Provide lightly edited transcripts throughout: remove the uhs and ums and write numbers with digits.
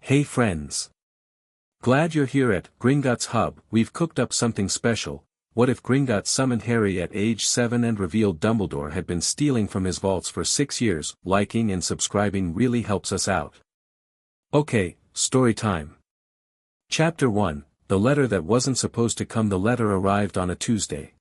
Hey friends! Glad you're here at Gringotts Hub. We've cooked up something special. What if Gringotts summoned Harry at age 7 and revealed Dumbledore had been stealing from his vaults for 6 years? Liking and subscribing really helps us out. Okay, story time. Chapter 1, The Letter That Wasn't Supposed to Come. The letter arrived on a Tuesday.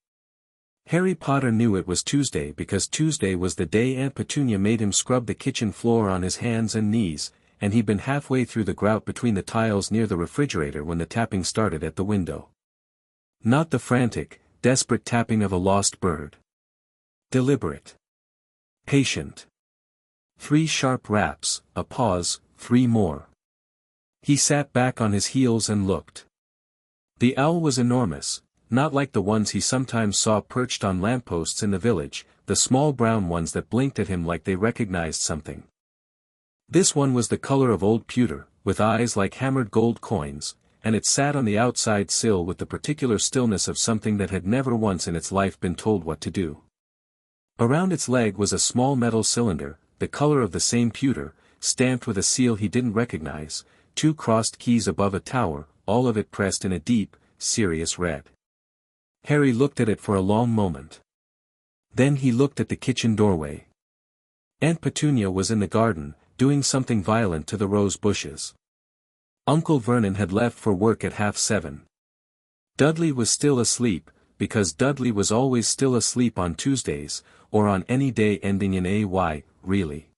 Harry Potter knew it was Tuesday because Tuesday was the day Aunt Petunia made him scrub the kitchen floor on his hands and knees, and he'd been halfway through the grout between the tiles near the refrigerator when the tapping started at the window. Not the frantic, desperate tapping of a lost bird. Deliberate. Patient. 3 sharp raps, a pause, 3 more. He sat back on his heels and looked. The owl was enormous, not like the ones he sometimes saw perched on lampposts in the village, the small brown ones that blinked at him like they recognized something. This one was the color of old pewter, with eyes like hammered gold coins, and it sat on the outside sill with the particular stillness of something that had never once in its life been told what to do. Around its leg was a small metal cylinder, the color of the same pewter, stamped with a seal he didn't recognize, 2 crossed keys above a tower, all of it pressed in a deep, serious red. Harry looked at it for a long moment. Then he looked at the kitchen doorway. Aunt Petunia was in the garden, doing something violent to the rose bushes. Uncle Vernon had left for work at 7:30. Dudley was still asleep, because Dudley was always still asleep on Tuesdays, or on any day ending in AY, really.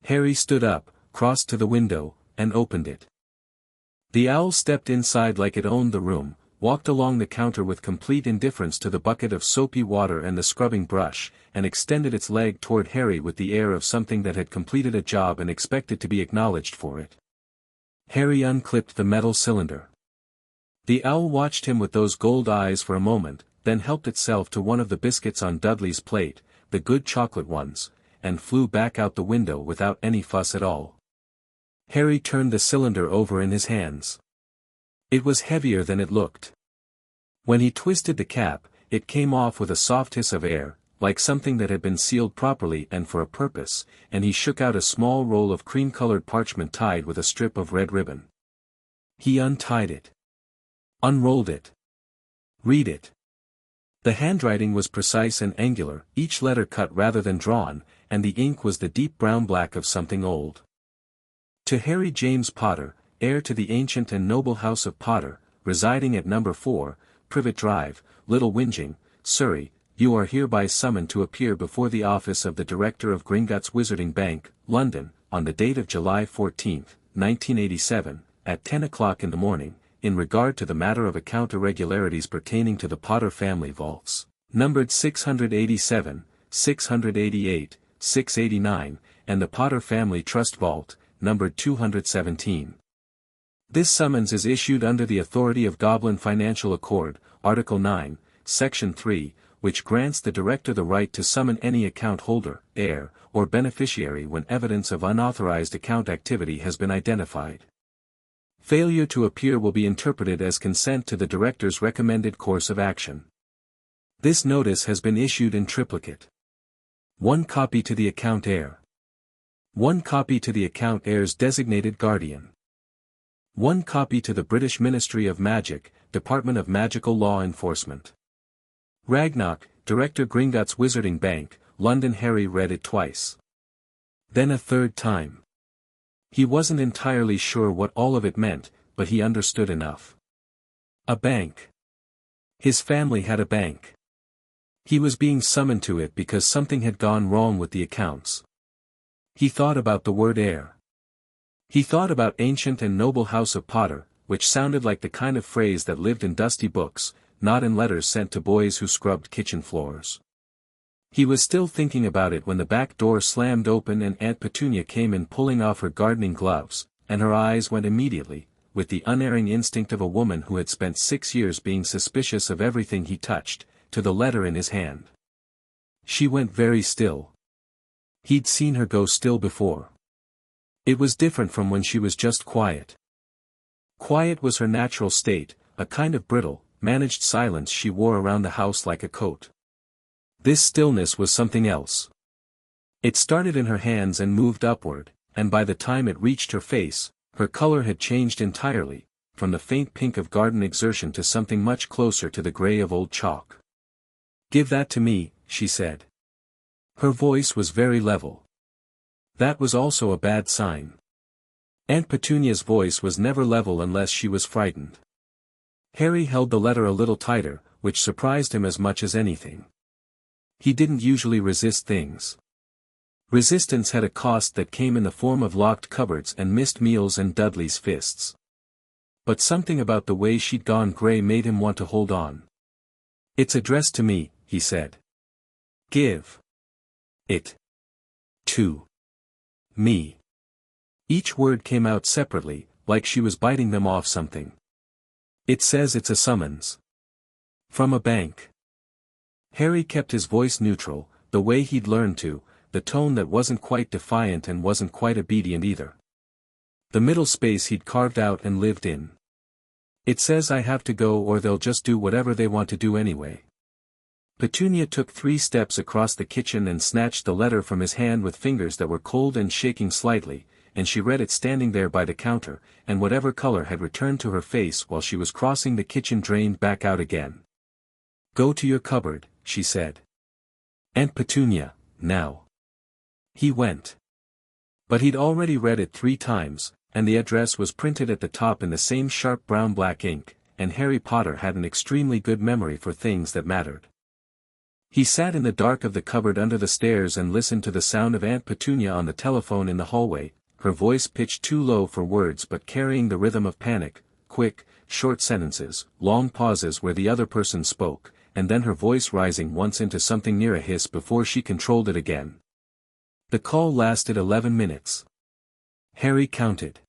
Harry stood up, crossed to the window, and opened it. The owl stepped inside like it owned the room, walked along the counter with complete indifference to the bucket of soapy water and the scrubbing brush, and extended its leg toward Harry with the air of something that had completed a job and expected to be acknowledged for it. Harry unclipped the metal cylinder. The owl watched him with those gold eyes for a moment, then helped itself to one of the biscuits on Dudley's plate, the good chocolate ones, and flew back out the window without any fuss at all. Harry turned the cylinder over in his hands. It was heavier than it looked. When he twisted the cap, it came off with a soft hiss of air, like something that had been sealed properly and for a purpose, and he shook out a small roll of cream-colored parchment tied with a strip of red ribbon. He untied it. Unrolled it. Read it. The handwriting was precise and angular, each letter cut rather than drawn, and the ink was the deep brown-black of something old. To Harry James Potter, heir to the ancient and noble house of Potter, residing at No. 4, Privet Drive, Little Whinging, Surrey, you are hereby summoned to appear before the office of the Director of Gringotts Wizarding Bank, London, on the date of July 14, 1987, at 10 o'clock in the morning, in regard to the matter of account irregularities pertaining to the Potter family vaults, numbered 687, 688, 689, and the Potter Family Trust Vault, numbered 217. This summons is issued under the authority of Goblin Financial Accord, Article 9, Section 3, which grants the director the right to summon any account holder, heir, or beneficiary when evidence of unauthorized account activity has been identified. Failure to appear will be interpreted as consent to the director's recommended course of action. This notice has been issued in triplicate. 1 copy to the account heir. 1 copy to the account heir's designated guardian. 1 copy to the British Ministry of Magic, Department of Magical Law Enforcement. Ragnarok, Director Gringotts Wizarding Bank, London. Harry read it twice. Then a third time. He wasn't entirely sure what all of it meant, but he understood enough. A bank. His family had a bank. He was being summoned to it because something had gone wrong with the accounts. He thought about the word heir. He thought about ancient and noble house of Potter, which sounded like the kind of phrase that lived in dusty books, not in letters sent to boys who scrubbed kitchen floors. He was still thinking about it when the back door slammed open and Aunt Petunia came in pulling off her gardening gloves, and her eyes went immediately, with the unerring instinct of a woman who had spent 6 years being suspicious of everything he touched, to the letter in his hand. She went very still. He'd seen her go still before. It was different from when she was just quiet. Quiet was her natural state, a kind of brittle, managed silence she wore around the house like a coat. This stillness was something else. It started in her hands and moved upward, and by the time it reached her face, Her color had changed entirely, from the faint pink of garden exertion to something much closer to the gray of old chalk. "Give that to me," she said. Her voice was very level. That was also a bad sign. Aunt Petunia's voice was never level unless she was frightened. Harry held the letter a little tighter, which surprised him as much as anything. He didn't usually resist things. Resistance had a cost that came in the form of locked cupboards and missed meals and Dudley's fists. But something about the way she'd gone gray made him want to hold on. "It's addressed to me," he said. "Give it to me." Each word came out separately, like she was biting them off something. "It says it's a summons. From a bank." Harry kept his voice neutral, the way he'd learned to, the tone that wasn't quite defiant and wasn't quite obedient either. The middle space he'd carved out and lived in. "It says I have to go or they'll just do whatever they want to do anyway." Petunia took 3 steps across the kitchen and snatched the letter from his hand with fingers that were cold and shaking slightly, and she read it standing there by the counter, and whatever color had returned to her face while she was crossing the kitchen drained back out again. "Go to your cupboard," she said. "Aunt Petunia, now." He went. But he'd already read it 3 times, and the address was printed at the top in the same sharp brown-black ink, and Harry Potter had an extremely good memory for things that mattered. He sat in the dark of the cupboard under the stairs and listened to the sound of Aunt Petunia on the telephone in the hallway, her voice pitched too low for words but carrying the rhythm of panic, quick, short sentences, long pauses where the other person spoke, and then her voice rising once into something near a hiss before she controlled it again. The call lasted 11 minutes. Harry counted.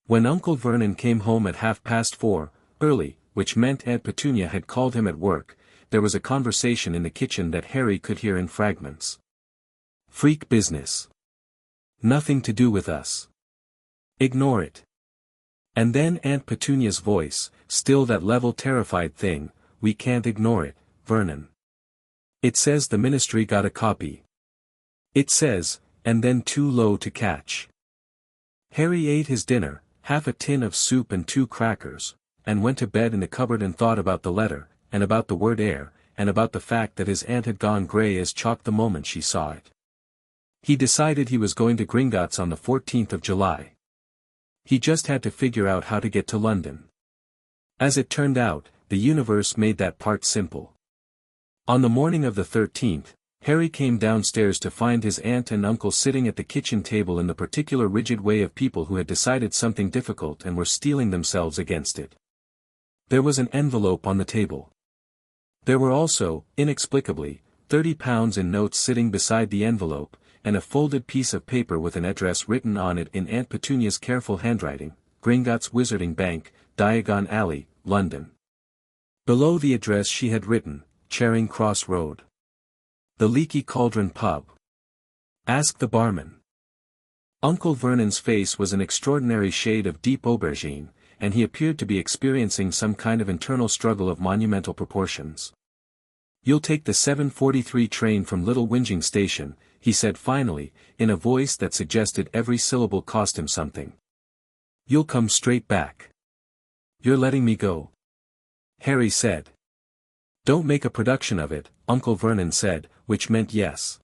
When Uncle Vernon came home at 4:30, early, which meant Aunt Petunia had called him at work, there was a conversation in the kitchen that Harry could hear in fragments. "Freak business. Nothing to do with us. Ignore it." And then Aunt Petunia's voice, still that level terrified thing, "We can't ignore it, Vernon. It says the ministry got a copy. It says," and then too low to catch. Harry ate his dinner, half a tin of soup and 2 crackers, and went to bed in the cupboard and thought about the letter, and about the word heir, and about the fact that his aunt had gone grey as chalk the moment she saw it. He decided he was going to Gringotts on the 14th of July. He just had to figure out how to get to London. As it turned out, the universe made that part simple. On the morning of the 13th, Harry came downstairs to find his aunt and uncle sitting at the kitchen table in the particular rigid way of people who had decided something difficult and were steeling themselves against it. There was an envelope on the table. There were also, inexplicably, £30 in notes sitting beside the envelope, and a folded piece of paper with an address written on it in Aunt Petunia's careful handwriting, Gringotts Wizarding Bank, Diagon Alley, London. Below the address she had written, Charing Cross Road. The Leaky Cauldron Pub. Ask the barman. Uncle Vernon's face was an extraordinary shade of deep aubergine, and he appeared to be experiencing some kind of internal struggle of monumental proportions. "You'll take the 7:43 train from Little Whinging Station," he said finally, in a voice that suggested every syllable cost him something. "You'll come straight back." "You're letting me go?" Harry said. "Don't make a production of it," Uncle Vernon said, which meant yes.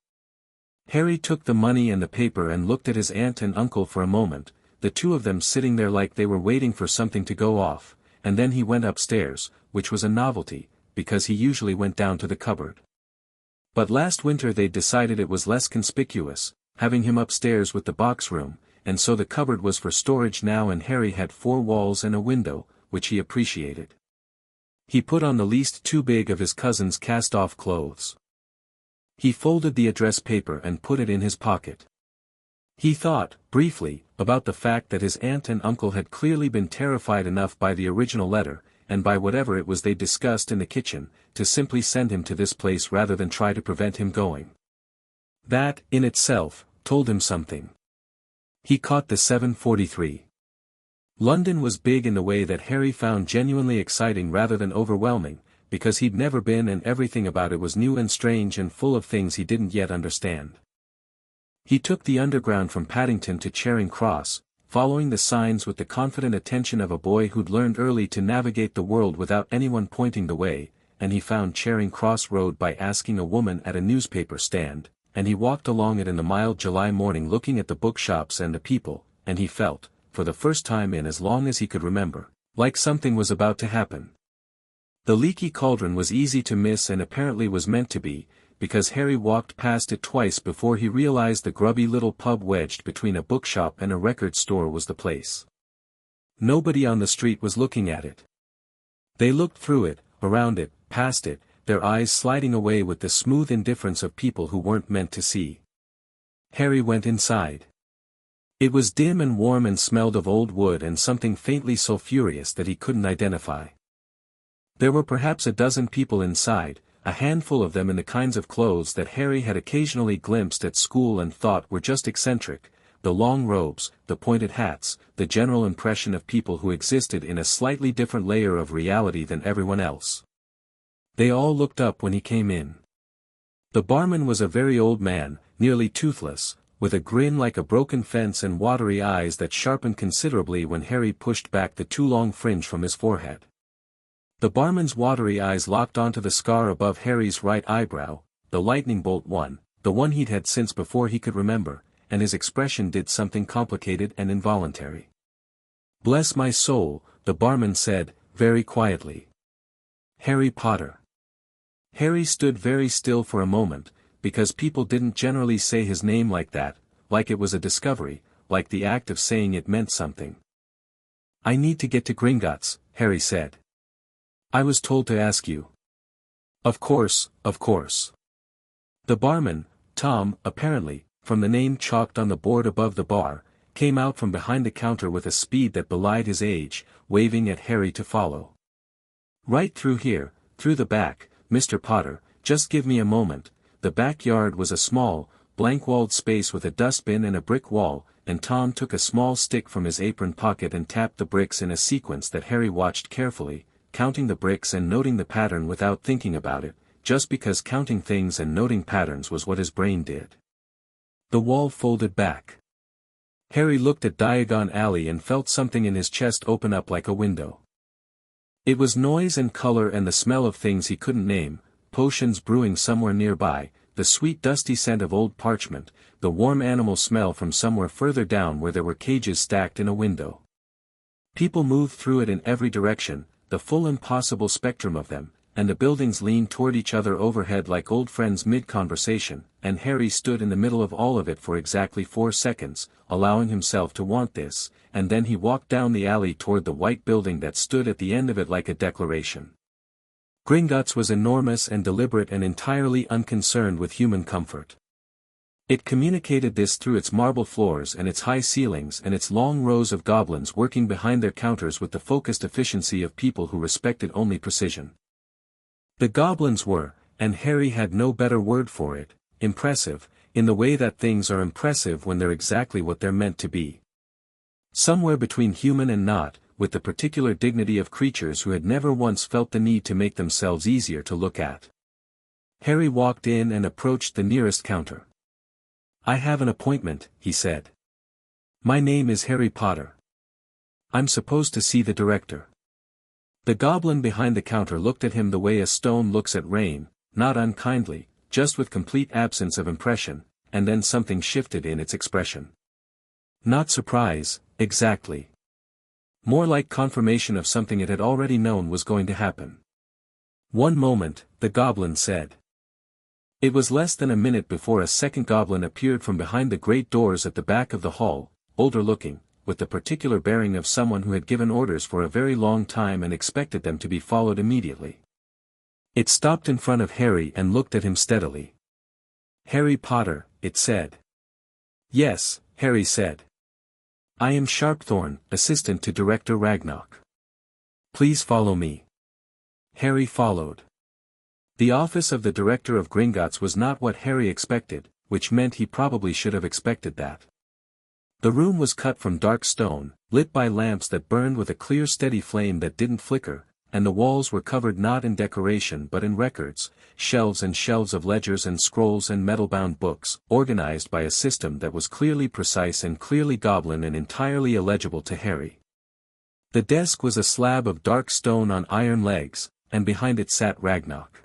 Harry took the money and the paper and looked at his aunt and uncle for a moment, the two of them sitting there like they were waiting for something to go off, and then he went upstairs, which was a novelty, because he usually went down to the cupboard. But last winter they'd decided it was less conspicuous, having him upstairs with the box room, and so the cupboard was for storage now, and Harry had 4 walls and a window, which he appreciated. He put on the least too big of his cousin's cast-off clothes. He folded the address paper and put it in his pocket. He thought, briefly, about the fact that his aunt and uncle had clearly been terrified enough by the original letter, and by whatever it was they discussed in the kitchen, to simply send him to this place rather than try to prevent him going. That, in itself, told him something. He caught the 7:43. London was big in the way that Harry found genuinely exciting rather than overwhelming, because he'd never been and everything about it was new and strange and full of things he didn't yet understand. He took the Underground from Paddington to Charing Cross, following the signs with the confident attention of a boy who'd learned early to navigate the world without anyone pointing the way, and he found Charing Cross Road by asking a woman at a newspaper stand, and he walked along it in the mild July morning looking at the bookshops and the people, and he felt, for the first time in as long as he could remember, like something was about to happen. The leaky cauldron was easy to miss and apparently was meant to be, because Harry walked past it twice before he realized the grubby little pub wedged between a bookshop and a record store was the place. Nobody on the street was looking at it. They looked through it, around it, past it, their eyes sliding away with the smooth indifference of people who weren't meant to see. Harry went inside. It was dim and warm and smelled of old wood and something faintly sulphurous that he couldn't identify. There were perhaps a dozen people inside, a handful of them in the kinds of clothes that Harry had occasionally glimpsed at school and thought were just eccentric, the long robes, the pointed hats, the general impression of people who existed in a slightly different layer of reality than everyone else. They all looked up when he came in. The barman was a very old man, nearly toothless, with a grin like a broken fence and watery eyes that sharpened considerably when Harry pushed back the too long fringe from his forehead. The barman's watery eyes locked onto the scar above Harry's right eyebrow, the lightning bolt one, the one he'd had since before he could remember, and his expression did something complicated and involuntary. "Bless my soul," the barman said, very quietly. "Harry Potter." Harry stood very still for a moment, because people didn't generally say his name like that, like it was a discovery, like the act of saying it meant something. "I need to get to Gringotts," Harry said. "I was told to ask you." Of course, of course." The barman, Tom, apparently, from the name chalked on the board above the bar, came out from behind the counter with a speed that belied his age, waving at Harry to follow. "Right through here, through the back, Mr. Potter, just give me a moment." The backyard was a small, blank-walled space with a dustbin and a brick wall, and Tom took a small stick from his apron pocket and tapped the bricks in a sequence that Harry watched carefully, counting the bricks and noting the pattern without thinking about it, just because counting things and noting patterns was what his brain did. The wall folded back. Harry looked at Diagon Alley and felt something in his chest open up like a window. It was noise and color and the smell of things he couldn't name, potions brewing somewhere nearby, the sweet dusty scent of old parchment, the warm animal smell from somewhere further down where there were cages stacked in a window. People moved through it in every direction, the full impossible spectrum of them, and the buildings leaned toward each other overhead like old friends mid-conversation, and Harry stood in the middle of all of it for exactly 4 seconds, allowing himself to want this, and then he walked down the alley toward the white building that stood at the end of it like a declaration. Gringotts was enormous and deliberate and entirely unconcerned with human comfort. It communicated this through its marble floors and its high ceilings and its long rows of goblins working behind their counters with the focused efficiency of people who respected only precision. The goblins were, and Harry had no better word for it, impressive, in the way that things are impressive when they're exactly what they're meant to be. Somewhere between human and not, with the particular dignity of creatures who had never once felt the need to make themselves easier to look at. Harry walked in and approached the nearest counter. "I have an appointment," he said. "My name is Harry Potter. I'm supposed to see the director." The goblin behind the counter looked at him the way a stone looks at rain, not unkindly, just with complete absence of impression, and then something shifted in its expression. Not surprise, exactly. More like confirmation of something it had already known was going to happen. "One moment," the goblin said. It was less than a minute before a second goblin appeared from behind the great doors at the back of the hall, older looking, with the particular bearing of someone who had given orders for a very long time and expected them to be followed immediately. It stopped in front of Harry and looked at him steadily. "Harry Potter," it said. "Yes," Harry said. "I am Sharpthorn, assistant to Director Ragnarok. Please follow me." Harry followed. The office of the director of Gringotts was not what Harry expected, which meant he probably should have expected that. The room was cut from dark stone, lit by lamps that burned with a clear steady flame that didn't flicker, and the walls were covered not in decoration but in records, shelves and shelves of ledgers and scrolls and metal-bound books, organized by a system that was clearly precise and clearly goblin and entirely illegible to Harry. The desk was a slab of dark stone on iron legs, and behind it sat Ragnarok.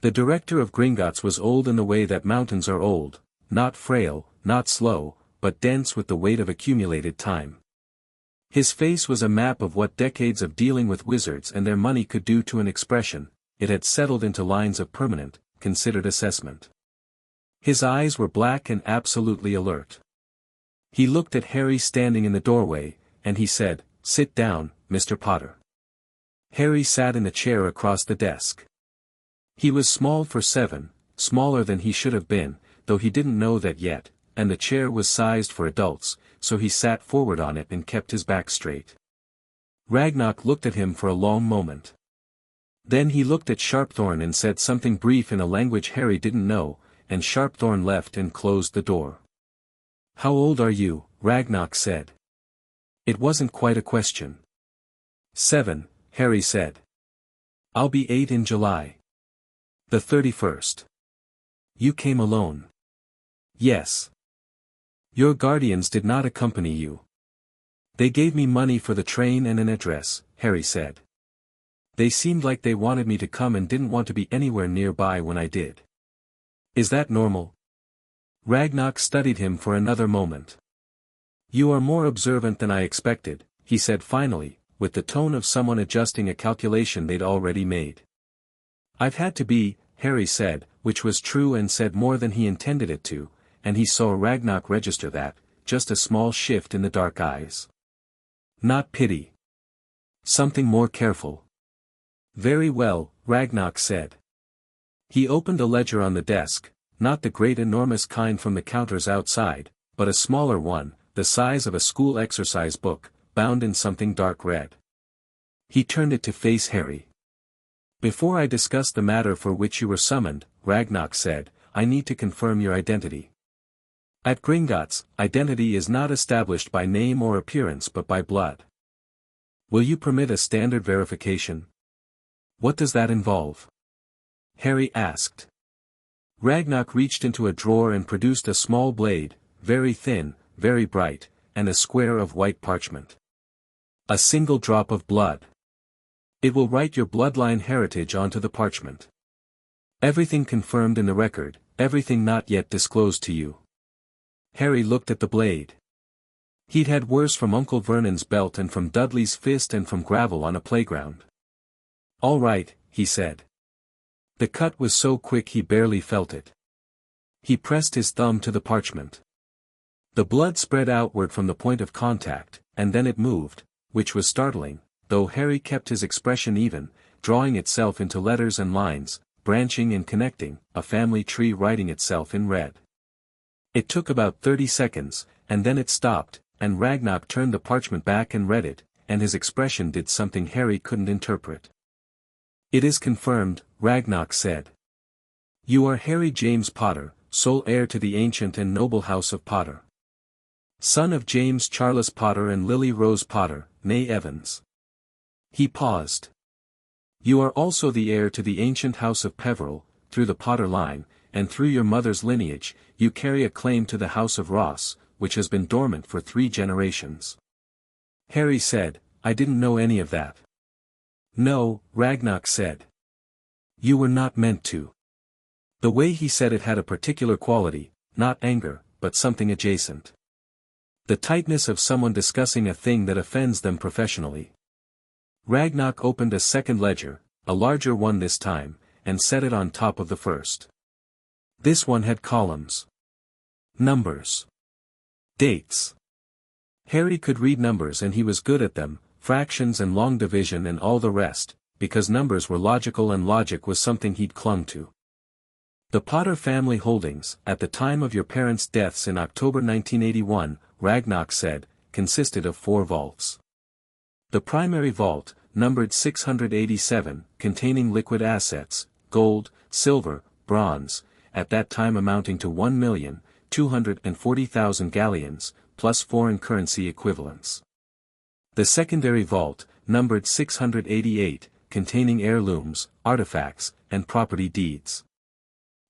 The director of Gringotts was old in the way that mountains are old, not frail, not slow, but dense with the weight of accumulated time. His face was a map of what decades of dealing with wizards and their money could do to an expression. It had settled into lines of permanent, considered assessment. His eyes were black and absolutely alert. He looked at Harry standing in the doorway, and he said, "Sit down, Mr. Potter." Harry sat in the chair across the desk. He was small for 7, smaller than he should have been, though he didn't know that yet, and the chair was sized for adults, so he sat forward on it and kept his back straight. Ragnarok looked at him for a long moment. Then he looked at Sharpthorn and said something brief in a language Harry didn't know, and Sharpthorn left and closed the door. "How old are you?" Ragnarok said. It wasn't quite a question. 7, Harry said. "I'll be 8 in July. The 31st. You came alone?" "Yes." "Your guardians did not accompany you?" "They gave me money for the train and an address," Harry said. "They seemed like they wanted me to come and didn't want to be anywhere nearby when I did." "Is that normal?" Ragnarok studied him for another moment. "You are more observant than I expected," he said finally, with the tone of someone adjusting a calculation they'd already made. "I've had to be," Harry said, which was true and said more than he intended it to, and he saw Ragnarok register that, just a small shift in the dark eyes. "Not pity. Something more careful." "Very well," Ragnarok said. He opened a ledger on the desk, not the great enormous kind from the counters outside, but a smaller one, the size of a school exercise book, bound in something dark red. He turned it to face Harry. "Before I discuss the matter for which you were summoned," Ragnarok said, "I need to confirm your identity. At Gringotts, identity is not established by name or appearance but by blood. Will you permit a standard verification?" "What does that involve?" Harry asked. Ragnarok reached into a drawer and produced a small blade, very thin, very bright, and a square of white parchment. "A single drop of blood. It will write your bloodline heritage onto the parchment. Everything confirmed in the record, everything not yet disclosed to you." Harry looked at the blade. He'd had worse from Uncle Vernon's belt and from Dudley's fist and from gravel on a playground. "All right," he said. The cut was so quick he barely felt it. He pressed his thumb to the parchment. The blood spread outward from the point of contact, and then it moved, which was startling, though Harry kept his expression even, drawing itself into letters and lines, branching and connecting, a family tree writing itself in red. It took about 30 seconds, and then it stopped, and Ragnarok turned the parchment back and read it, and his expression did something Harry couldn't interpret. "It is confirmed," Ragnarok said. "You are Harry James Potter, sole heir to the ancient and noble house of Potter. Son of James Charles Potter and Lily Rose Potter, née Evans." He paused. "You are also the heir to the ancient house of Peveril, through the Potter line, and through your mother's lineage, you carry a claim to the house of Ross, which has been dormant for 3 generations. Harry said, "I didn't know any of that." "No," Ragnarok said. "You were not meant to." The way he said it had a particular quality, not anger, but something adjacent. The tightness of someone discussing a thing that offends them professionally. Ragnarok opened a second ledger, a larger one this time, and set it on top of the first. This one had columns. Numbers. Dates. Harry could read numbers and he was good at them, fractions and long division and all the rest, because numbers were logical and logic was something he'd clung to. The Potter family holdings, at the time of your parents' deaths in October 1981, Ragnarok said, consisted of 4 vaults. The primary vault, numbered 687, containing liquid assets, gold, silver, bronze, at that time amounting to 1,240,000 galleons, plus foreign currency equivalents. The secondary vault, numbered 688, containing heirlooms, artifacts, and property deeds.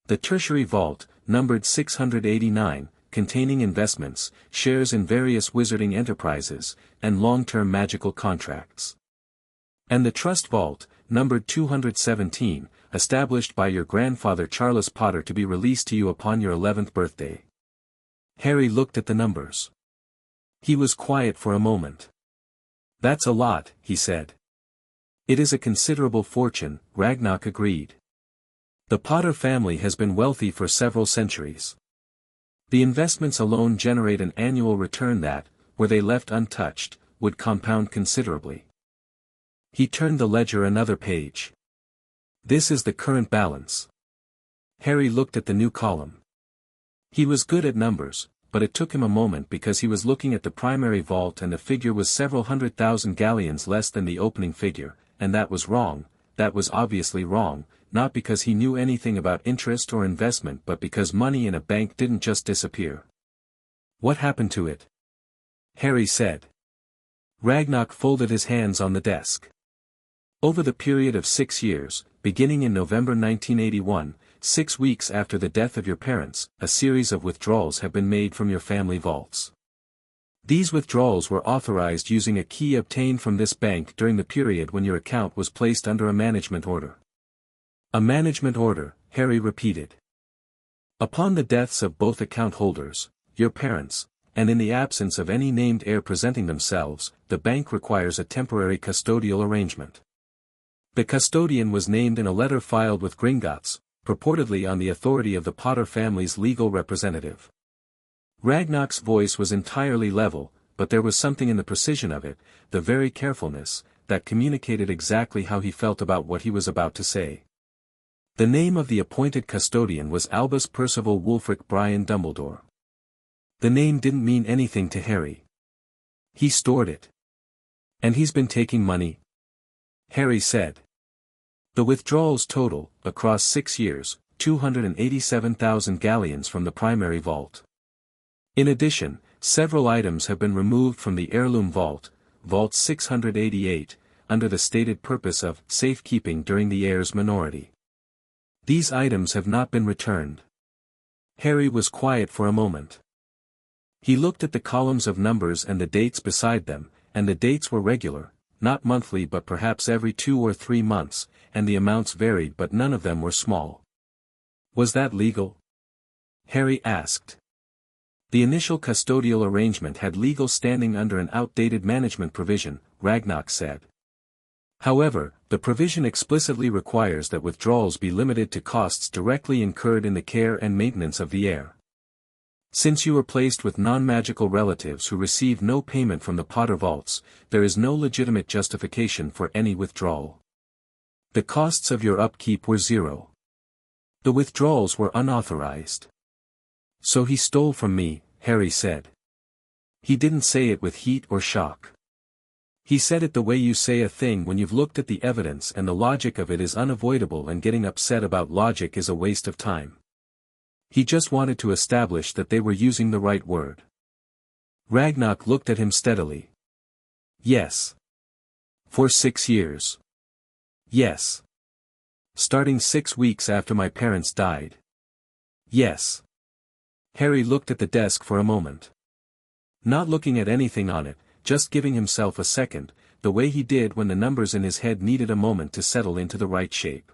The tertiary vault, numbered 689, containing investments, shares in various wizarding enterprises, and long-term magical contracts. And the trust vault, numbered 217, established by your grandfather Charles Potter to be released to you upon your 11th birthday. Harry looked at the numbers. He was quiet for a moment. "That's a lot," he said. "It is a considerable fortune," Ragnarok agreed. "The Potter family has been wealthy for several centuries. The investments alone generate an annual return that, were they left untouched, would compound considerably." He turned the ledger another page. "This is the current balance." Harry looked at the new column. He was good at numbers, but it took him a moment because he was looking at the primary vault and the figure was several 100,000 galleons less than the opening figure, and that was wrong. That was obviously wrong, not because he knew anything about interest or investment but because money in a bank didn't just disappear. "What happened to it?" Harry said. Ragnarok folded his hands on the desk. "Over the period of 6 years, beginning in November 1981, 6 weeks after the death of your parents, a series of withdrawals have been made from your family vaults. These withdrawals were authorized using a key obtained from this bank during the period when your account was placed under a management order." "A management order," Harry repeated. "Upon the deaths of both account holders, your parents, and in the absence of any named heir presenting themselves, the bank requires a temporary custodial arrangement. The custodian was named in a letter filed with Gringotts, purportedly on the authority of the Potter family's legal representative." Ragnarok's voice was entirely level, but there was something in the precision of it, the very carefulness, that communicated exactly how he felt about what he was about to say. The name of the appointed custodian was Albus Percival Wulfric Brian Dumbledore. The name didn't mean anything to Harry. He stored it. "And he's been taking money?" Harry said. "The withdrawals total, across 6 years, 287,000 galleons from the primary vault. In addition, several items have been removed from the heirloom vault, Vault 688, under the stated purpose of safekeeping during the heir's minority. These items have not been returned." Harry was quiet for a moment. He looked at the columns of numbers and the dates beside them, and the dates were regular, not monthly but perhaps every 2 or 3 months, and the amounts varied but none of them were small. "Was that legal?" Harry asked. "The initial custodial arrangement had legal standing under an outdated management provision," Ragnarok said. "However, the provision explicitly requires that withdrawals be limited to costs directly incurred in the care and maintenance of the heir. Since you were placed with non-magical relatives who receive no payment from the Potter vaults, there is no legitimate justification for any withdrawal. The costs of your upkeep were 0. The withdrawals were unauthorized." "So he stole from me," Harry said. He didn't say it with heat or shock. He said it the way you say a thing when you've looked at the evidence and the logic of it is unavoidable and getting upset about logic is a waste of time. He just wanted to establish that they were using the right word. Ragnarok looked at him steadily. "Yes. For 6 years. Yes. Starting 6 weeks after my parents died. Yes." Harry looked at the desk for a moment. Not looking at anything on it, just giving himself a second, the way he did when the numbers in his head needed a moment to settle into the right shape.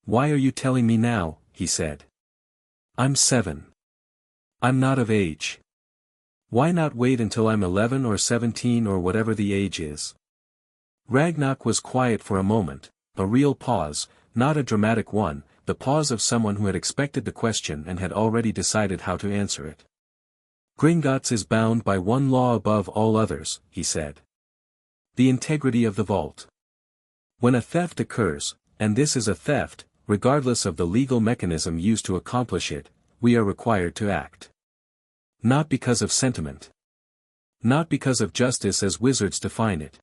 "Why are you telling me now?" he said. "I'm 7. I'm not of age. Why not wait until I'm 11 or 17 or whatever the age is?" Ragnarok was quiet for a moment, a real pause, not a dramatic one, the pause of someone who had expected the question and had already decided how to answer it. "Gringotts is bound by one law above all others," he said. "The integrity of the vault. When a theft occurs, and this is a theft, regardless of the legal mechanism used to accomplish it, we are required to act. Not because of sentiment. Not because of justice as wizards define it.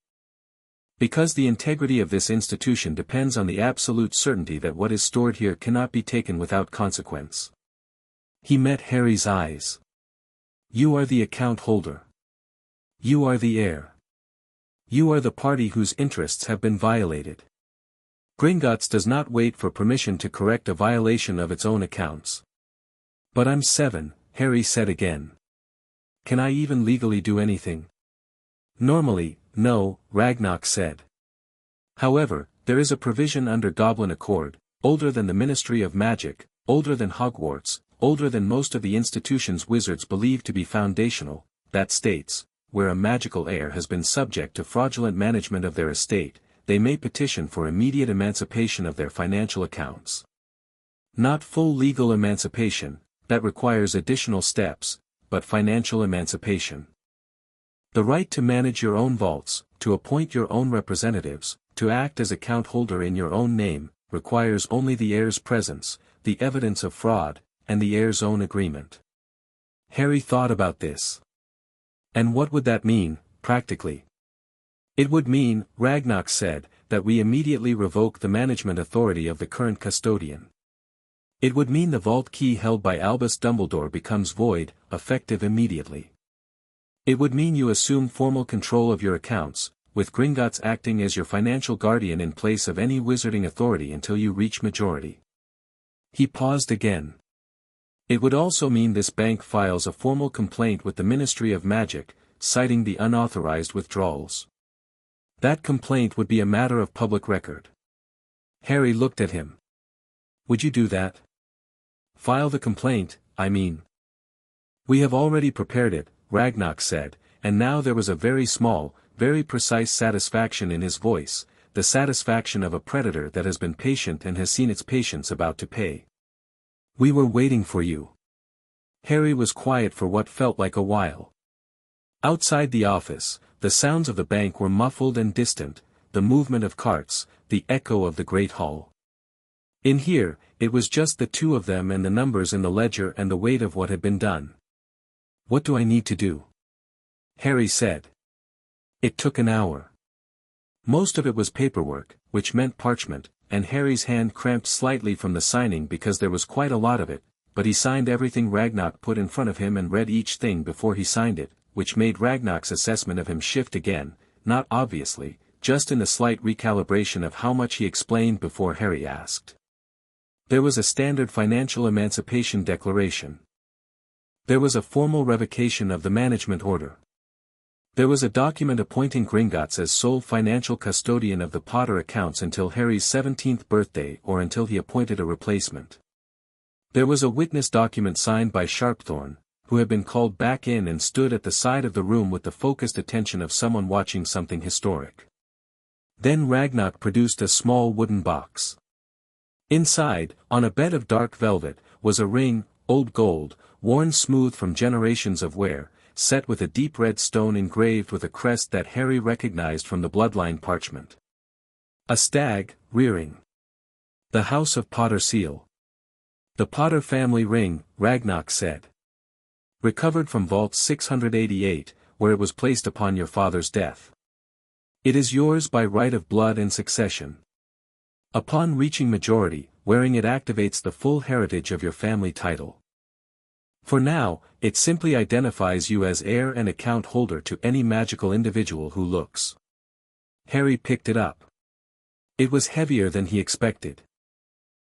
Because the integrity of this institution depends on the absolute certainty that what is stored here cannot be taken without consequence." He met Harry's eyes. "You are the account holder. You are the heir. You are the party whose interests have been violated. Gringotts does not wait for permission to correct a violation of its own accounts. But I'm 7, Harry said again. Can I even legally do anything? Normally, no, Ragnarok said. However, there is a provision under Goblin Accord, older than the Ministry of Magic, older than Hogwarts, older than most of the institutions wizards believe to be foundational, that states, where a magical heir has been subject to fraudulent management of their estate, they may petition for immediate emancipation of their financial accounts. Not full legal emancipation, that requires additional steps, but financial emancipation. The right to manage your own vaults, to appoint your own representatives, to act as account holder in your own name, requires only the heir's presence, the evidence of fraud, and the heir's own agreement. Harry thought about this. And what would that mean, practically? It would mean, Ragnarok said, that we immediately revoke the management authority of the current custodian. It would mean the vault key held by Albus Dumbledore becomes void, effective immediately. It would mean you assume formal control of your accounts, with Gringotts acting as your financial guardian in place of any wizarding authority until you reach majority. He paused again. It would also mean this bank files a formal complaint with the Ministry of Magic, citing the unauthorized withdrawals. That complaint would be a matter of public record. Harry looked at him. Would you do that? File the complaint, I mean. We have already prepared it, Ragnarok said, and now there was a very small, very precise satisfaction in his voice, the satisfaction of a predator that has been patient and has seen its patience about to pay. We were waiting for you. Harry was quiet for what felt like a while. Outside the office, the sounds of the bank were muffled and distant, the movement of carts, the echo of the great hall. In here, it was just the two of them and the numbers in the ledger and the weight of what had been done. What do I need to do? Harry said. It took an hour. Most of it was paperwork, which meant parchment, and Harry's hand cramped slightly from the signing because there was quite a lot of it, but he signed everything Ragnarok put in front of him and read each thing before he signed it, which made Ragnarok's assessment of him shift again, not obviously, just in the slight recalibration of how much he explained before Harry asked. There was a standard financial emancipation declaration. There was a formal revocation of the management order. There was a document appointing Gringotts as sole financial custodian of the Potter accounts until Harry's 17th birthday or until he appointed a replacement. There was a witness document signed by Sharpthorn, who had been called back in and stood at the side of the room with the focused attention of someone watching something historic. Then Ragnarok produced a small wooden box. Inside, on a bed of dark velvet, was a ring, old gold, worn smooth from generations of wear, set with a deep red stone engraved with a crest that Harry recognized from the bloodline parchment. A stag, rearing. The House of Potter seal. The Potter family ring, Ragnarok said. Recovered from Vault 688, where it was placed upon your father's death. It is yours by right of blood and succession. Upon reaching majority, wearing it activates the full heritage of your family title. For now, it simply identifies you as heir and account holder to any magical individual who looks. Harry picked it up. It was heavier than he expected.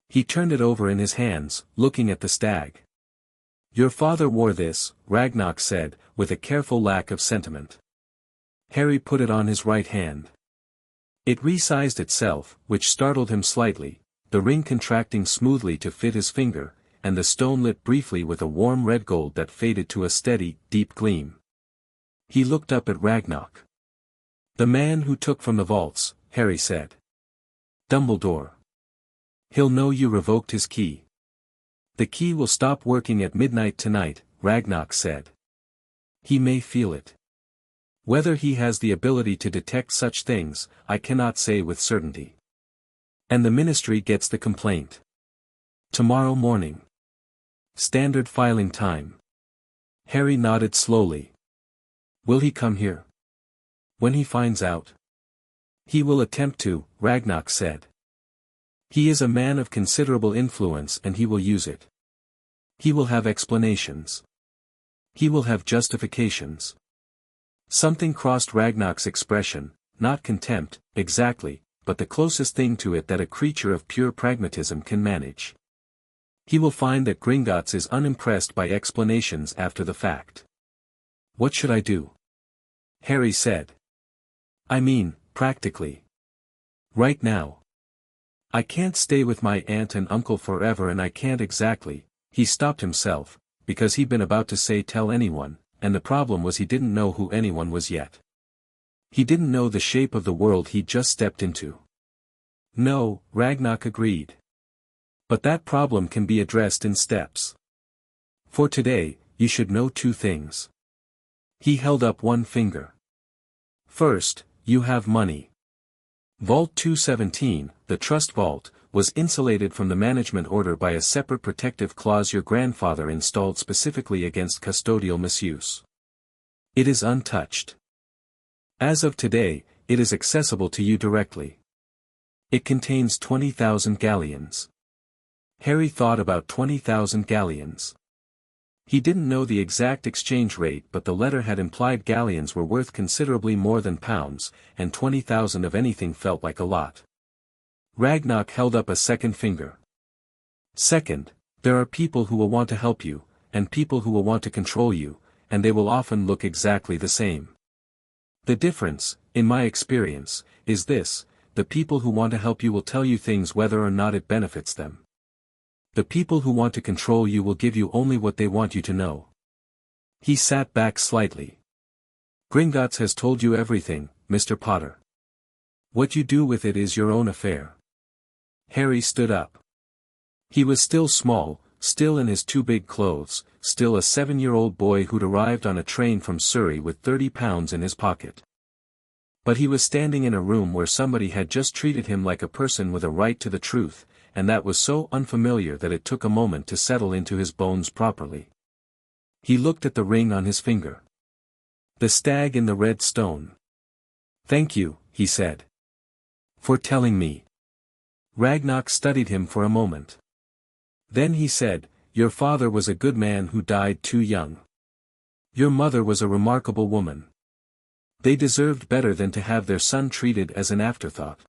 He turned it over in his hands, looking at the stag. Your father wore this, Ragnarok said, with a careful lack of sentiment. Harry put it on his right hand. It resized itself, which startled him slightly, the ring contracting smoothly to fit his finger, and the stone lit briefly with a warm red gold that faded to a steady, deep gleam. He looked up at Ragnarok. The man who took from the vaults, Harry said. Dumbledore. He'll know you revoked his key. The key will stop working at midnight tonight, Ragnarok said. He may feel it. Whether he has the ability to detect such things, I cannot say with certainty. And the ministry gets the complaint. Tomorrow morning. Standard filing time. Harry nodded slowly. Will he come here? When he finds out? He will attempt to, Ragnarok said. He is a man of considerable influence and he will use it. He will have explanations. He will have justifications. Something crossed Ragnarok's expression, not contempt, exactly, but the closest thing to it that a creature of pure pragmatism can manage. He will find that Gringotts is unimpressed by explanations after the fact. What should I do? Harry said. I mean, practically. Right now. I can't stay with my aunt and uncle forever, and I can't exactly. He stopped himself, because he'd been about to say tell anyone, and the problem was he didn't know who anyone was yet. He didn't know the shape of the world he'd just stepped into. No, Ragnarok agreed. But that problem can be addressed in steps. For today, you should know two things. He held up one finger. First, you have money. Vault 217, the trust vault, was insulated from the management order by a separate protective clause your grandfather installed specifically against custodial misuse. It is untouched. As of today, it is accessible to you directly. It contains 20,000 galleons. Harry thought about 20,000 galleons. He didn't know the exact exchange rate, but the letter had implied galleons were worth considerably more than pounds, and 20,000 of anything felt like a lot. Ragnarok held up a second finger. Second, there are people who will want to help you, and people who will want to control you, and they will often look exactly the same. The difference, in my experience, is this: the people who want to help you will tell you things whether or not it benefits them. The people who want to control you will give you only what they want you to know. He sat back slightly. Gringotts has told you everything, Mr. Potter. What you do with it is your own affair. Harry stood up. He was still small, still in his too big clothes, still a 7-year-old boy who'd arrived on a train from Surrey with 30 pounds in his pocket. But he was standing in a room where somebody had just treated him like a person with a right to the truth, and that was so unfamiliar that it took a moment to settle into his bones properly. He looked at the ring on his finger. The stag in the red stone. Thank you, he said. For telling me. Ragnarok studied him for a moment. Then he said, your father was a good man who died too young. Your mother was a remarkable woman. They deserved better than to have their son treated as an afterthought.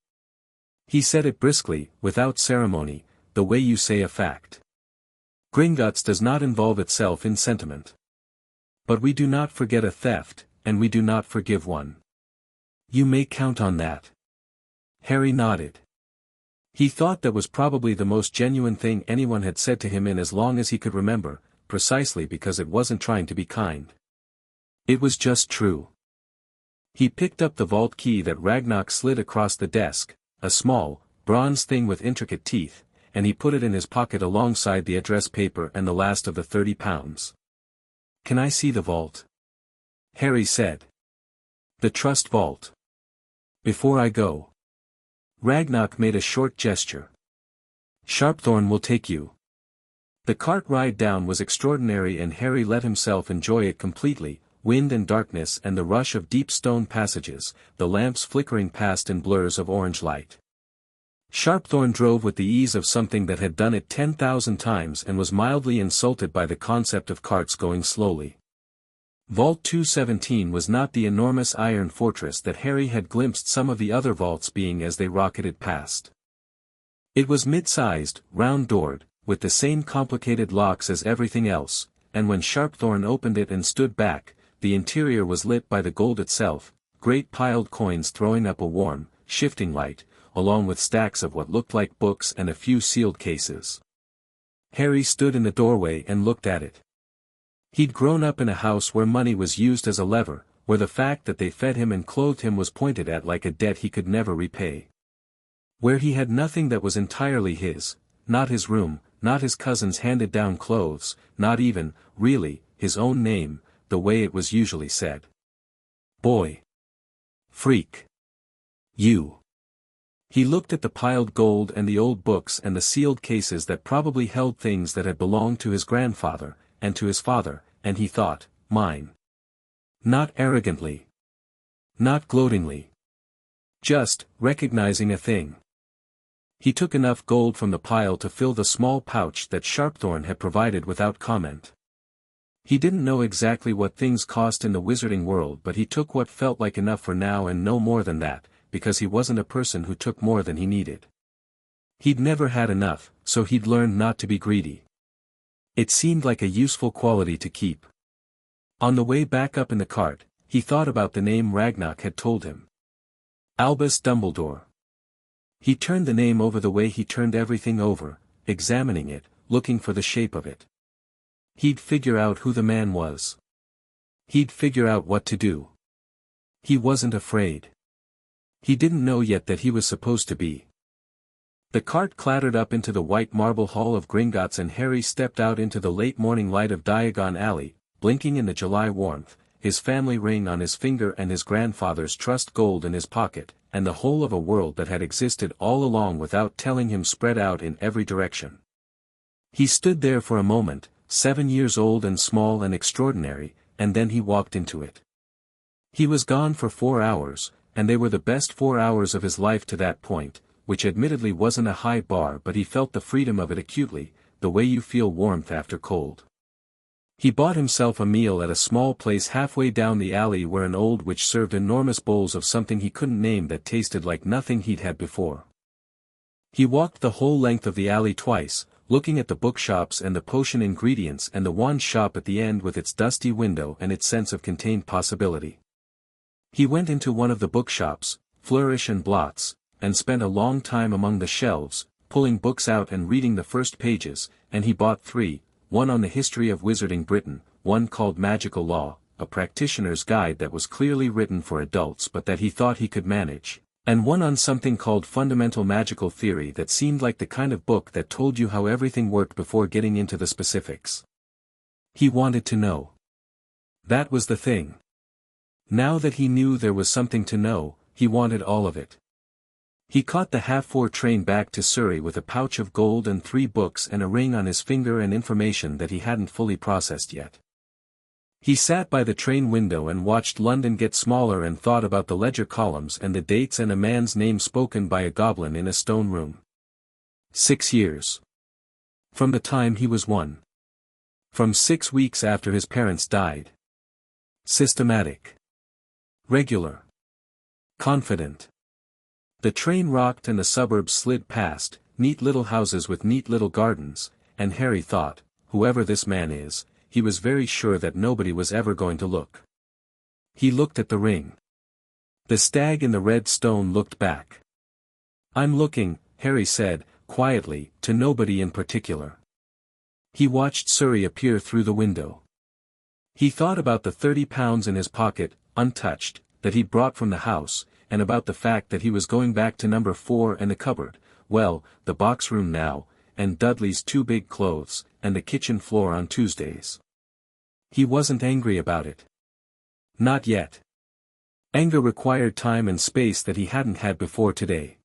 He said it briskly, without ceremony, the way you say a fact. Gringotts does not involve itself in sentiment. But we do not forget a theft, and we do not forgive one. You may count on that. Harry nodded. He thought that was probably the most genuine thing anyone had said to him in as long as he could remember, precisely because it wasn't trying to be kind. It was just true. He picked up the vault key that Ragnarok slid across the desk, a small, bronze thing with intricate teeth, and he put it in his pocket alongside the address paper and the last of the 30 pounds. Can I see the vault? Harry said. The trust vault. Before I go. Ragnarok made a short gesture. Sharpthorn will take you. The cart ride down was extraordinary, and Harry let himself enjoy it completely. Wind and darkness and the rush of deep stone passages, the lamps flickering past in blurs of orange light. Sharpthorn drove with the ease of something that had done it 10,000 times and was mildly insulted by the concept of carts going slowly. Vault 217 was not the enormous iron fortress that Harry had glimpsed some of the other vaults being as they rocketed past. It was mid-sized, round-doored, with the same complicated locks as everything else, and when Sharpthorn opened it and stood back, the interior was lit by the gold itself, great piled coins throwing up a warm, shifting light, along with stacks of what looked like books and a few sealed cases. Harry stood in the doorway and looked at it. He'd grown up in a house where money was used as a lever, where the fact that they fed him and clothed him was pointed at like a debt he could never repay. Where he had nothing that was entirely his, not his room, not his cousin's handed-down clothes, not even, really, his own name, the way it was usually said. Boy. Freak. You. He looked at the piled gold and the old books and the sealed cases that probably held things that had belonged to his grandfather, and to his father, and he thought, mine. Not arrogantly. Not gloatingly. Just, recognizing a thing. He took enough gold from the pile to fill the small pouch that Sharpthorn had provided without comment. He didn't know exactly what things cost in the wizarding world, but he took what felt like enough for now and no more than that, because he wasn't a person who took more than he needed. He'd never had enough, so he'd learned not to be greedy. It seemed like a useful quality to keep. On the way back up in the cart, he thought about the name Ragnarok had told him. Albus Dumbledore. He turned the name over the way he turned everything over, examining it, looking for the shape of it. He'd figure out who the man was. He'd figure out what to do. He wasn't afraid. He didn't know yet that he was supposed to be. The cart clattered up into the white marble hall of Gringotts, and Harry stepped out into the late morning light of Diagon Alley, blinking in the July warmth, his family ring on his finger and his grandfather's trust gold in his pocket, and the whole of a world that had existed all along without telling him spread out in every direction. He stood there for a moment, 7 years old and small and extraordinary, and then he walked into it. He was gone for 4 hours, and they were the best 4 hours of his life to that point, which admittedly wasn't a high bar, but he felt the freedom of it acutely, the way you feel warmth after cold. He bought himself a meal at a small place halfway down the alley where an old witch served enormous bowls of something he couldn't name that tasted like nothing he'd had before. He walked the whole length of the alley twice, looking at the bookshops and the potion ingredients and the wand shop at the end with its dusty window and its sense of contained possibility. He went into one of the bookshops, Flourish and Blots, and spent a long time among the shelves, pulling books out and reading the first pages, and he bought 3, one on the history of Wizarding Britain, one called Magical Law, a practitioner's guide that was clearly written for adults but that he thought he could manage, and one on something called Fundamental Magical Theory that seemed like the kind of book that told you how everything worked before getting into the specifics. He wanted to know. That was the thing. Now that he knew there was something to know, he wanted all of it. He caught the half-4 train back to Surrey with a pouch of gold and 3 books and a ring on his finger and information that he hadn't fully processed yet. He sat by the train window and watched London get smaller and thought about the ledger columns and the dates and a man's name spoken by a goblin in a stone room. 6 years. From the time he was 1. From 6 weeks after his parents died. Systematic. Regular. Confident. The train rocked and the suburbs slid past, neat little houses with neat little gardens, and Harry thought, whoever this man is, he was very sure that nobody was ever going to look. He looked at the ring. The stag in the red stone looked back. I'm looking, Harry said, quietly, to nobody in particular. He watched Surrey appear through the window. He thought about the £30 in his pocket, untouched, that he'd brought from the house, and about the fact that he was going back to number 4 and the cupboard, well, the box room now, and Dudley's 2 big clothes, and the kitchen floor on Tuesdays. He wasn't angry about it. Not yet. Anger required time and space that he hadn't had before today.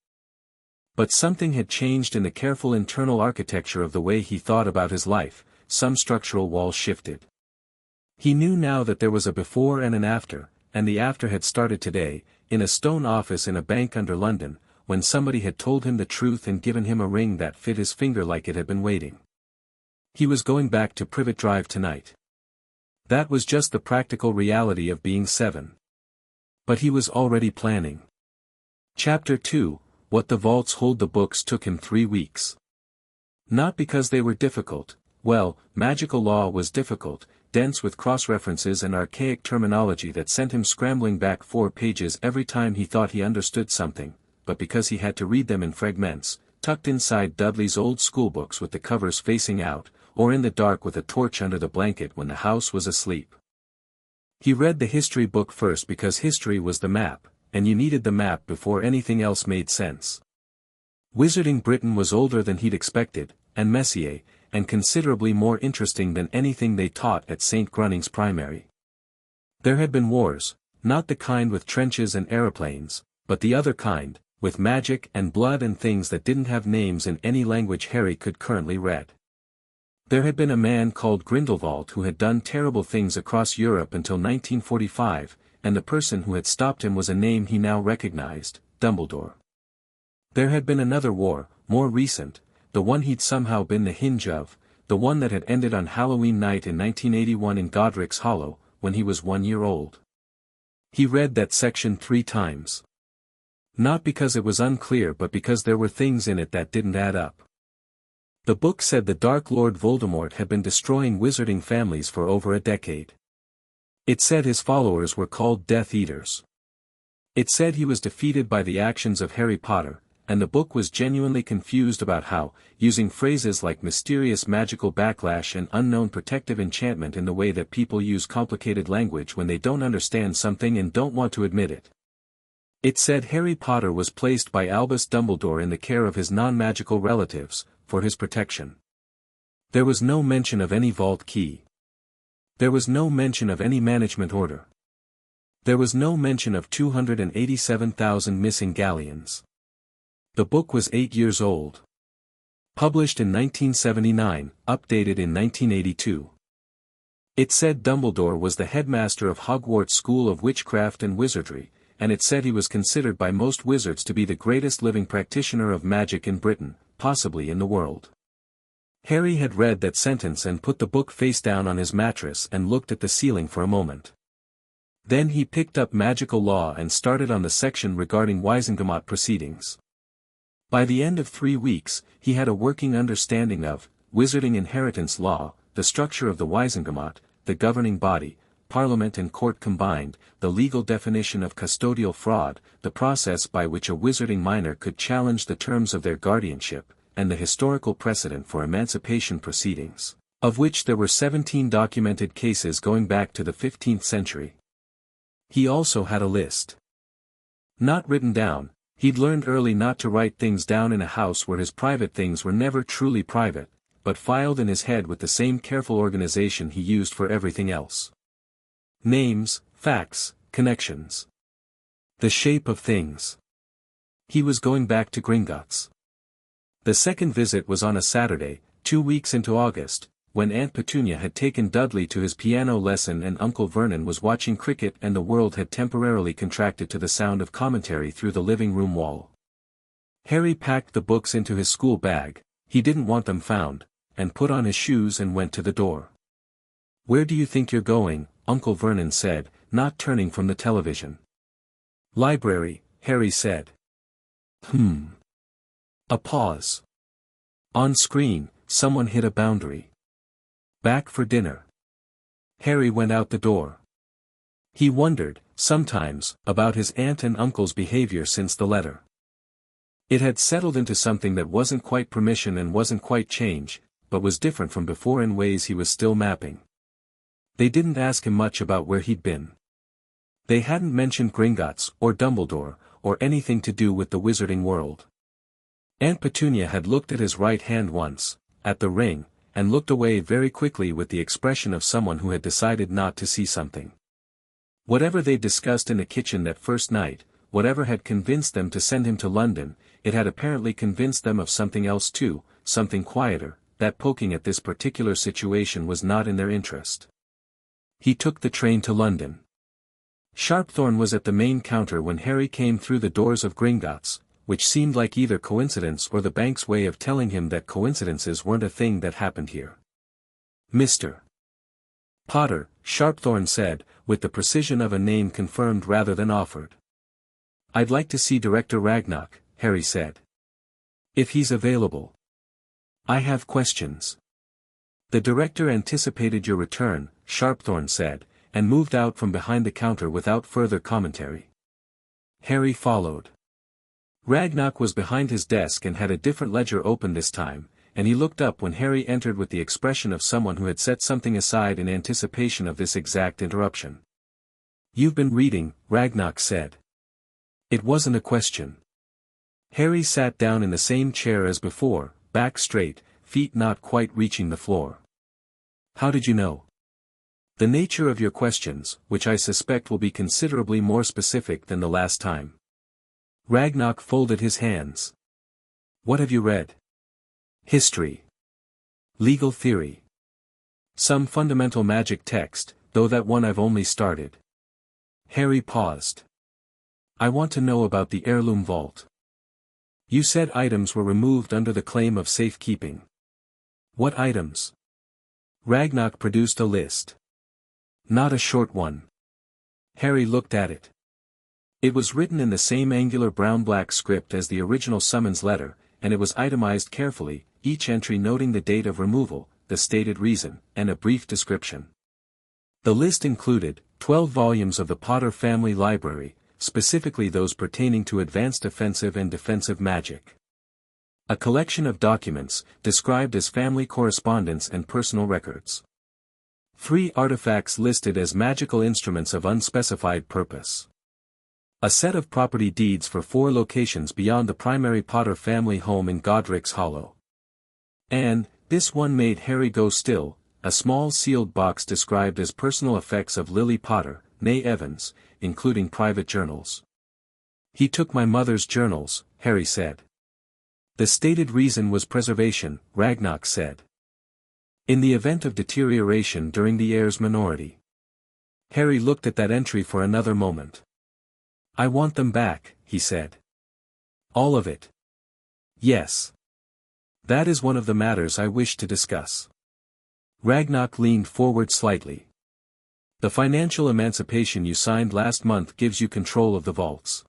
But something had changed in the careful internal architecture of the way he thought about his life, some structural wall shifted. He knew now that there was a before and an after, and the after had started today, in a stone office in a bank under London, when somebody had told him the truth and given him a ring that fit his finger like it had been waiting. He was going back to Privet Drive tonight. That was just the practical reality of being 7. But he was already planning. Chapter 2, What the Vaults Hold. The books took him 3 weeks. Not because they were difficult. Well, Magical Law was difficult, dense with cross-references and archaic terminology that sent him scrambling back 4 pages every time he thought he understood something, but because he had to read them in fragments, tucked inside Dudley's old schoolbooks with the covers facing out, or in the dark with a torch under the blanket when the house was asleep. He read the history book first because history was the map, and you needed the map before anything else made sense. Wizarding Britain was older than he'd expected, and messier, and considerably more interesting than anything they taught at St. Grunning's Primary. There had been wars, not the kind with trenches and aeroplanes, but the other kind, with magic and blood and things that didn't have names in any language Harry could currently read. There had been a man called Grindelwald who had done terrible things across Europe until 1945, and the person who had stopped him was a name he now recognized, Dumbledore. There had been another war, more recent, the one he'd somehow been the hinge of, the one that had ended on Halloween night in 1981 in Godric's Hollow, when he was 1 year old. He read that section 3 times. Not because it was unclear but because there were things in it that didn't add up. The book said the Dark Lord Voldemort had been destroying wizarding families for over a decade. It said his followers were called Death Eaters. It said he was defeated by the actions of Harry Potter, and the book was genuinely confused about how, using phrases like mysterious magical backlash and unknown protective enchantment in the way that people use complicated language when they don't understand something and don't want to admit it. It said Harry Potter was placed by Albus Dumbledore in the care of his non-magical relatives, for his protection. There was no mention of any vault key. There was no mention of any management order. There was no mention of 287,000 missing galleons. The book was 8 years old. Published in 1979, updated in 1982. It said Dumbledore was the headmaster of Hogwarts School of Witchcraft and Wizardry, and it said he was considered by most wizards to be the greatest living practitioner of magic in Britain, possibly in the world. Harry had read that sentence and put the book face down on his mattress and looked at the ceiling for a moment. Then he picked up magical law and started on the section regarding Wisengamot proceedings. By the end of 3 weeks, he had a working understanding of wizarding inheritance law, the structure of the Wisengamot, the governing body, Parliament and court combined, the legal definition of custodial fraud, the process by which a wizarding minor could challenge the terms of their guardianship, and the historical precedent for emancipation proceedings, of which there were 17 documented cases going back to the 15th century. He also had a list. Not written down, he'd learned early not to write things down in a house where his private things were never truly private, but filed in his head with the same careful organization he used for everything else. Names, facts, connections. The shape of things. He was going back to Gringotts. The second visit was on a Saturday, 2 weeks into August, when Aunt Petunia had taken Dudley to his piano lesson and Uncle Vernon was watching cricket and the world had temporarily contracted to the sound of commentary through the living room wall. Harry packed the books into his school bag, he didn't want them found, and put on his shoes and went to the door. "Where do you think you're going?" Uncle Vernon said, not turning from the television. "Library," Harry said. A pause. On screen, someone hit a boundary. Back for dinner. Harry went out the door. He wondered, sometimes, about his aunt and uncle's behavior since the letter. It had settled into something that wasn't quite permission and wasn't quite change, but was different from before in ways he was still mapping. They didn't ask him much about where he'd been. They hadn't mentioned Gringotts, or Dumbledore, or anything to do with the wizarding world. Aunt Petunia had looked at his right hand once, at the ring, and looked away very quickly with the expression of someone who had decided not to see something. Whatever they discussed in the kitchen that first night, whatever had convinced them to send him to London, it had apparently convinced them of something else too, something quieter, that poking at this particular situation was not in their interest. He took the train to London. Sharpthorne was at the main counter when Harry came through the doors of Gringotts, which seemed like either coincidence or the bank's way of telling him that coincidences weren't a thing that happened here. "Mr. Potter," Sharpthorne said, with the precision of a name confirmed rather than offered. "I'd like to see Director Ragnarok," Harry said. "If he's available. I have questions." "The director anticipated your return," Sharpthorne said, and moved out from behind the counter without further commentary. Harry followed. Ragnarok was behind his desk and had a different ledger open this time, and he looked up when Harry entered with the expression of someone who had set something aside in anticipation of this exact interruption. "You've been reading," Ragnarok said. It wasn't a question. Harry sat down in the same chair as before, back straight, feet not quite reaching the floor. "How did you know?" "The nature of your questions, which I suspect will be considerably more specific than the last time." Ragnarok folded his hands. "What have you read?" "History. Legal theory. Some fundamental magic text, though that one I've only started." Harry paused. "I want to know about the heirloom vault. You said items were removed under the claim of safekeeping. What items?" Ragnar produced a list. Not a short one. Harry looked at it. It was written in the same angular brown-black script as the original summons letter, and it was itemized carefully, each entry noting the date of removal, the stated reason, and a brief description. The list included 12 volumes of the Potter family library, specifically those pertaining to advanced offensive and defensive magic. A collection of documents, described as family correspondence and personal records. 3 artifacts listed as magical instruments of unspecified purpose. A set of property deeds for 4 locations beyond the primary Potter family home in Godric's Hollow. And, this one made Harry go still, a small sealed box described as personal effects of Lily Potter, née Evans, including private journals. He took my mother's journals, Harry said. The stated reason was preservation, Ragnar said. In the event of deterioration during the heir's minority. Harry looked at that entry for another moment. I want them back, he said. All of it. Yes. That is one of the matters I wish to discuss. Ragnar leaned forward slightly. The financial emancipation you signed last month gives you control of the vaults.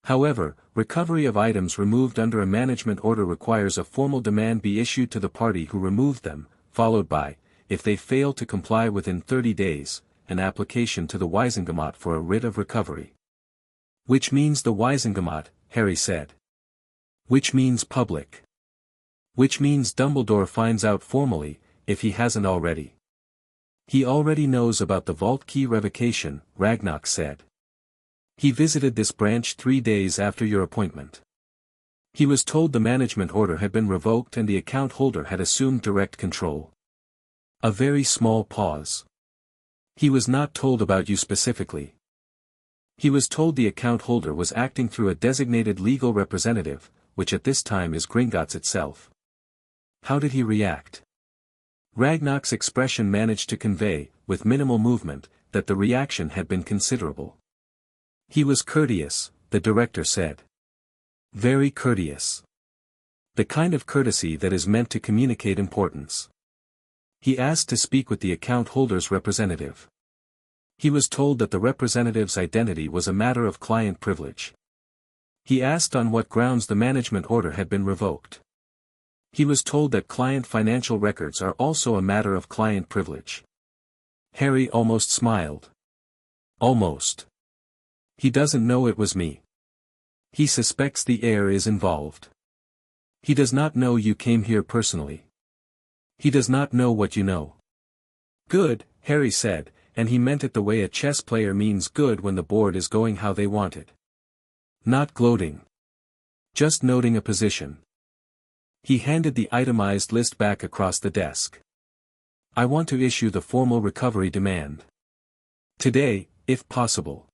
However, recovery of items removed under a management order requires a formal demand be issued to the party who removed them, followed by, if they fail to comply within 30 days, an application to the Wisengamot for a writ of recovery. Which means the Wisengamot, Harry said. Which means public. Which means Dumbledore finds out formally, if he hasn't already. He already knows about the vault key revocation, Ragnar said. He visited this branch 3 days after your appointment. He was told the management order had been revoked and the account holder had assumed direct control. A very small pause. He was not told about you specifically. He was told the account holder was acting through a designated legal representative, which at this time is Gringotts itself. How did he react? Ragnar's expression managed to convey, with minimal movement, that the reaction had been considerable. He was courteous, the director said. Very courteous. The kind of courtesy that is meant to communicate importance. He asked to speak with the account holder's representative. He was told that the representative's identity was a matter of client privilege. He asked on what grounds the management order had been revoked. He was told that client financial records are also a matter of client privilege. Harry almost smiled. Almost. He doesn't know it was me. He suspects the heir is involved. He does not know you came here personally. He does not know what you know. Good, Harry said, and he meant it the way a chess player means good when the board is going how they want it. Not gloating. Just noting a position. He handed the itemized list back across the desk. I want to issue the formal recovery demand. Today, if possible.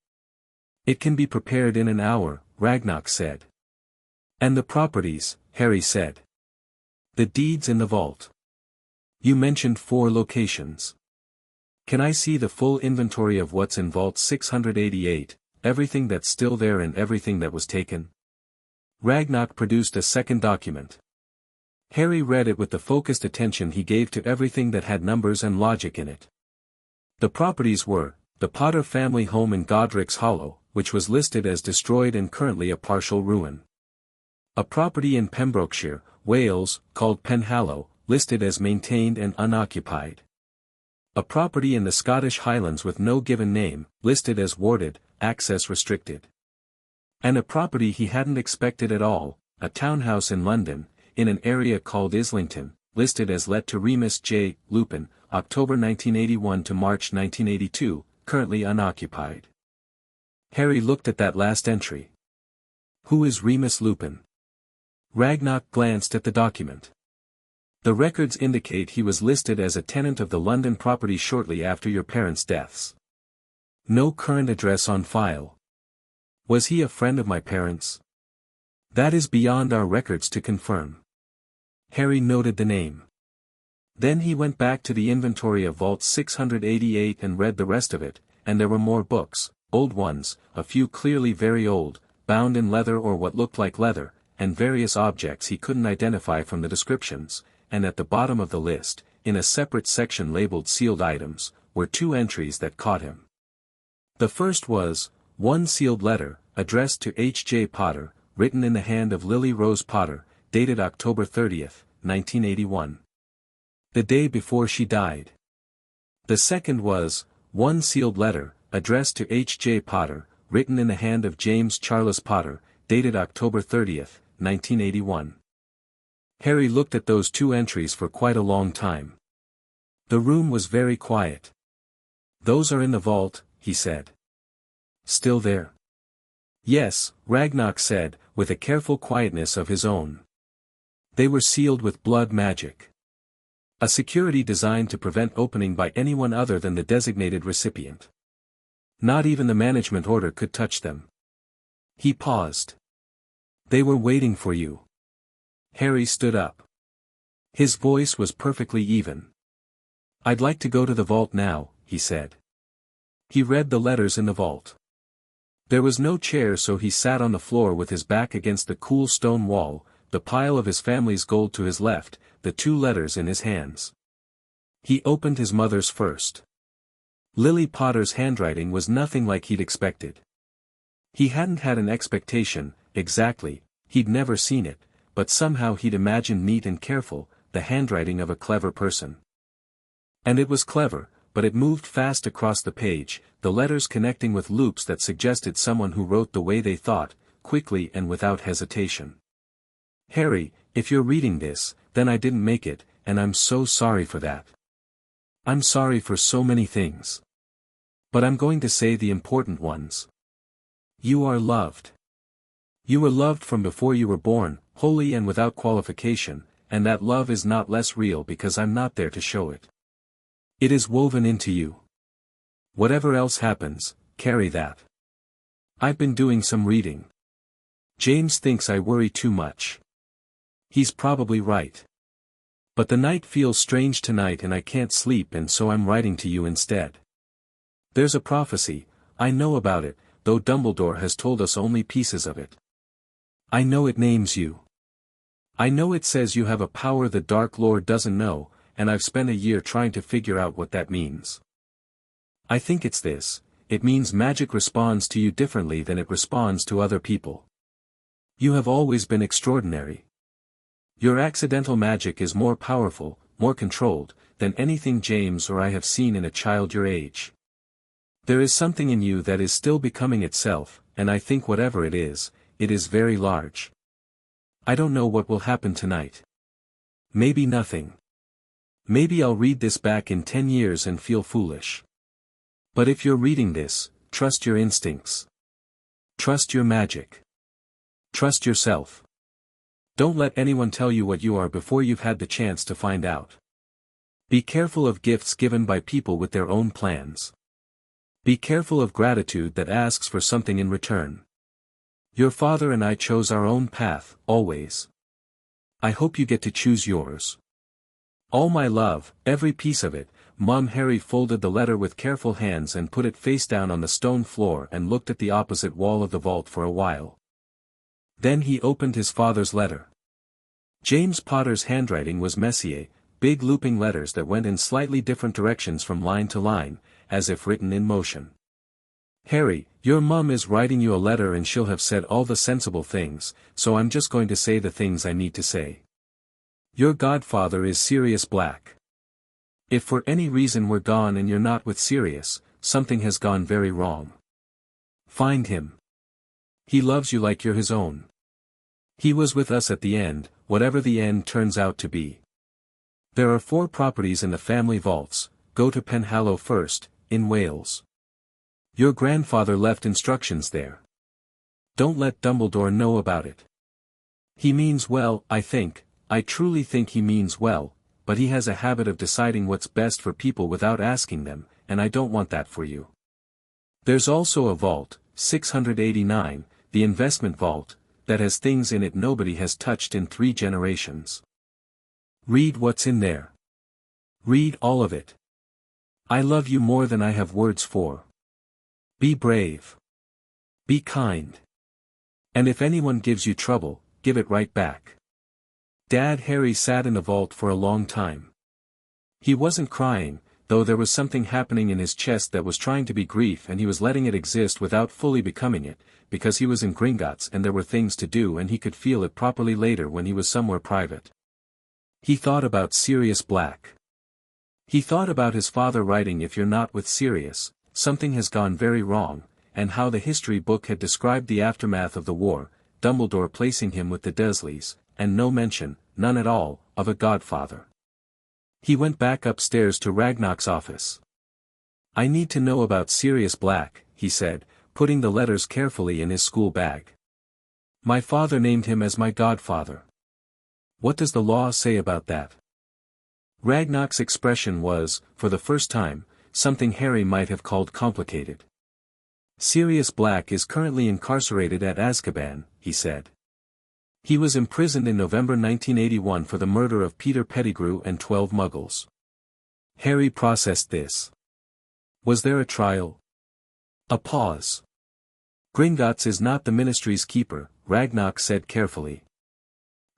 It can be prepared in an hour, Ragnar said. And the properties, Harry said. The deeds in the vault. You mentioned 4 locations. Can I see the full inventory of what's in Vault 688, everything that's still there and everything that was taken? Ragnar produced a second document. Harry read it with the focused attention he gave to everything that had numbers and logic in it. The properties were, the Potter family home in Godric's Hollow, which was listed as destroyed and currently a partial ruin. A property in Pembrokeshire, Wales, called Penhallow, listed as maintained and unoccupied. A property in the Scottish Highlands with no given name, listed as warded, access restricted. And a property he hadn't expected at all, a townhouse in London, in an area called Islington, listed as let to Remus J. Lupin, October 1981 to March 1982, currently unoccupied. Harry looked at that last entry. Who is Remus Lupin? Ragnar glanced at the document. The records indicate he was listed as a tenant of the London property shortly after your parents' deaths. No current address on file. Was he a friend of my parents'? That is beyond our records to confirm. Harry noted the name. Then he went back to the inventory of Vault 688 and read the rest of it, and there were more books, old ones, a few clearly very old, bound in leather or what looked like leather, and various objects he couldn't identify from the descriptions, and at the bottom of the list, in a separate section labeled sealed items, were two entries that caught him. The first was, one sealed letter, addressed to H. J. Potter, written in the hand of Lily Rose Potter, dated October 30, 1981. The day before she died. The second was, one sealed letter, addressed to H. J. Potter, written in the hand of James Charles Potter, dated October 30, 1981. Harry looked at those two entries for quite a long time. The room was very quiet. "Those are in the vault," he said. "Still there?" "Yes," Ragnarok said, with a careful quietness of his own. "They were sealed with blood magic. A security designed to prevent opening by anyone other than the designated recipient. Not even the management order could touch them." He paused. "They were waiting for you." Harry stood up. His voice was perfectly even. "I'd like to go to the vault now," he said. He read the letters in the vault. There was no chair, so he sat on the floor with his back against the cool stone wall, the pile of his family's gold to his left, the two letters in his hands. He opened his mother's first. Lily Potter's handwriting was nothing like he'd expected. He hadn't had an expectation, exactly, he'd never seen it, but somehow he'd imagined neat and careful, the handwriting of a clever person. And it was clever, but it moved fast across the page, the letters connecting with loops that suggested someone who wrote the way they thought, quickly and without hesitation. "Harry, if you're reading this, then I didn't make it, and I'm so sorry for that. I'm sorry for so many things. But I'm going to say the important ones. You are loved. You were loved from before you were born, wholly and without qualification, and that love is not less real because I'm not there to show it. It is woven into you. Whatever else happens, carry that. I've been doing some reading. James thinks I worry too much. He's probably right. But the night feels strange tonight and I can't sleep, and so I'm writing to you instead. There's a prophecy, I know about it, though Dumbledore has told us only pieces of it. I know it names you. I know it says you have a power the Dark Lord doesn't know, and I've spent a year trying to figure out what that means. I think it's this: it means magic responds to you differently than it responds to other people. You have always been extraordinary. Your accidental magic is more powerful, more controlled, than anything James or I have seen in a child your age. There is something in you that is still becoming itself, and I think whatever it is very large. I don't know what will happen tonight. Maybe nothing. Maybe I'll read this back in 10 years and feel foolish. But if you're reading this, trust your instincts. Trust your magic. Trust yourself. Don't let anyone tell you what you are before you've had the chance to find out. Be careful of gifts given by people with their own plans. Be careful of gratitude that asks for something in return. Your father and I chose our own path, always. I hope you get to choose yours. All my love, every piece of it, Mom. Harry folded the letter with careful hands and put it face down on the stone floor and looked at the opposite wall of the vault for a while. Then he opened his father's letter. James Potter's handwriting was messier, big looping letters that went in slightly different directions from line to line, as if written in motion. Harry, your mum is writing you a letter and she'll have said all the sensible things, so I'm just going to say the things I need to say. Your godfather is Sirius Black. If for any reason we're gone and you're not with Sirius, something has gone very wrong. Find him. He loves you like you're his own. He was with us at the end, whatever the end turns out to be. There are 4 properties in the family vaults. Go to Penhallow first, in Wales. Your grandfather left instructions there. Don't let Dumbledore know about it. He means well, I truly think he means well, but he has a habit of deciding what's best for people without asking them, and I don't want that for you. There's also a vault, 689, the investment vault, that has things in it nobody has touched in 3 generations. Read what's in there. Read all of it. I love you more than I have words for. Be brave. Be kind. And if anyone gives you trouble, give it right back. Dad. Harry sat in the vault for a long time. He wasn't crying, though there was something happening in his chest that was trying to be grief and he was letting it exist without fully becoming it, because he was in Gringotts and there were things to do and he could feel it properly later when he was somewhere private. He thought about Sirius Black. He thought about his father writing, "If you're not with Sirius, something has gone very wrong," and how the history book had described the aftermath of the war, Dumbledore placing him with the Dursleys, and no mention, none at all, of a godfather. He went back upstairs to Ragnar's office. "I need to know about Sirius Black," he said, putting the letters carefully in his school bag. "My father named him as my godfather. What does the law say about that?" Ragnar's expression was, for the first time, something Harry might have called complicated. "Sirius Black is currently incarcerated at Azkaban," he said. "He was imprisoned in November 1981 for the murder of Peter Pettigrew and 12 Muggles." Harry processed this. "Was there a trial?" A pause. "Gringotts is not the Ministry's keeper," Ragnar said carefully.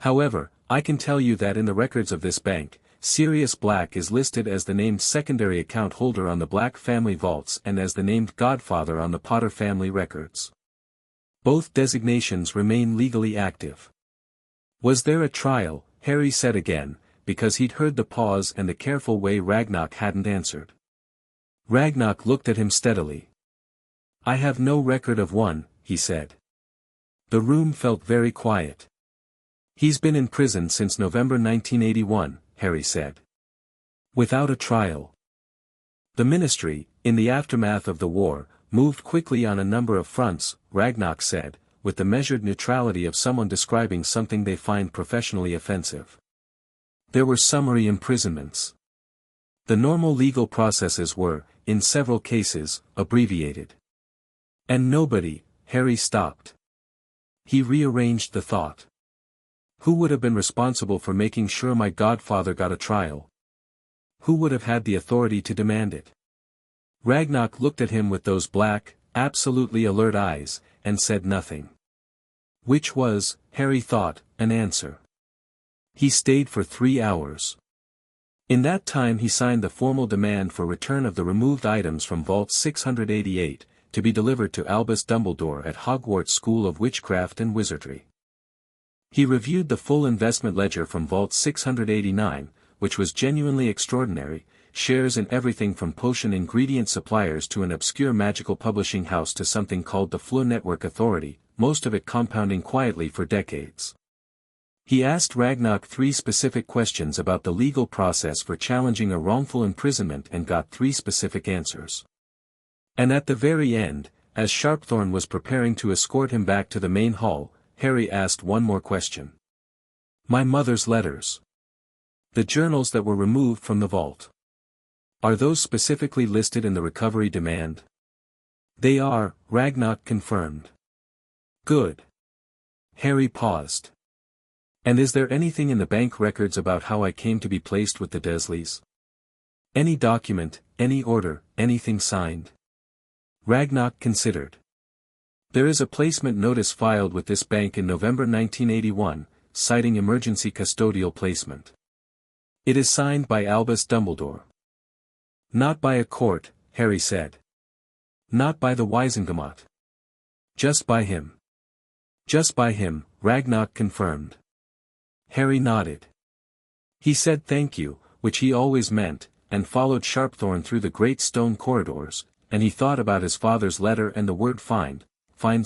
"However, I can tell you that in the records of this bank, Sirius Black is listed as the named secondary account holder on the Black family vaults and as the named godfather on the Potter family records. Both designations remain legally active." "Was there a trial?" Harry said again, because he'd heard the pause and the careful way Ragnar hadn't answered. Ragnar looked at him steadily. "I have no record of one," he said. The room felt very quiet. "He's been in prison since November 1981, Harry said. "Without a trial." "The Ministry, in the aftermath of the war, moved quickly on a number of fronts," Ragnar said, with the measured neutrality of someone describing something they find professionally offensive. "There were summary imprisonments. The normal legal processes were, in several cases, abbreviated. And nobody," Harry stopped. He rearranged the thought. "Who would have been responsible for making sure my godfather got a trial? Who would have had the authority to demand it?" Ragnar looked at him with those black, absolutely alert eyes, and said nothing. Which was, Harry thought, an answer. He stayed for 3 hours. In that time he signed the formal demand for return of the removed items from Vault 688, to be delivered to Albus Dumbledore at Hogwarts School of Witchcraft and Wizardry. He reviewed the full investment ledger from Vault 689, which was genuinely extraordinary, shares in everything from potion ingredient suppliers to an obscure magical publishing house to something called the Fleur Network Authority, most of it compounding quietly for decades. He asked Ragnar 3 specific questions about the legal process for challenging a wrongful imprisonment and got 3 specific answers. And at the very end, as Sharpthorn was preparing to escort him back to the main hall, Harry asked one more question. "My mother's letters. The journals that were removed from the vault. Are those specifically listed in the recovery demand?" "They are," Ragnar confirmed. "Good." Harry paused. "And is there anything in the bank records about how I came to be placed with the Dursleys? Any document, any order, anything signed?" Ragnar considered. "There is a placement notice filed with this bank in November 1981, citing emergency custodial placement. It is signed by Albus Dumbledore." "Not by a court," Harry said. "Not by the Wisengamot. Just by him." "Just by him," Ragnar confirmed. Harry nodded. He said thank you, which he always meant, and followed Sharpthorn through the great stone corridors, and he thought about his father's letter and the word find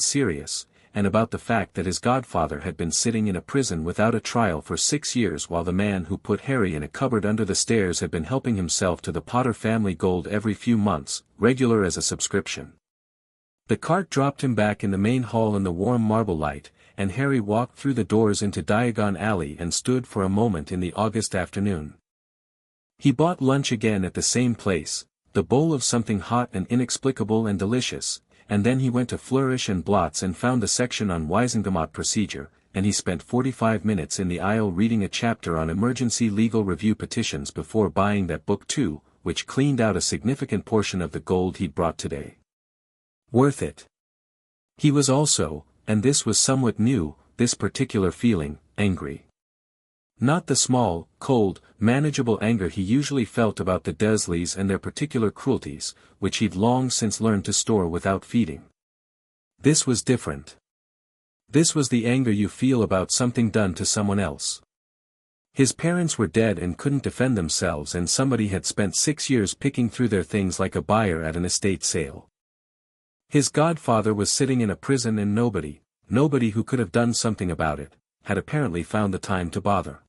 Sirius, and about the fact that his godfather had been sitting in a prison without a trial for 6 years while the man who put Harry in a cupboard under the stairs had been helping himself to the Potter family gold every few months, regular as a subscription. The cart dropped him back in the main hall in the warm marble light, and Harry walked through the doors into Diagon Alley and stood for a moment in the August afternoon. He bought lunch again at the same place, the bowl of something hot and inexplicable and delicious, and then he went to Flourish and Blots and found the section on Wisengamot procedure, and he spent 45 minutes in the aisle reading a chapter on emergency legal review petitions before buying that book too, which cleaned out a significant portion of the gold he'd brought today. Worth it. He was also, and this was somewhat new, this particular feeling, angry. Not the small, cold, manageable anger he usually felt about the Dursleys and their particular cruelties, which he'd long since learned to store without feeding. This was different. This was the anger you feel about something done to someone else. His parents were dead and couldn't defend themselves, and somebody had spent 6 years picking through their things like a buyer at an estate sale. His godfather was sitting in a prison, and nobody who could have done something about it, had apparently found the time to bother.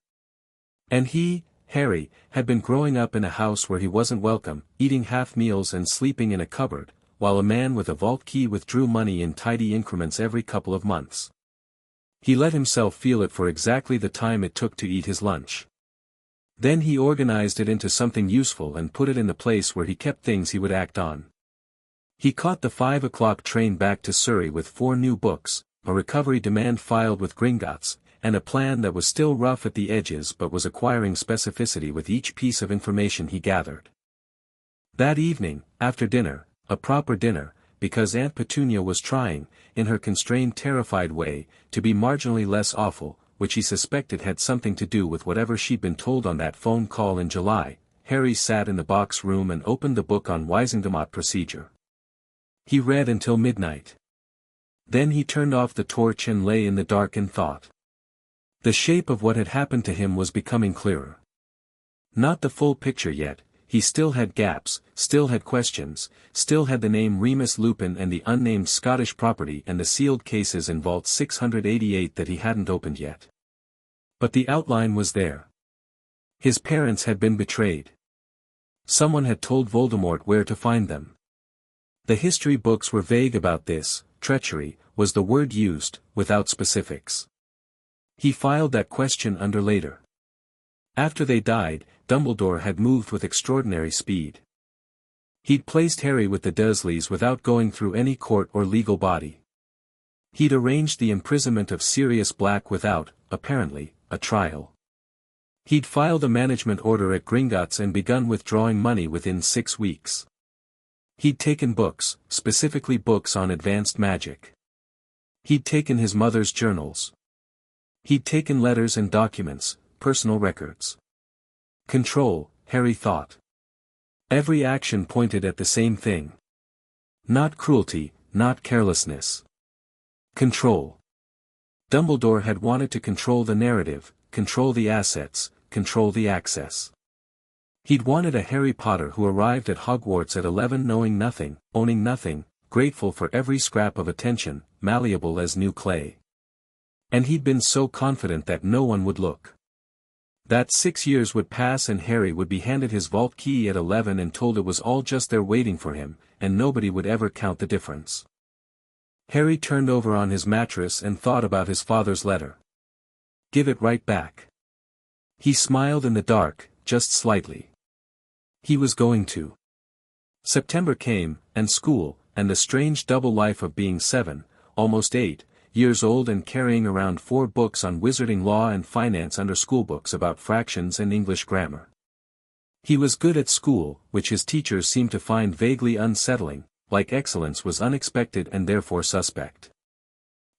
And he, Harry, had been growing up in a house where he wasn't welcome, eating half meals and sleeping in a cupboard, while a man with a vault key withdrew money in tidy increments every couple of months. He let himself feel it for exactly the time it took to eat his lunch. Then he organized it into something useful and put it in the place where he kept things he would act on. He caught the 5 o'clock train back to Surrey with 4 new books, a recovery demand filed with Gringotts, and a plan that was still rough at the edges but was acquiring specificity with each piece of information he gathered. That evening, after dinner, a proper dinner, because Aunt Petunia was trying, in her constrained, terrified way, to be marginally less awful, which he suspected had something to do with whatever she'd been told on that phone call in July, Harry sat in the box room and opened the book on Wisengamot procedure. He read until midnight. Then he turned off the torch and lay in the dark and thought. The shape of what had happened to him was becoming clearer. Not the full picture yet. He still had gaps, still had questions, still had the name Remus Lupin and the unnamed Scottish property and the sealed cases in Vault 688 that he hadn't opened yet. But the outline was there. His parents had been betrayed. Someone had told Voldemort where to find them. The history books were vague about this. Treachery was the word used, without specifics. He filed that question under later. After they died, Dumbledore had moved with extraordinary speed. He'd placed Harry with the Dursleys without going through any court or legal body. He'd arranged the imprisonment of Sirius Black without, apparently, a trial. He'd filed a management order at Gringotts and begun withdrawing money within 6 weeks. He'd taken books, specifically books on advanced magic. He'd taken his mother's journals. He'd taken letters and documents, personal records. Control, Harry thought. Every action pointed at the same thing. Not cruelty, not carelessness. Control. Dumbledore had wanted to control the narrative, control the assets, control the access. He'd wanted a Harry Potter who arrived at Hogwarts at 11 knowing nothing, owning nothing, grateful for every scrap of attention, malleable as new clay. And he'd been so confident that no one would look. That 6 years would pass and Harry would be handed his vault key at 11 and told it was all just there waiting for him, and nobody would ever count the difference. Harry turned over on his mattress and thought about his father's letter. Give it right back. He smiled in the dark, just slightly. He was going to. September came, and school, and the strange double life of being 7, almost 8, years old and carrying around 4 books on wizarding, law and finance under schoolbooks about fractions and English grammar. He was good at school, which his teachers seemed to find vaguely unsettling, like excellence was unexpected and therefore suspect.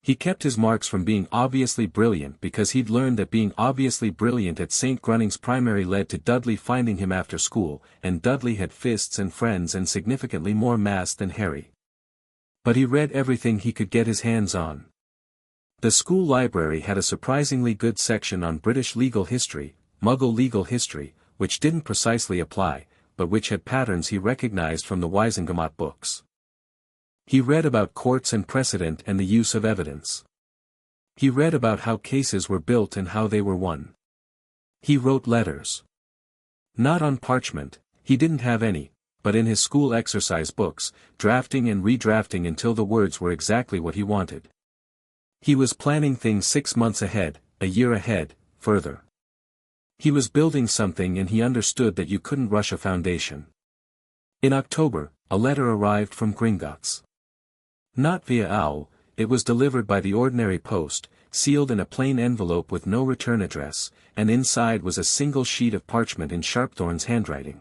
He kept his marks from being obviously brilliant because he'd learned that being obviously brilliant at St. Grunning's Primary led to Dudley finding him after school, and Dudley had fists and friends and significantly more mass than Harry. But he read everything he could get his hands on. The school library had a surprisingly good section on British legal history, Muggle legal history, which didn't precisely apply, but which had patterns he recognized from the Wisengamot books. He read about courts and precedent and the use of evidence. He read about how cases were built and how they were won. He wrote letters. Not on parchment, he didn't have any, but in his school exercise books, drafting and redrafting until the words were exactly what he wanted. He was planning things 6 months ahead, a year ahead, further. He was building something and he understood that you couldn't rush a foundation. In October, a letter arrived from Gringotts. Not via owl, it was delivered by the ordinary post, sealed in a plain envelope with no return address, and inside was a single sheet of parchment in Sharpthorn's handwriting.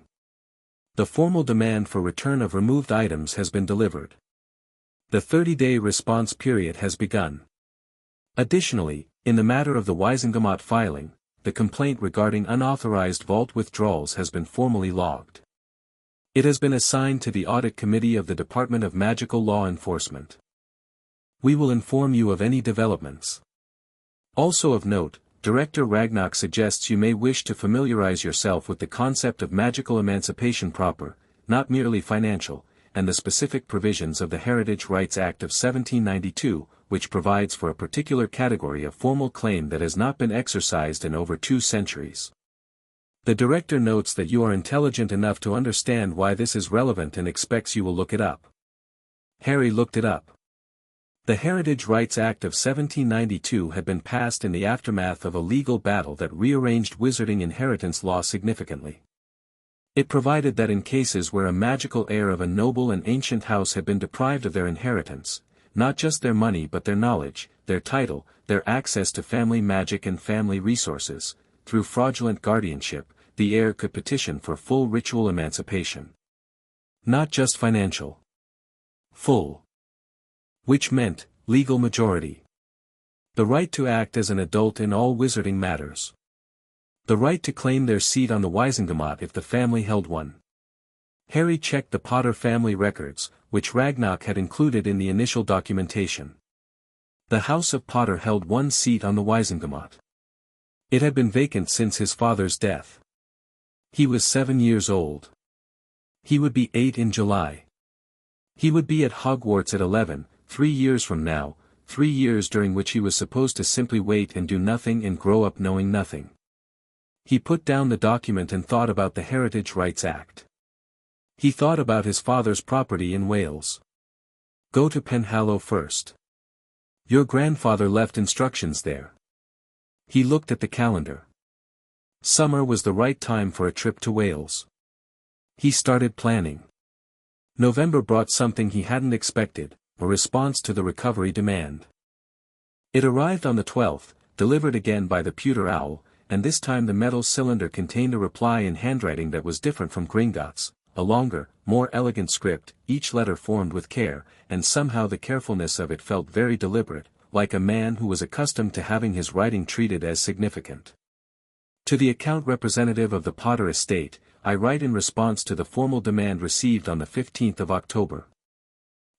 The formal demand for return of removed items has been delivered. The 30-day response period has begun. Additionally, in the matter of the Wisengamot filing, the complaint regarding unauthorized vault withdrawals has been formally logged. It has been assigned to the Audit Committee of the Department of Magical Law Enforcement. We will inform you of any developments. Also of note, Director Ragnarok suggests you may wish to familiarize yourself with the concept of magical emancipation proper, not merely financial, and the specific provisions of the Heritage Rights Act of 1792, which provides for a particular category of formal claim that has not been exercised in over 2 centuries. The director notes that you are intelligent enough to understand why this is relevant and expects you will look it up. Harry looked it up. The Heritage Rights Act of 1792 had been passed in the aftermath of a legal battle that rearranged wizarding inheritance law significantly. It provided that in cases where a magical heir of a noble and ancient house had been deprived of their inheritance, not just their money but their knowledge, their title, their access to family magic and family resources, through fraudulent guardianship, the heir could petition for full ritual emancipation. Not just financial. Full. Which meant, legal majority. The right to act as an adult in all wizarding matters. The right to claim their seat on the Wisengamot if the family held one. Harry checked the Potter family records, which Ragnarok had included in the initial documentation. The House of Potter held one seat on the Wisengamot. It had been vacant since his father's death. He was 7 years old. He would be 8 in July. He would be at Hogwarts at 11, 3 years from now, 3 years during which he was supposed to simply wait and do nothing and grow up knowing nothing. He put down the document and thought about the Heritage Rights Act. He thought about his father's property in Wales. Go to Penhallow first. Your grandfather left instructions there. He looked at the calendar. Summer was the right time for a trip to Wales. He started planning. November brought something he hadn't expected, a response to the recovery demand. It arrived on the 12th, delivered again by the pewter owl, and this time the metal cylinder contained a reply in handwriting that was different from Gringotts, a longer, more elegant script, each letter formed with care, and somehow the carefulness of it felt very deliberate, like a man who was accustomed to having his writing treated as significant. To the account representative of the Potter estate, I write in response to the formal demand received on the 15th of October.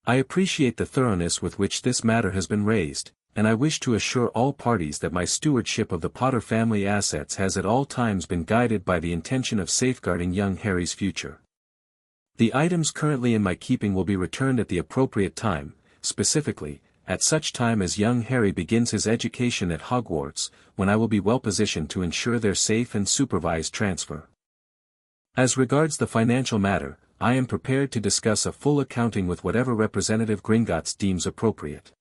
I appreciate the thoroughness with which this matter has been raised, and I wish to assure all parties that my stewardship of the Potter family assets has at all times been guided by the intention of safeguarding young Harry's future. The items currently in my keeping will be returned at the appropriate time, specifically, at such time as young Harry begins his education at Hogwarts, when I will be well positioned to ensure their safe and supervised transfer. As regards the financial matter, I am prepared to discuss a full accounting with whatever Representative Gringotts deems appropriate.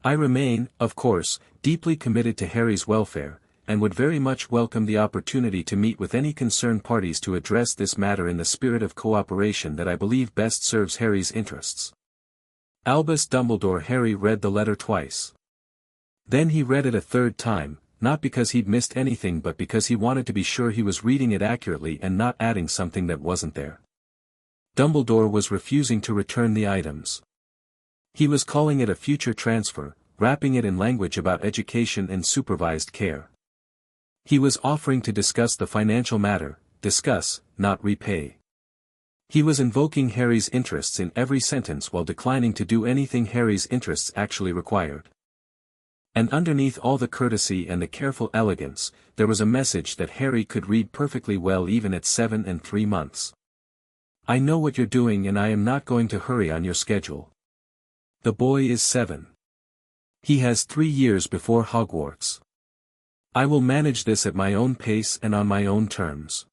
I remain, of course, deeply committed to Harry's welfare, and would very much welcome the opportunity to meet with any concerned parties to address this matter in the spirit of cooperation that I believe best serves Harry's interests. Albus Dumbledore. Harry read the letter twice. Then he read it a third time, not because he'd missed anything but because he wanted to be sure he was reading it accurately and not adding something that wasn't there. Dumbledore was refusing to return the items. He was calling it a future transfer, wrapping it in language about education and supervised care. He was offering to discuss the financial matter, discuss, not repay. He was invoking Harry's interests in every sentence while declining to do anything Harry's interests actually required. And underneath all the courtesy and the careful elegance, there was a message that Harry could read perfectly well even at 7 and 3 months. I know what you're doing and I am not going to hurry on your schedule. The boy is 7. He has 3 years before Hogwarts. I will manage this at my own pace and on my own terms.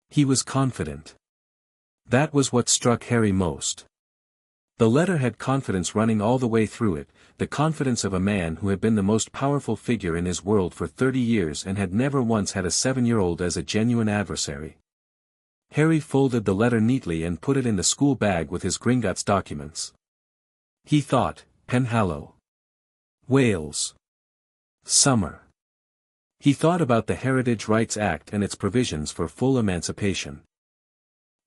He was confident. That was what struck Harry most. The letter had confidence running all the way through it, the confidence of a man who had been the most powerful figure in his world for 30 years and had never once had a 7-year-old as a genuine adversary. Harry folded the letter neatly and put it in the school bag with his Gringotts documents. He thought, Penhallow. Wales. Summer. He thought about the Heritage Rights Act and its provisions for full emancipation.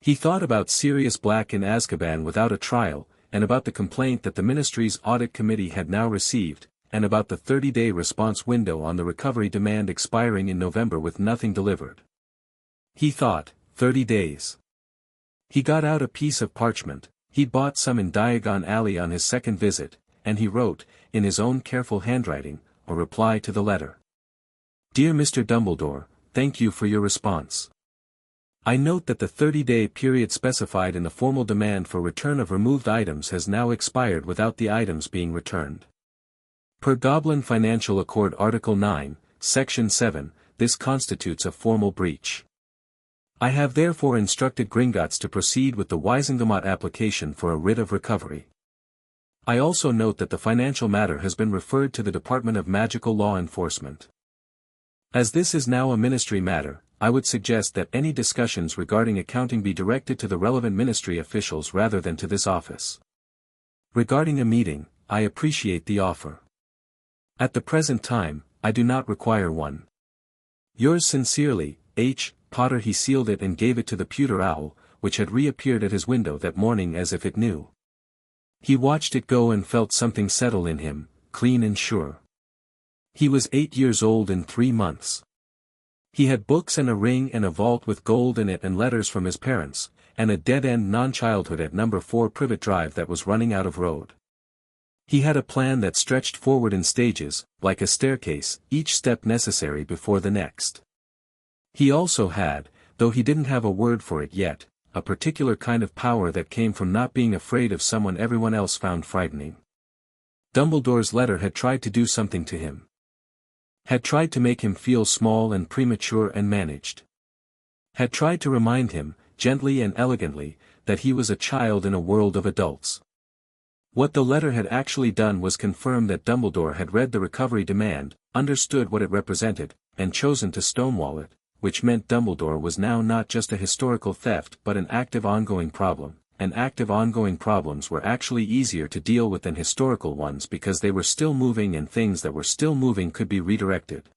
He thought about Sirius Black in Azkaban without a trial, and about the complaint that the Ministry's Audit Committee had now received, and about the 30-day response window on the recovery demand expiring in November with nothing delivered. He thought, 30 days. He got out a piece of parchment. He'd bought some in Diagon Alley on his second visit, and he wrote, in his own careful handwriting, a reply to the letter. Dear Mr. Dumbledore, thank you for your response. I note that the 30-day period specified in the formal demand for return of removed items has now expired without the items being returned. Per Goblin Financial Accord Article 9, Section 7, this constitutes a formal breach. I have therefore instructed Gringotts to proceed with the Wisengamot application for a writ of recovery. I also note that the financial matter has been referred to the Department of Magical Law Enforcement. As this is now a ministry matter, I would suggest that any discussions regarding accounting be directed to the relevant ministry officials rather than to this office. Regarding a meeting, I appreciate the offer. At the present time, I do not require one. Yours sincerely, H. Potter. He sealed it and gave it to the pewter owl, which had reappeared at his window that morning as if it knew. He watched it go and felt something settle in him, clean and sure. He was 8 years old in 3 months. He had books and a ring and a vault with gold in it and letters from his parents, and a dead-end non-childhood at number 4 Privet Drive that was running out of road. He had a plan that stretched forward in stages, like a staircase, each step necessary before the next. He also had, though he didn't have a word for it yet, a particular kind of power that came from not being afraid of someone everyone else found frightening. Dumbledore's letter had tried to do something to him. Had tried to make him feel small and premature and managed. Had tried to remind him, gently and elegantly, that he was a child in a world of adults. What the letter had actually done was confirm that Dumbledore had read the recovery demand, understood what it represented, and chosen to stonewall it, which meant Dumbledore was now not just a historical theft but an active ongoing problem, and active ongoing problems were actually easier to deal with than historical ones because they were still moving and things that were still moving could be redirected.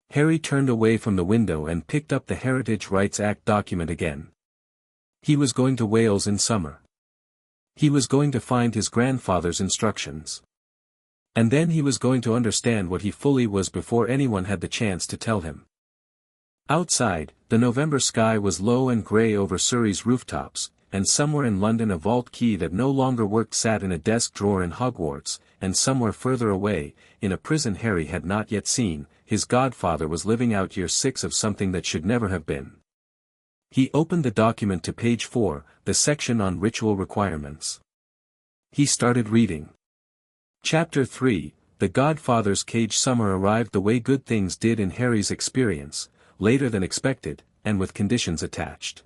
Harry turned away from the window and picked up the Heritage Rights Act document again. He was going to Wales in summer. He was going to find his grandfather's instructions. And then he was going to understand what he fully was before anyone had the chance to tell him. Outside, the November sky was low and grey over Surrey's rooftops, and somewhere in London a vault key that no longer worked sat in a desk drawer in Hogwarts, and somewhere further away, in a prison Harry had not yet seen, his godfather was living out year 6 of something that should never have been. He opened the document to page 4, the section on ritual requirements. He started reading. Chapter 3, The Godfather's Cage. Summer arrived the way good things did in Harry's experience, later than expected, and with conditions attached.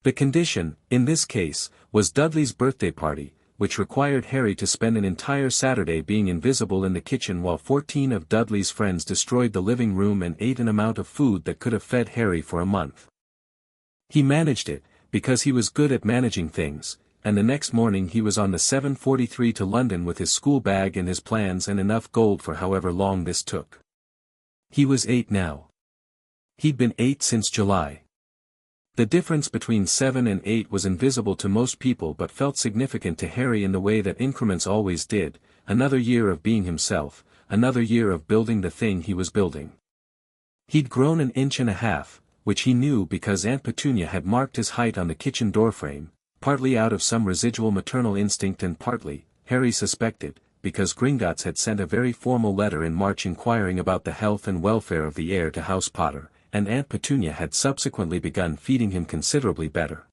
The condition, in this case, was Dudley's birthday party, which required Harry to spend an entire Saturday being invisible in the kitchen while 14 of Dudley's friends destroyed the living room and ate an amount of food that could have fed Harry for a month. He managed it, because he was good at managing things, and the next morning he was on the 7:43 to London with his school bag and his plans and enough gold for however long this took. He was 8 now. He'd been 8 since July. The difference between 7 and 8 was invisible to most people but felt significant to Harry in the way that increments always did, another year of being himself, another year of building the thing he was building. He'd grown an inch and a half, which he knew because Aunt Petunia had marked his height on the kitchen doorframe, partly out of some residual maternal instinct and partly, Harry suspected, because Gringotts had sent a very formal letter in March inquiring about the health and welfare of the heir to House Potter, and Aunt Petunia had subsequently begun feeding him considerably better.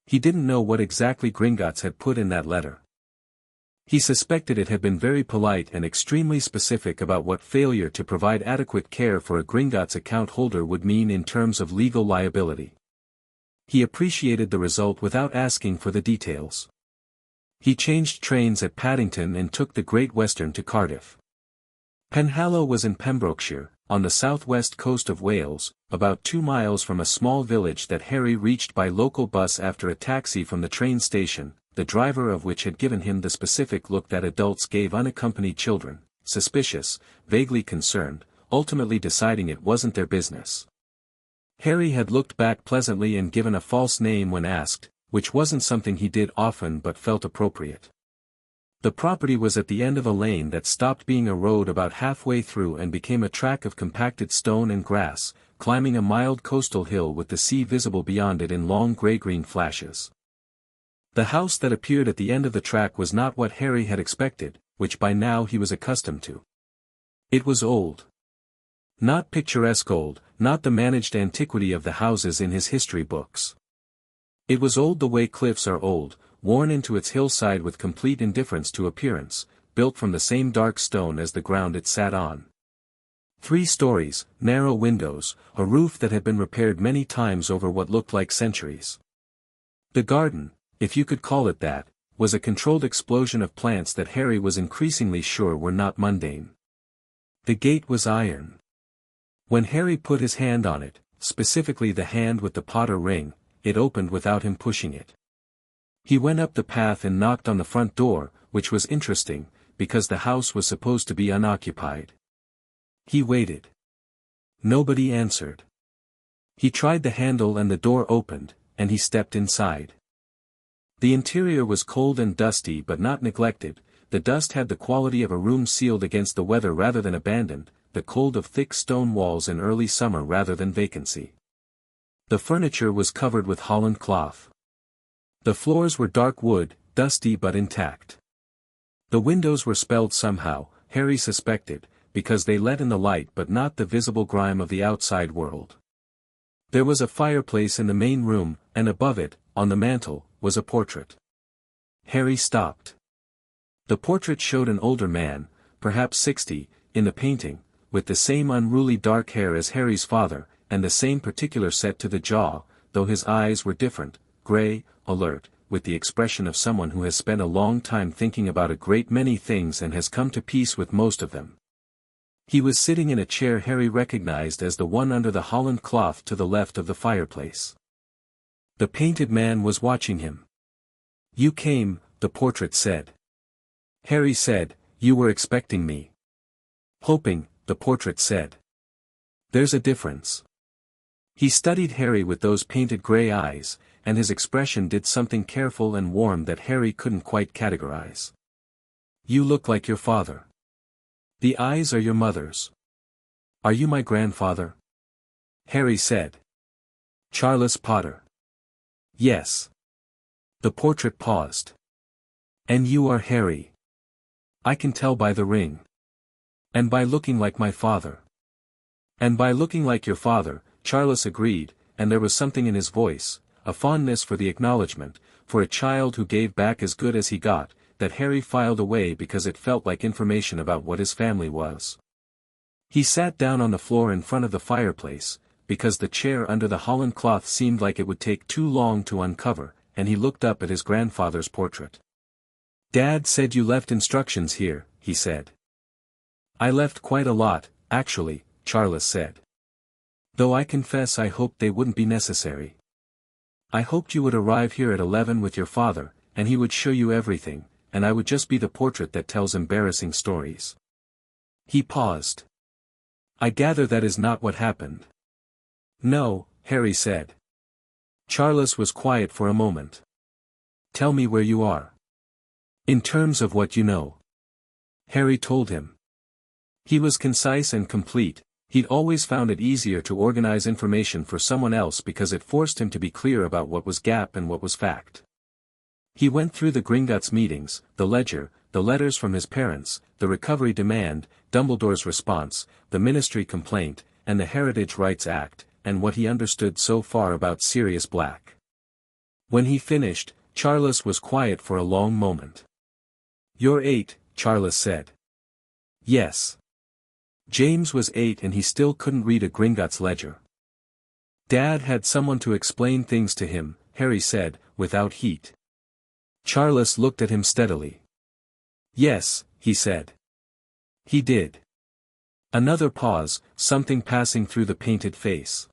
He didn't know what exactly Gringotts had put in that letter. He suspected it had been very polite and extremely specific about what failure to provide adequate care for a Gringotts account holder would mean in terms of legal liability. He appreciated the result without asking for the details. He changed trains at Paddington and took the Great Western to Cardiff. Penhallow was in Pembrokeshire, on the southwest coast of Wales, about 2 miles from a small village that Harry reached by local bus after a taxi from the train station, the driver of which had given him the specific look that adults gave unaccompanied children, suspicious, vaguely concerned, ultimately deciding it wasn't their business. Harry had looked back pleasantly and given a false name when asked, which wasn't something he did often but felt appropriate. The property was at the end of a lane that stopped being a road about halfway through and became a track of compacted stone and grass, climbing a mild coastal hill with the sea visible beyond it in long grey-green flashes. The house that appeared at the end of the track was not what Harry had expected, which by now he was accustomed to. It was old. Not picturesque old, not the managed antiquity of the houses in his history books. It was old the way cliffs are old, worn into its hillside with complete indifference to appearance, built from the same dark stone as the ground it sat on. 3 stories, narrow windows, a roof that had been repaired many times over what looked like centuries. The garden, if you could call it that, was a controlled explosion of plants that Harry was increasingly sure were not mundane. The gate was iron. When Harry put his hand on it, specifically the hand with the Potter ring, it opened without him pushing it. He went up the path and knocked on the front door, which was interesting, because the house was supposed to be unoccupied. He waited. Nobody answered. He tried the handle and the door opened, and he stepped inside. The interior was cold and dusty but not neglected. The dust had the quality of a room sealed against the weather rather than abandoned, the cold of thick stone walls in early summer rather than vacancy. The furniture was covered with Holland cloth. The floors were dark wood, dusty but intact. The windows were spelled somehow, Harry suspected, because they let in the light but not the visible grime of the outside world. There was a fireplace in the main room, and above it, on the mantel, was a portrait. Harry stopped. The portrait showed an older man, perhaps 60, in the painting, with the same unruly dark hair as Harry's father, and the same particular set to the jaw, though his eyes were different, grey, alert, with the expression of someone who has spent a long time thinking about a great many things and has come to peace with most of them. He was sitting in a chair Harry recognized as the one under the Holland cloth to the left of the fireplace. The painted man was watching him. "You came," the portrait said. Harry said, "You were expecting me." "Hoping," the portrait said. "There's a difference." He studied Harry with those painted grey eyes, and his expression did something careful and warm that Harry couldn't quite categorize. "You look like your father. The eyes are your mother's." "Are you my grandfather?" Harry said. "Charles Potter." "Yes." The portrait paused. "And you are Harry. I can tell by the ring. And by looking like my father." "And by looking like your father," Charles agreed, and there was something in his voice, a fondness for the acknowledgement, for a child who gave back as good as he got, that Harry filed away because it felt like information about what his family was. He sat down on the floor in front of the fireplace, because the chair under the Holland cloth seemed like it would take too long to uncover, and he looked up at his grandfather's portrait. "Dad said you left instructions here," he said. "I left quite a lot, actually," Charles said. "Though I confess I hoped they wouldn't be necessary. I hoped you would arrive here at 11 with your father, and he would show you everything, and I would just be the portrait that tells embarrassing stories." He paused. "I gather that is not what happened." "No," Harry said. Charles was quiet for a moment. "Tell me where you are. In terms of what you know." Harry told him. He was concise and complete. He'd always found it easier to organize information for someone else because it forced him to be clear about what was gap and what was fact. He went through the Gringotts meetings, the ledger, the letters from his parents, the recovery demand, Dumbledore's response, the ministry complaint, and the Heritage Rights Act, and what he understood so far about Sirius Black. When he finished, Charles was quiet for a long moment. "You're 8, Charles said. "Yes." James was 8 and he still couldn't read a Gringotts ledger. "Dad had someone to explain things to him," Harry said, without heat. Charles looked at him steadily. "Yes," he said. "He did." Another pause, something passing through the painted face.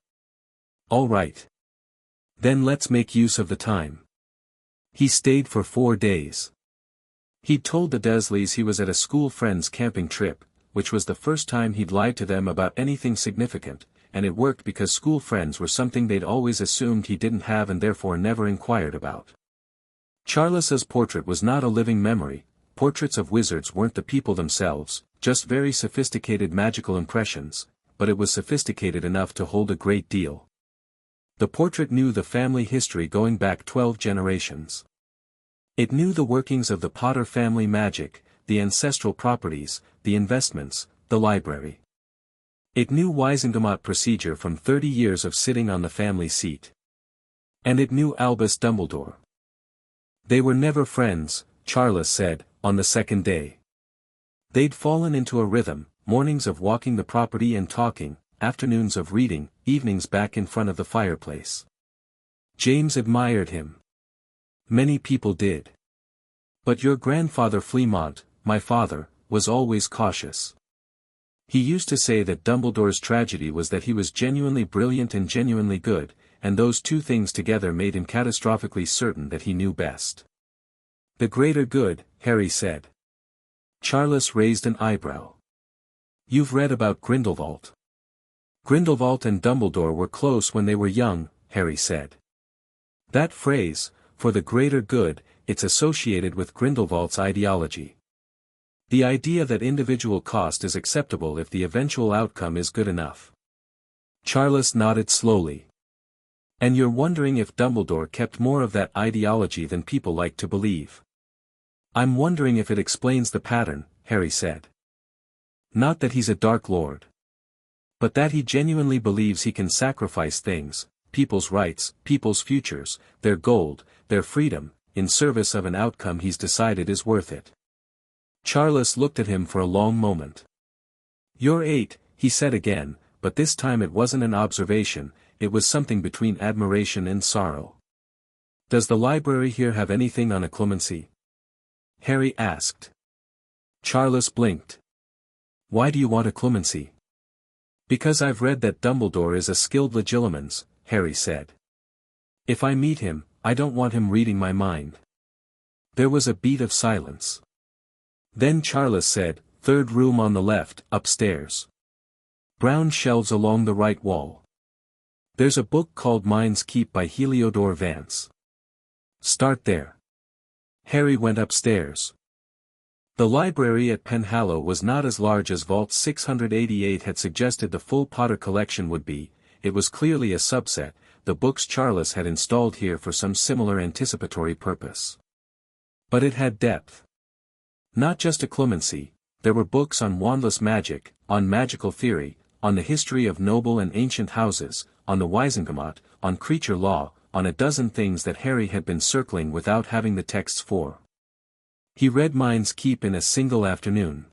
"All right. Then let's make use of the time." He stayed for 4 days. He'd told the Dursleys he was at a school friend's camping trip, which was the first time he'd lied to them about anything significant, and it worked because school friends were something they'd always assumed he didn't have and therefore never inquired about. Charles's portrait was not a living memory, portraits of wizards weren't the people themselves, just very sophisticated magical impressions, but it was sophisticated enough to hold a great deal. The portrait knew the family history going back 12 generations. It knew the workings of the Potter family magic, the ancestral properties, the investments, the library. It knew Wizengamot procedure from 30 years of sitting on the family seat. And it knew Albus Dumbledore. They were never friends, Charles said, on the second day. They'd fallen into a rhythm, mornings of walking the property and talking, afternoons of reading, evenings back in front of the fireplace. James admired him. Many people did. But your grandfather Fleamont, my father, was always cautious. He used to say that Dumbledore's tragedy was that he was genuinely brilliant and genuinely good, and those two things together made him catastrophically certain that he knew best. The greater good, Harry said. Charles raised an eyebrow. You've read about Grindelwald. Grindelwald and Dumbledore were close when they were young, Harry said. That phrase, for the greater good, it's associated with Grindelwald's ideology. The idea that individual cost is acceptable if the eventual outcome is good enough. Charles nodded slowly. And you're wondering if Dumbledore kept more of that ideology than people like to believe. I'm wondering if it explains the pattern, Harry said. Not that he's a Dark Lord. But that he genuinely believes he can sacrifice things, people's rights, people's futures, their gold, their freedom, in service of an outcome he's decided is worth it. Charles looked at him for a long moment. You're 8, he said again, but this time it wasn't an observation, it was something between admiration and sorrow. Does the library here have anything on occlumency? Harry asked. Charles blinked. Why do you want occlumency? Because I've read that Dumbledore is a skilled legilimens, Harry said. If I meet him, I don't want him reading my mind. There was a beat of silence. Then Charles said, third room on the left, upstairs. Brown shelves along the right wall. There's a book called Mind's Keep by Heliodore Vance. Start there. Harry went upstairs. The library at Penhallow was not as large as Vault 688 had suggested the full Potter collection would be, it was clearly a subset, the books Charles had installed here for some similar anticipatory purpose. But it had depth. Not just occlumency, there were books on wandless magic, on magical theory, on the history of noble and ancient houses, on the Wizengamot, on creature law, on a dozen things that Harry had been circling without having the texts for. He read Mind's Keep in a single afternoon.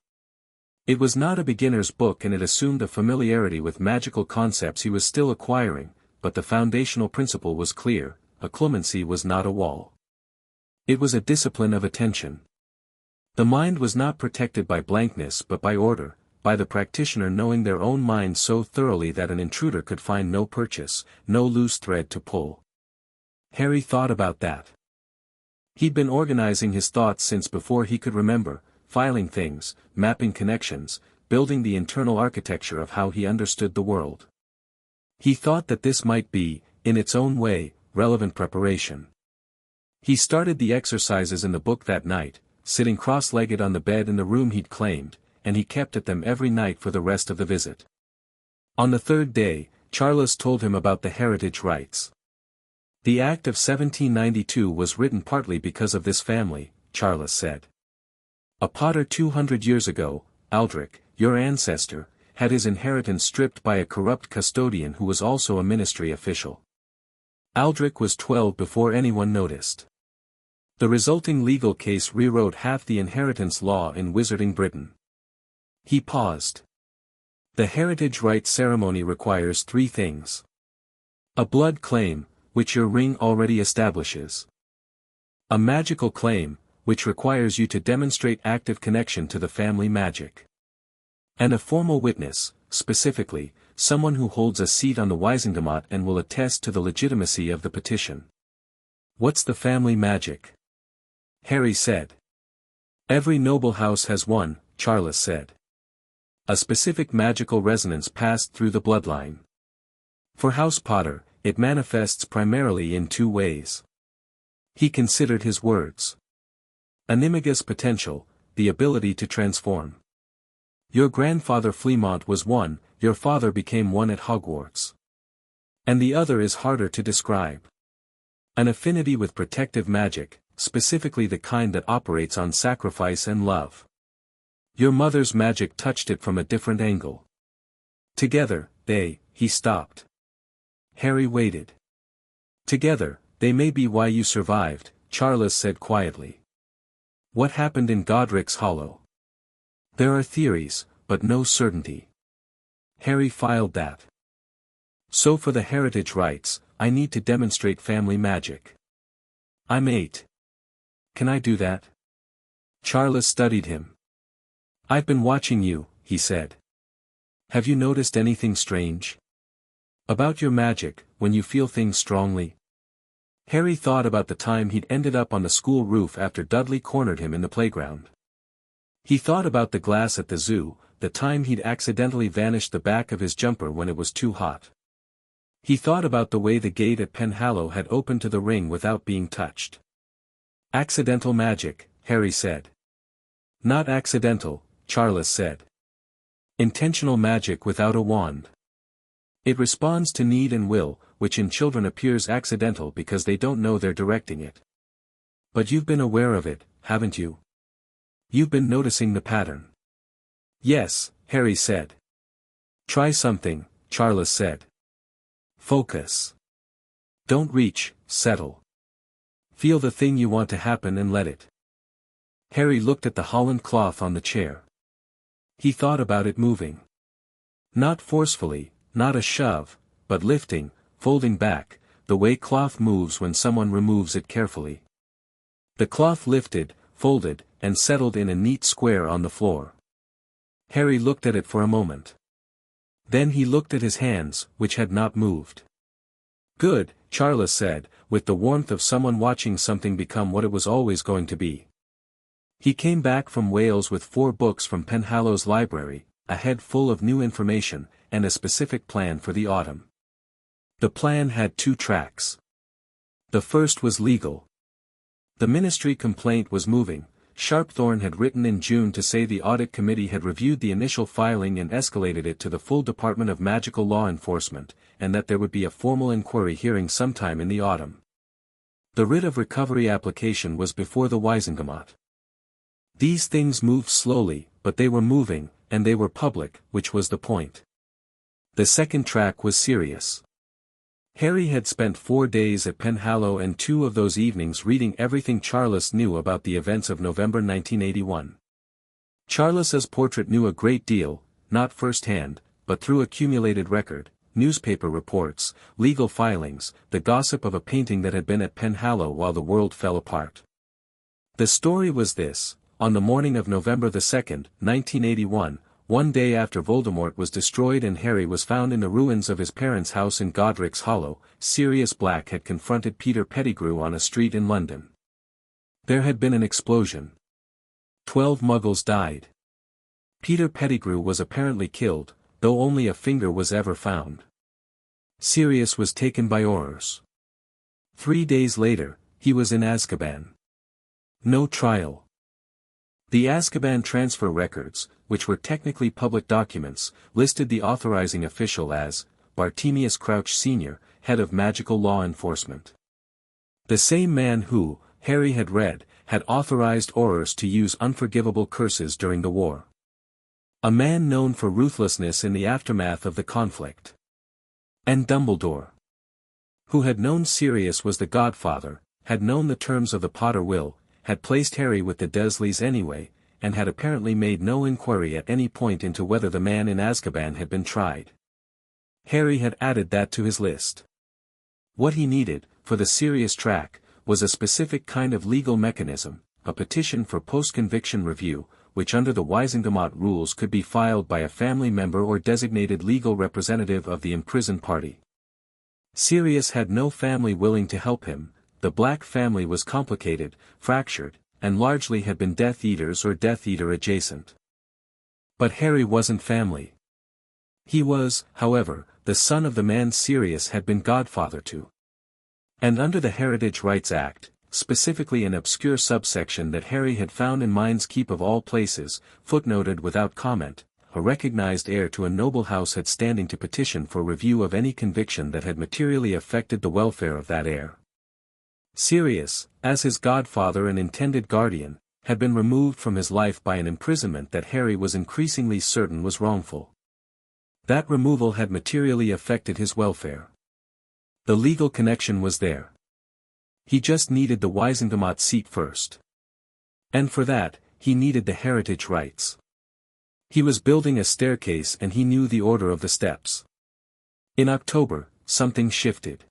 It was not a beginner's book and it assumed a familiarity with magical concepts he was still acquiring, but the foundational principle was clear, occlumency was not a wall. It was a discipline of attention. The mind was not protected by blankness but by order, by the practitioner knowing their own mind so thoroughly that an intruder could find no purchase, no loose thread to pull. Harry thought about that. He'd been organizing his thoughts since before he could remember, filing things, mapping connections, building the internal architecture of how he understood the world. He thought that this might be, in its own way, relevant preparation. He started the exercises in the book that night, sitting cross-legged on the bed in the room he'd claimed, and he kept at them every night for the rest of the visit. On the third day, Charles told him about the heritage rights. The Act of 1792 was written partly because of this family, Charles said. A Potter 200 years ago, Aldrich, your ancestor, had his inheritance stripped by a corrupt custodian who was also a ministry official. Aldrich was 12 before anyone noticed. The resulting legal case rewrote half the inheritance law in Wizarding Britain. He paused. The heritage right ceremony requires 3 things. A blood claim, which your ring already establishes. A magical claim, which requires you to demonstrate active connection to the family magic. And a formal witness, specifically, someone who holds a seat on the Wizengamot and will attest to the legitimacy of the petition. What's the family magic? Harry said. Every noble house has one, Charles said. A specific magical resonance passed through the bloodline. For House Potter, it manifests primarily in 2 ways. He considered his words. Animagus potential, the ability to transform. Your grandfather Fleamont was one, your father became one at Hogwarts. And the other is harder to describe. An affinity with protective magic, specifically the kind that operates on sacrifice and love. Your mother's magic touched it from a different angle. Together, he stopped. Harry waited. Together, they may be why you survived, Charles said quietly. What happened in Godric's Hollow? There are theories, but no certainty. Harry filed that. So for the heritage rites, I need to demonstrate family magic. I'm 8. Can I do that? Charles studied him. I've been watching you, he said. Have you noticed anything strange? About your magic, when you feel things strongly? Harry thought about the time he'd ended up on the school roof after Dudley cornered him in the playground. He thought about the glass at the zoo, the time he'd accidentally vanished the back of his jumper when it was too hot. He thought about the way the gate at Penhallow had opened to the ring without being touched. Accidental magic, Harry said. Not accidental, Charles said. Intentional magic without a wand. It responds to need and will, which in children appears accidental because they don't know they're directing it. But you've been aware of it, haven't you? You've been noticing the pattern. Yes, Harry said. Try something, Charles said. Focus. Don't reach, settle. Feel the thing you want to happen and let it. Harry looked at the holland cloth on the chair. He thought about it moving. Not forcefully, not a shove, but lifting, folding back, the way cloth moves when someone removes it carefully. The cloth lifted, folded, and settled in a neat square on the floor. Harry looked at it for a moment. Then he looked at his hands, which had not moved. Good, Charles said, with the warmth of someone watching something become what it was always going to be. He came back from Wales with 4 books from Penhallow's library, a head full of new information, and a specific plan for the autumn. The plan had 2 tracks. The first was legal. The ministry complaint was moving. Sharpthorne had written in June to say the audit committee had reviewed the initial filing and escalated it to the full Department of Magical Law Enforcement, and that there would be a formal inquiry hearing sometime in the autumn. The writ of recovery application was before the Wizengamot. These things moved slowly, but they were moving, and they were public, which was the point. The second track was serious. Harry had spent 4 days at Penhallow and 2 of those evenings reading everything Charles knew about the events of November 1981. Charles's portrait knew a great deal, not first-hand, but through accumulated record, newspaper reports, legal filings, the gossip of a painting that had been at Penhallow while the world fell apart. The story was this: on the morning of November 2, 1981, one day after Voldemort was destroyed and Harry was found in the ruins of his parents' house in Godric's Hollow, Sirius Black had confronted Peter Pettigrew on a street in London. There had been an explosion. 12 Muggles died. Peter Pettigrew was apparently killed, though only a finger was ever found. Sirius was taken by Aurors. 3 days later, he was in Azkaban. No trial. The Azkaban transfer records, which were technically public documents, listed the authorizing official as Bartemius Crouch Sr., head of magical law enforcement. The same man who, Harry had read, had authorized Aurors to use unforgivable curses during the war. A man known for ruthlessness in the aftermath of the conflict. And Dumbledore, who had known Sirius was the godfather, had known the terms of the Potter will, had placed Harry with the Dursleys anyway, and had apparently made no inquiry at any point into whether the man in Azkaban had been tried. Harry had added that to his list. What he needed, for the Sirius track, was a specific kind of legal mechanism, a petition for post-conviction review, which under the Wizengamot rules could be filed by a family member or designated legal representative of the imprisoned party. Sirius had no family willing to help him. The Black family was complicated, fractured, and largely had been Death Eaters or Death Eater adjacent. But Harry wasn't family. He was, however, the son of the man Sirius had been godfather to. And under the Heritage Rights Act, specifically an obscure subsection that Harry had found in Mind's Keep of all places, footnoted without comment. A recognized heir to a noble house had standing to petition for review of any conviction that had materially affected the welfare of that heir. Sirius, as his godfather and intended guardian, had been removed from his life by an imprisonment that Harry was increasingly certain was wrongful. That removal had materially affected his welfare. The legal connection was there. He just needed the Wisingamot seat first. And for that, he needed the heritage rights. He was building a staircase and he knew the order of the steps. In October, something shifted.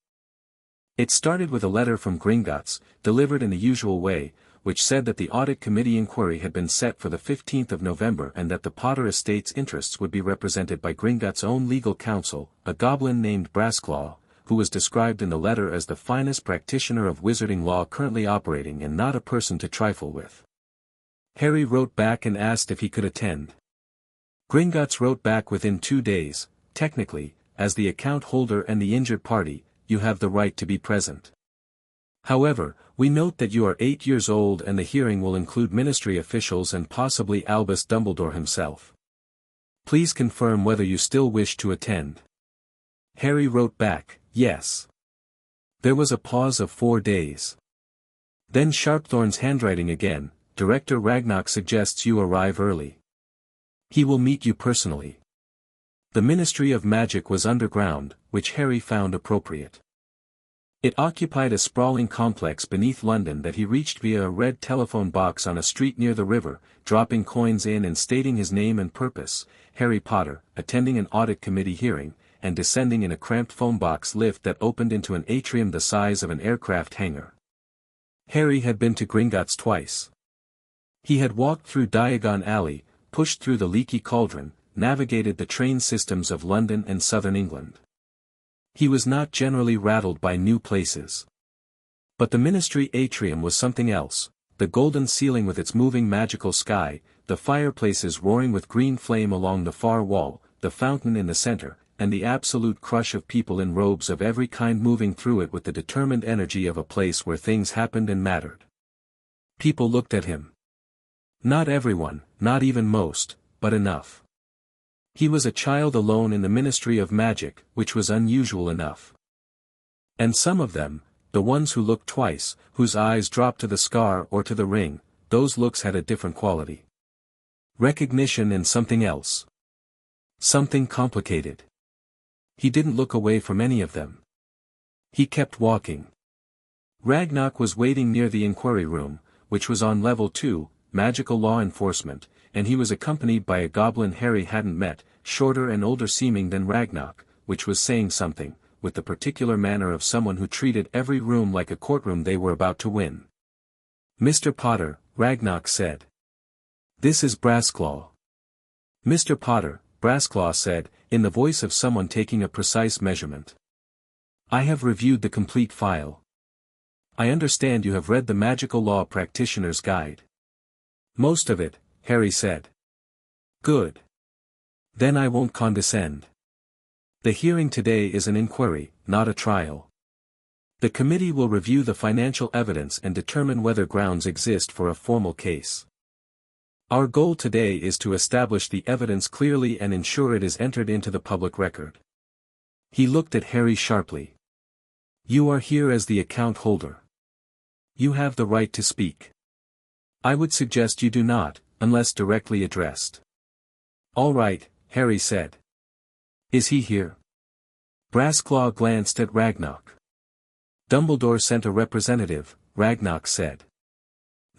It started with a letter from Gringotts, delivered in the usual way, which said that the Audit Committee inquiry had been set for the 15th of November and that the Potter estate's interests would be represented by Gringotts' own legal counsel, a goblin named Brassclaw, who was described in the letter as the finest practitioner of wizarding law currently operating and not a person to trifle with. Harry wrote back and asked if he could attend. Gringotts wrote back within 2 days, technically, as the account holder and the injured party, you have the right to be present. However, we note that you are 8 years old and the hearing will include ministry officials and possibly Albus Dumbledore himself. Please confirm whether you still wish to attend. Harry wrote back, yes. There was a pause of 4 days. Then Sharpthorn's handwriting again, Director Ragnarok suggests you arrive early. He will meet you personally. The Ministry of Magic was underground, which Harry found appropriate. It occupied a sprawling complex beneath London that he reached via a red telephone box on a street near the river, dropping coins in and stating his name and purpose, Harry Potter, attending an audit committee hearing, and descending in a cramped phone box lift that opened into an atrium the size of an aircraft hangar. Harry had been to Gringotts twice. He had walked through Diagon Alley, pushed through the leaky cauldron, navigated the train systems of London and southern England. He was not generally rattled by new places. But the ministry atrium was something else, the golden ceiling with its moving magical sky, the fireplaces roaring with green flame along the far wall, the fountain in the center, and the absolute crush of people in robes of every kind moving through it with the determined energy of a place where things happened and mattered. People looked at him. Not everyone, not even most, but enough. He was a child alone in the Ministry of Magic, which was unusual enough. And some of them, the ones who looked twice, whose eyes dropped to the scar or to the ring, those looks had a different quality. Recognition and something else. Something complicated. He didn't look away from any of them. He kept walking. Ragnarok was waiting near the inquiry room, which was on level 2, magical law enforcement, and he was accompanied by a goblin Harry hadn't met, shorter and older seeming than Ragnarok, which was saying something, with the particular manner of someone who treated every room like a courtroom they were about to win. Mr. Potter, Ragnarok said. This is Brassclaw. Mr. Potter, Brassclaw said, in the voice of someone taking a precise measurement. I have reviewed the complete file. I understand you have read the Magical Law Practitioner's Guide. Most of it, Harry said. Good. Then I won't condescend. The hearing today is an inquiry, not a trial. The committee will review the financial evidence and determine whether grounds exist for a formal case. Our goal today is to establish the evidence clearly and ensure it is entered into the public record. He looked at Harry sharply. You are here as the account holder. You have the right to speak. I would suggest you do not, unless directly addressed. All right, Harry said. Is he here? Brassclaw glanced at Ragnarok. Dumbledore sent a representative, Ragnarok said.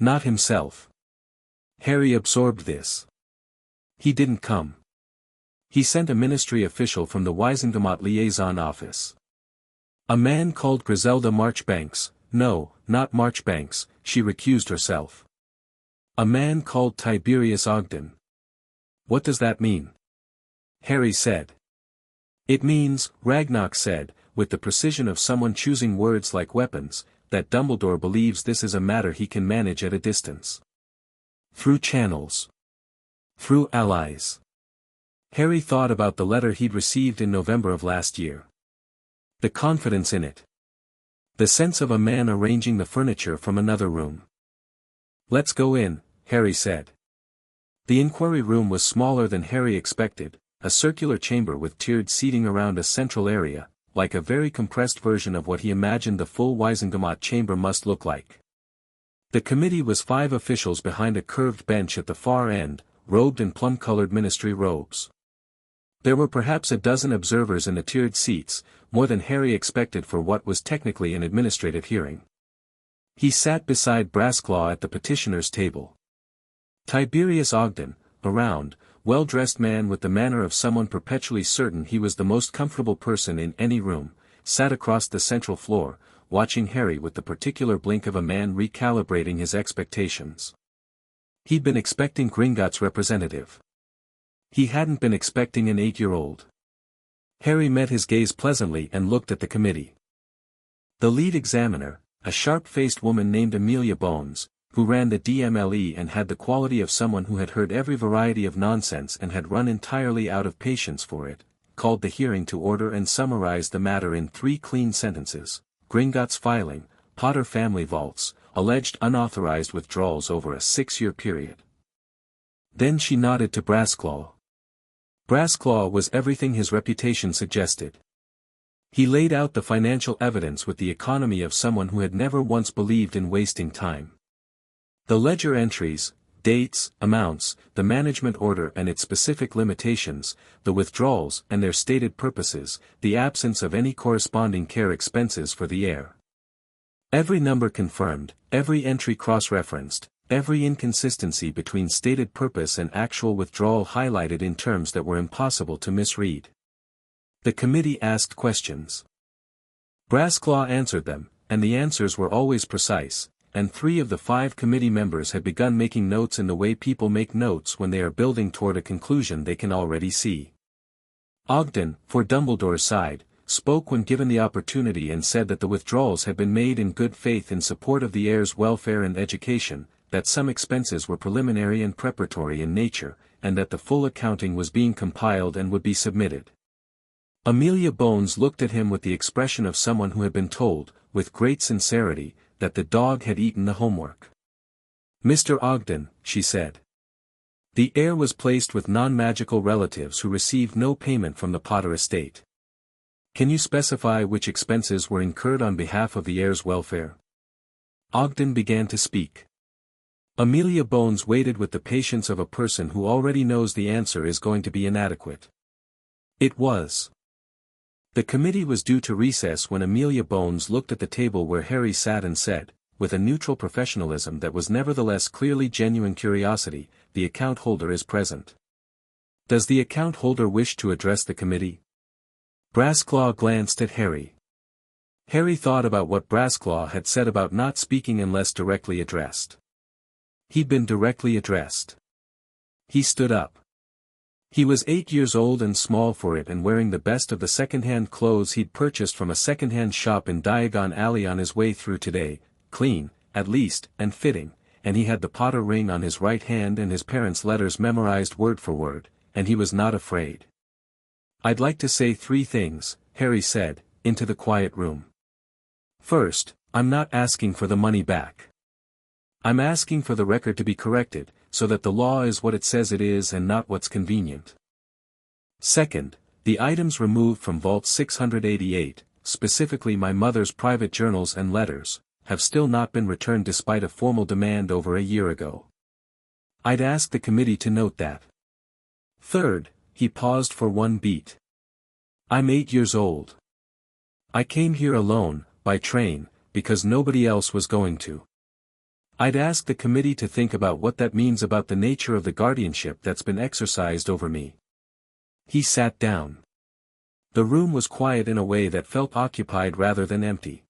Not himself. Harry absorbed this. He didn't come. He sent a ministry official from the Wisingamot liaison office. A man called Griselda Marchbanks, no, not Marchbanks, she recused herself. A man called Tiberius Ogden. What does that mean? Harry said. It means, Ragnarok said, with the precision of someone choosing words like weapons, that Dumbledore believes this is a matter he can manage at a distance. Through channels. Through allies. Harry thought about the letter he'd received in November of last year. The confidence in it. The sense of a man arranging the furniture from another room. "Let's go in," Harry said. The inquiry room was smaller than Harry expected, a circular chamber with tiered seating around a central area, like a very compressed version of what he imagined the full Wisengamot chamber must look like. The committee was 5 officials behind a curved bench at the far end, robed in plum-colored ministry robes. There were perhaps a dozen observers in the tiered seats, more than Harry expected for what was technically an administrative hearing. He sat beside Brassclaw at the petitioner's table. Tiberius Ogden, a round, well-dressed man with the manner of someone perpetually certain he was the most comfortable person in any room, sat across the central floor, watching Harry with the particular blink of a man recalibrating his expectations. He'd been expecting Gringotts' representative. He hadn't been expecting an 8-year-old. Harry met his gaze pleasantly and looked at the committee. The lead examiner, a sharp-faced woman named Amelia Bones, who ran the DMLE and had the quality of someone who had heard every variety of nonsense and had run entirely out of patience for it, called the hearing to order and summarized the matter in 3 clean sentences: Gringotts filing, Potter family vaults, alleged unauthorized withdrawals over a 6-year period. Then she nodded to Brassclaw. Brassclaw was everything his reputation suggested. He laid out the financial evidence with the economy of someone who had never once believed in wasting time. The ledger entries, dates, amounts, the management order and its specific limitations, the withdrawals and their stated purposes, the absence of any corresponding care expenses for the heir. Every number confirmed, every entry cross-referenced, every inconsistency between stated purpose and actual withdrawal highlighted in terms that were impossible to misread. The committee asked questions. Brassclaw answered them, and the answers were always precise, and 3 of the 5 committee members had begun making notes in the way people make notes when they are building toward a conclusion they can already see. Ogden, for Dumbledore's side, spoke when given the opportunity and said that the withdrawals had been made in good faith in support of the heir's welfare and education, that some expenses were preliminary and preparatory in nature, and that the full accounting was being compiled and would be submitted. Amelia Bones looked at him with the expression of someone who had been told, with great sincerity, that the dog had eaten the homework. "Mr. Ogden," she said. "The heir was placed with non-magical relatives who received no payment from the Potter estate. Can you specify which expenses were incurred on behalf of the heir's welfare?" Ogden began to speak. Amelia Bones waited with the patience of a person who already knows the answer is going to be inadequate. It was. The committee was due to recess when Amelia Bones looked at the table where Harry sat and said, with a neutral professionalism that was nevertheless clearly genuine curiosity, "The account holder is present. Does the account holder wish to address the committee?" Brassclaw glanced at Harry. Harry thought about what Brassclaw had said about not speaking unless directly addressed. He'd been directly addressed. He stood up. He was 8 years old and small for it and wearing the best of the second-hand clothes he'd purchased from a second-hand shop in Diagon Alley on his way through today, clean, at least, and fitting, and he had the Potter ring on his right hand and his parents' letters memorized word for word, and he was not afraid. "I'd like to say 3 things, Harry said, into the quiet room. "First, I'm not asking for the money back. I'm asking for the record to be corrected, so that the law is what it says it is and not what's convenient. Second, the items removed from Vault 688, specifically my mother's private journals and letters, have still not been returned despite a formal demand over a year ago. I'd ask the committee to note that. Third," he paused for one beat. "I'm 8 years old. I came here alone, by train, because nobody else was going to. I'd ask the committee to think about what that means about the nature of the guardianship that's been exercised over me." He sat down. The room was quiet in a way that felt occupied rather than empty.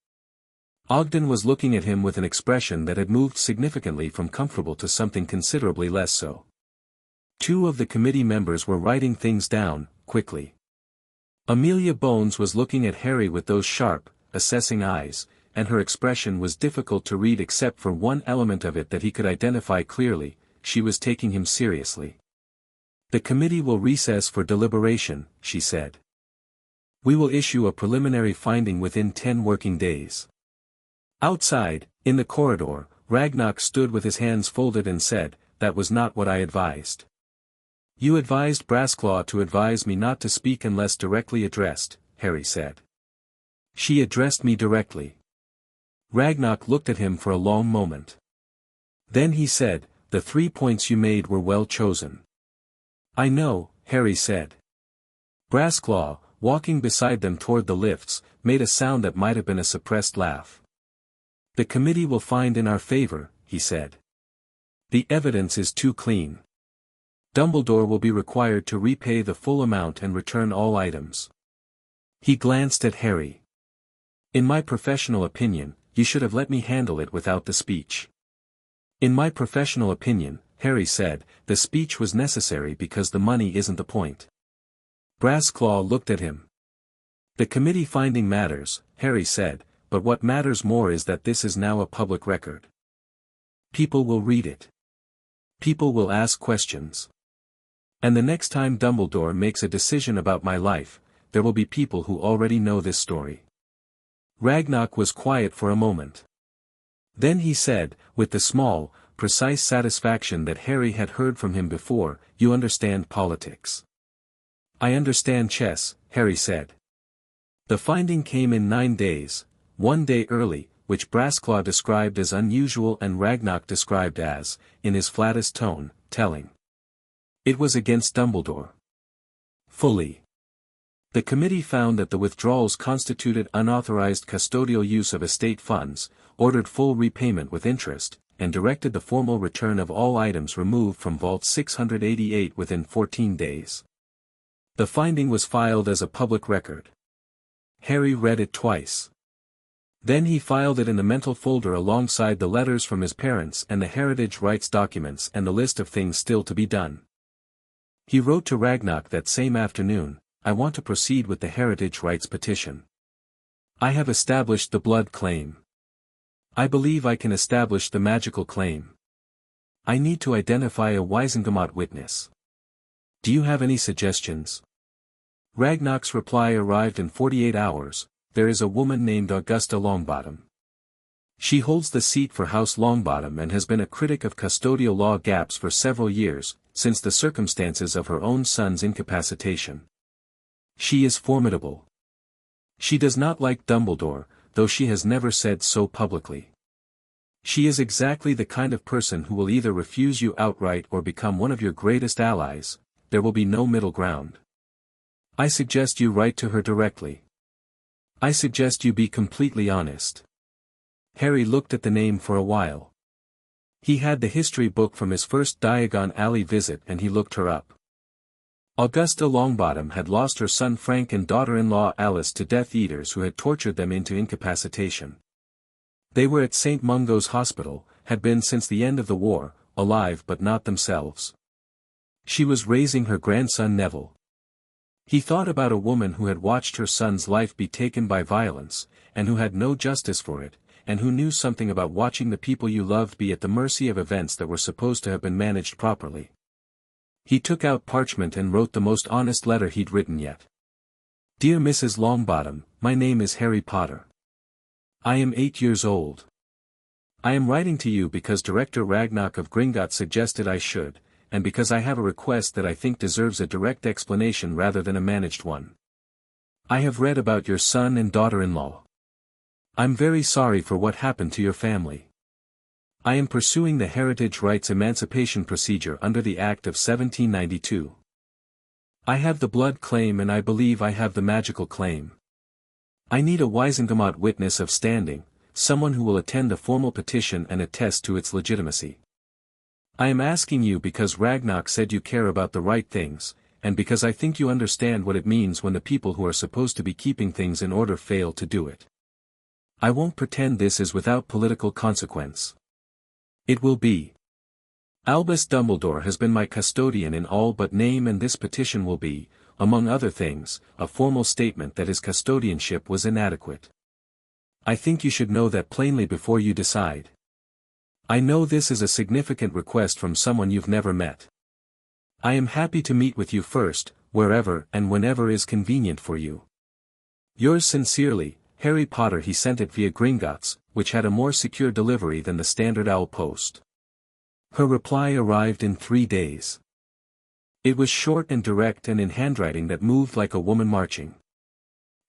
Ogden was looking at him with an expression that had moved significantly from comfortable to something considerably less so. 2 of the committee members were writing things down, quickly. Amelia Bones was looking at Harry with those sharp, assessing eyes, and her expression was difficult to read except for one element of it that he could identify clearly: she was taking him seriously. "The committee will recess for deliberation," she said. "We will issue a preliminary finding within 10 working days. Outside, in the corridor, Ragnar stood with his hands folded and said, "That was not what I advised." "You advised Brassclaw to advise me not to speak unless directly addressed," Harry said. "She addressed me directly." Ragnar looked at him for a long moment. Then he said, "The 3 points you made were well chosen." "I know," Harry said. Brassclaw, walking beside them toward the lifts, made a sound that might have been a suppressed laugh. "The committee will find in our favor," he said. "The evidence is too clean. Dumbledore will be required to repay the full amount and return all items." He glanced at Harry. "In my professional opinion, you should have let me handle it without the speech." "In my professional opinion," Harry said, "the speech was necessary because the money isn't the point." Brassclaw looked at him. "The committee finding matters," Harry said, "but what matters more is that this is now a public record. People will read it. People will ask questions. And the next time Dumbledore makes a decision about my life, there will be people who already know this story." Ragnar was quiet for a moment. Then he said, with the small, precise satisfaction that Harry had heard from him before, "You understand politics." "I understand chess," Harry said. "The finding came in 9 days, 1 day early, which Brassclaw described as unusual and Ragnar described as, in his flattest tone, telling. It was against Dumbledore. Fully. The committee found that the withdrawals constituted unauthorized custodial use of estate funds, ordered full repayment with interest, and directed the formal return of all items removed from Vault 688 within 14 days. The finding was filed as a public record. Harry read it twice. Then he filed it in the mental folder alongside the letters from his parents and the heritage rights documents and the list of things still to be done. He wrote to Ragnar that same afternoon, "I want to proceed with the heritage rights petition. I have established the blood claim. I believe I can establish the magical claim. I need to identify a Wisengamot witness. Do you have any suggestions?" Ragnar's reply arrived in 48 hours, "There is a woman named Augusta Longbottom. She holds the seat for House Longbottom and has been a critic of custodial law gaps for several years, since the circumstances of her own son's incapacitation. She is formidable. She does not like Dumbledore, though she has never said so publicly. She is exactly the kind of person who will either refuse you outright or become one of your greatest allies. There will be no middle ground. I suggest you write to her directly. I suggest you be completely honest." Harry looked at the name for a while. He had the history book from his first Diagon Alley visit and he looked her up. Augusta Longbottom had lost her son Frank and daughter-in-law Alice to Death Eaters who had tortured them into incapacitation. They were at St. Mungo's Hospital, had been since the end of the war, alive but not themselves. She was raising her grandson Neville. He thought about a woman who had watched her son's life be taken by violence, and who had no justice for it, and who knew something about watching the people you loved be at the mercy of events that were supposed to have been managed properly. He took out parchment and wrote the most honest letter he'd written yet. "Dear Mrs. Longbottom, my name is Harry Potter. I am 8 years old. I am writing to you because Director Ragnar of Gringotts suggested I should, and because I have a request that I think deserves a direct explanation rather than a managed one. I have read about your son and daughter-in-law. I'm very sorry for what happened to your family. I am pursuing the heritage rights emancipation procedure under the Act of 1792. I have the blood claim and I believe I have the magical claim. I need a Wisengamot witness of standing, someone who will attend a formal petition and attest to its legitimacy. I am asking you because Ragnar said you care about the right things, and because I think you understand what it means when the people who are supposed to be keeping things in order fail to do it. I won't pretend this is without political consequence. It will be. Albus Dumbledore has been my custodian in all but name, and this petition will be, among other things, a formal statement that his custodianship was inadequate. I think you should know that plainly before you decide. I know this is a significant request from someone you've never met. I am happy to meet with you first, wherever and whenever is convenient for you. Yours sincerely, Harry Potter. He sent it via Gringotts, which had a more secure delivery than the standard owl post. Her reply arrived in 3 days. It was short and direct and in handwriting that moved like a woman marching.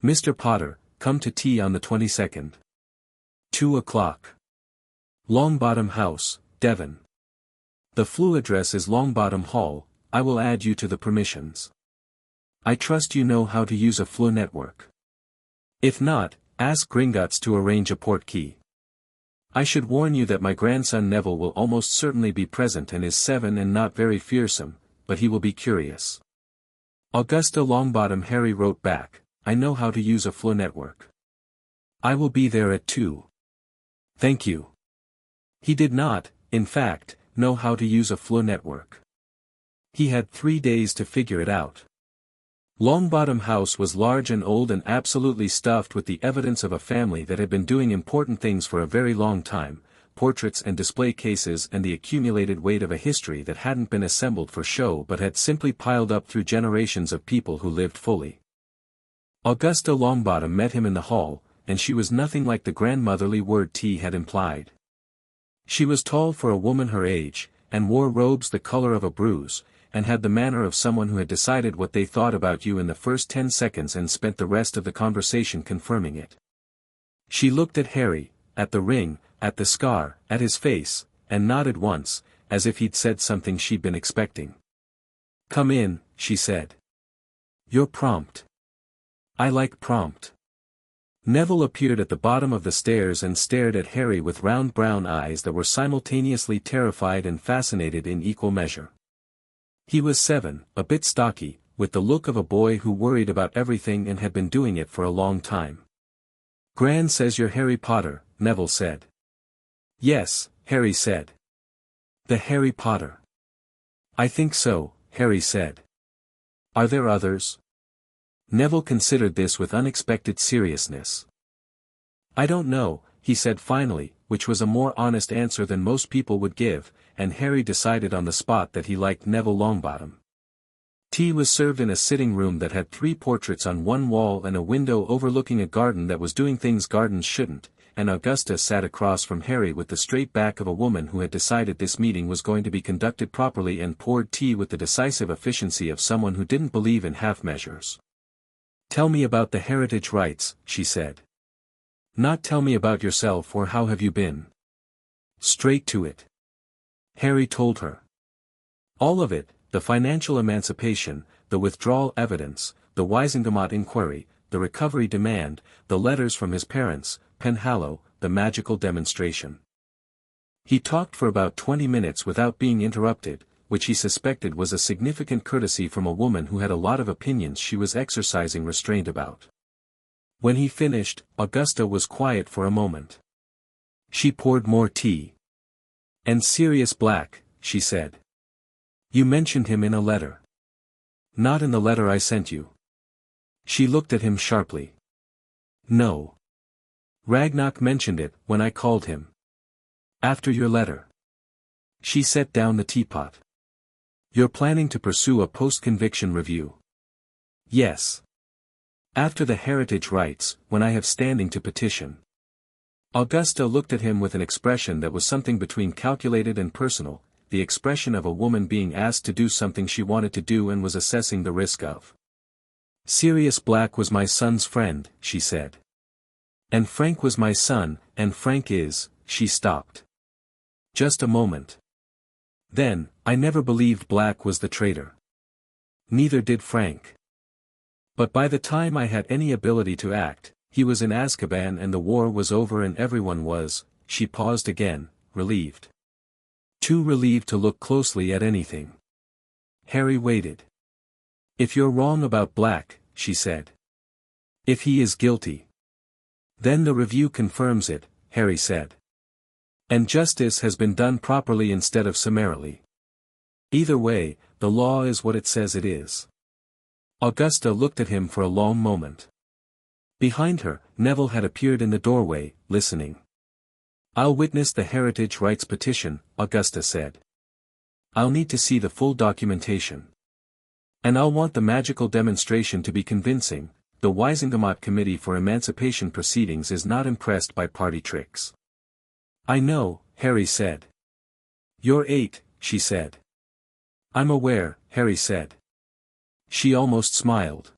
Mr. Potter, come to tea on the 22nd. 2 o'clock. Longbottom House, Devon. The Floo address is Longbottom Hall. I will add you to the permissions. I trust you know how to use a Floo network. If not, ask Gringotts to arrange a port key. I should warn you that my grandson Neville will almost certainly be present and is 7 and not very fearsome, but he will be curious. Augusta Longbottom. Harry wrote back, I know how to use a Floo network. I will be there at 2. Thank you. He did not, in fact, know how to use a Floo network. He had 3 days to figure it out. Longbottom House was large and old and absolutely stuffed with the evidence of a family that had been doing important things for a very long time, portraits and display cases and the accumulated weight of a history that hadn't been assembled for show but had simply piled up through generations of people who lived fully. Augusta Longbottom met him in the hall, and she was nothing like the grandmotherly word T had implied. She was tall for a woman her age, and wore robes the color of a bruise, and had the manner of someone who had decided what they thought about you in the first 10 seconds and spent the rest of the conversation confirming it. She looked at Harry, at the ring, at the scar, at his face, and nodded once, as if he'd said something she'd been expecting. Come in, she said. You're prompt. I like prompt. Neville appeared at the bottom of the stairs and stared at Harry with round brown eyes that were simultaneously terrified and fascinated in equal measure. He was 7, a bit stocky, with the look of a boy who worried about everything and had been doing it for a long time. Gran says you're Harry Potter, Neville said. Yes, Harry said. The Harry Potter. I think so, Harry said. Are there others? Neville considered this with unexpected seriousness. I don't know, he said finally, which was a more honest answer than most people would give, and Harry decided on the spot that he liked Neville Longbottom. Tea was served in a sitting room that had 3 portraits on one wall and a window overlooking a garden that was doing things gardens shouldn't, and Augusta sat across from Harry with the straight back of a woman who had decided this meeting was going to be conducted properly and poured tea with the decisive efficiency of someone who didn't believe in half measures. Tell me about the heritage rights, she said. Not tell me about yourself or how have you been. Straight to it. Harry told her. All of it, the financial emancipation, the withdrawal evidence, the Wisingamot inquiry, the recovery demand, the letters from his parents, Penhallow, the magical demonstration. He talked for about 20 minutes without being interrupted, which he suspected was a significant courtesy from a woman who had a lot of opinions she was exercising restraint about. When he finished, Augusta was quiet for a moment. She poured more tea. And Sirius Black, she said. You mentioned him in a letter. Not in the letter I sent you. She looked at him sharply. No. Ragnarok mentioned it when I called him. After your letter. She set down the teapot. You're planning to pursue a post-conviction review. Yes. After the heritage rights, when I have standing to petition. Augusta looked at him with an expression that was something between calculated and personal, the expression of a woman being asked to do something she wanted to do and was assessing the risk of. Sirius Black was my son's friend, she said. And Frank was my son, and Frank is, she stopped. Just a moment. Then, I never believed Black was the traitor. Neither did Frank. But by the time I had any ability to act, he was in Azkaban and the war was over and everyone was, she paused again, relieved. Too relieved to look closely at anything. Harry waited. If you're wrong about Black, she said. If he is guilty. Then the review confirms it, Harry said. And justice has been done properly instead of summarily. Either way, the law is what it says it is. Augusta looked at him for a long moment. Behind her, Neville had appeared in the doorway, listening. I'll witness the heritage rights petition, Augusta said. I'll need to see the full documentation. And I'll want the magical demonstration to be convincing, the Wisingamot Committee for Emancipation Proceedings is not impressed by party tricks. I know, Harry said. You're 8, she said. I'm aware, Harry said. She almost smiled.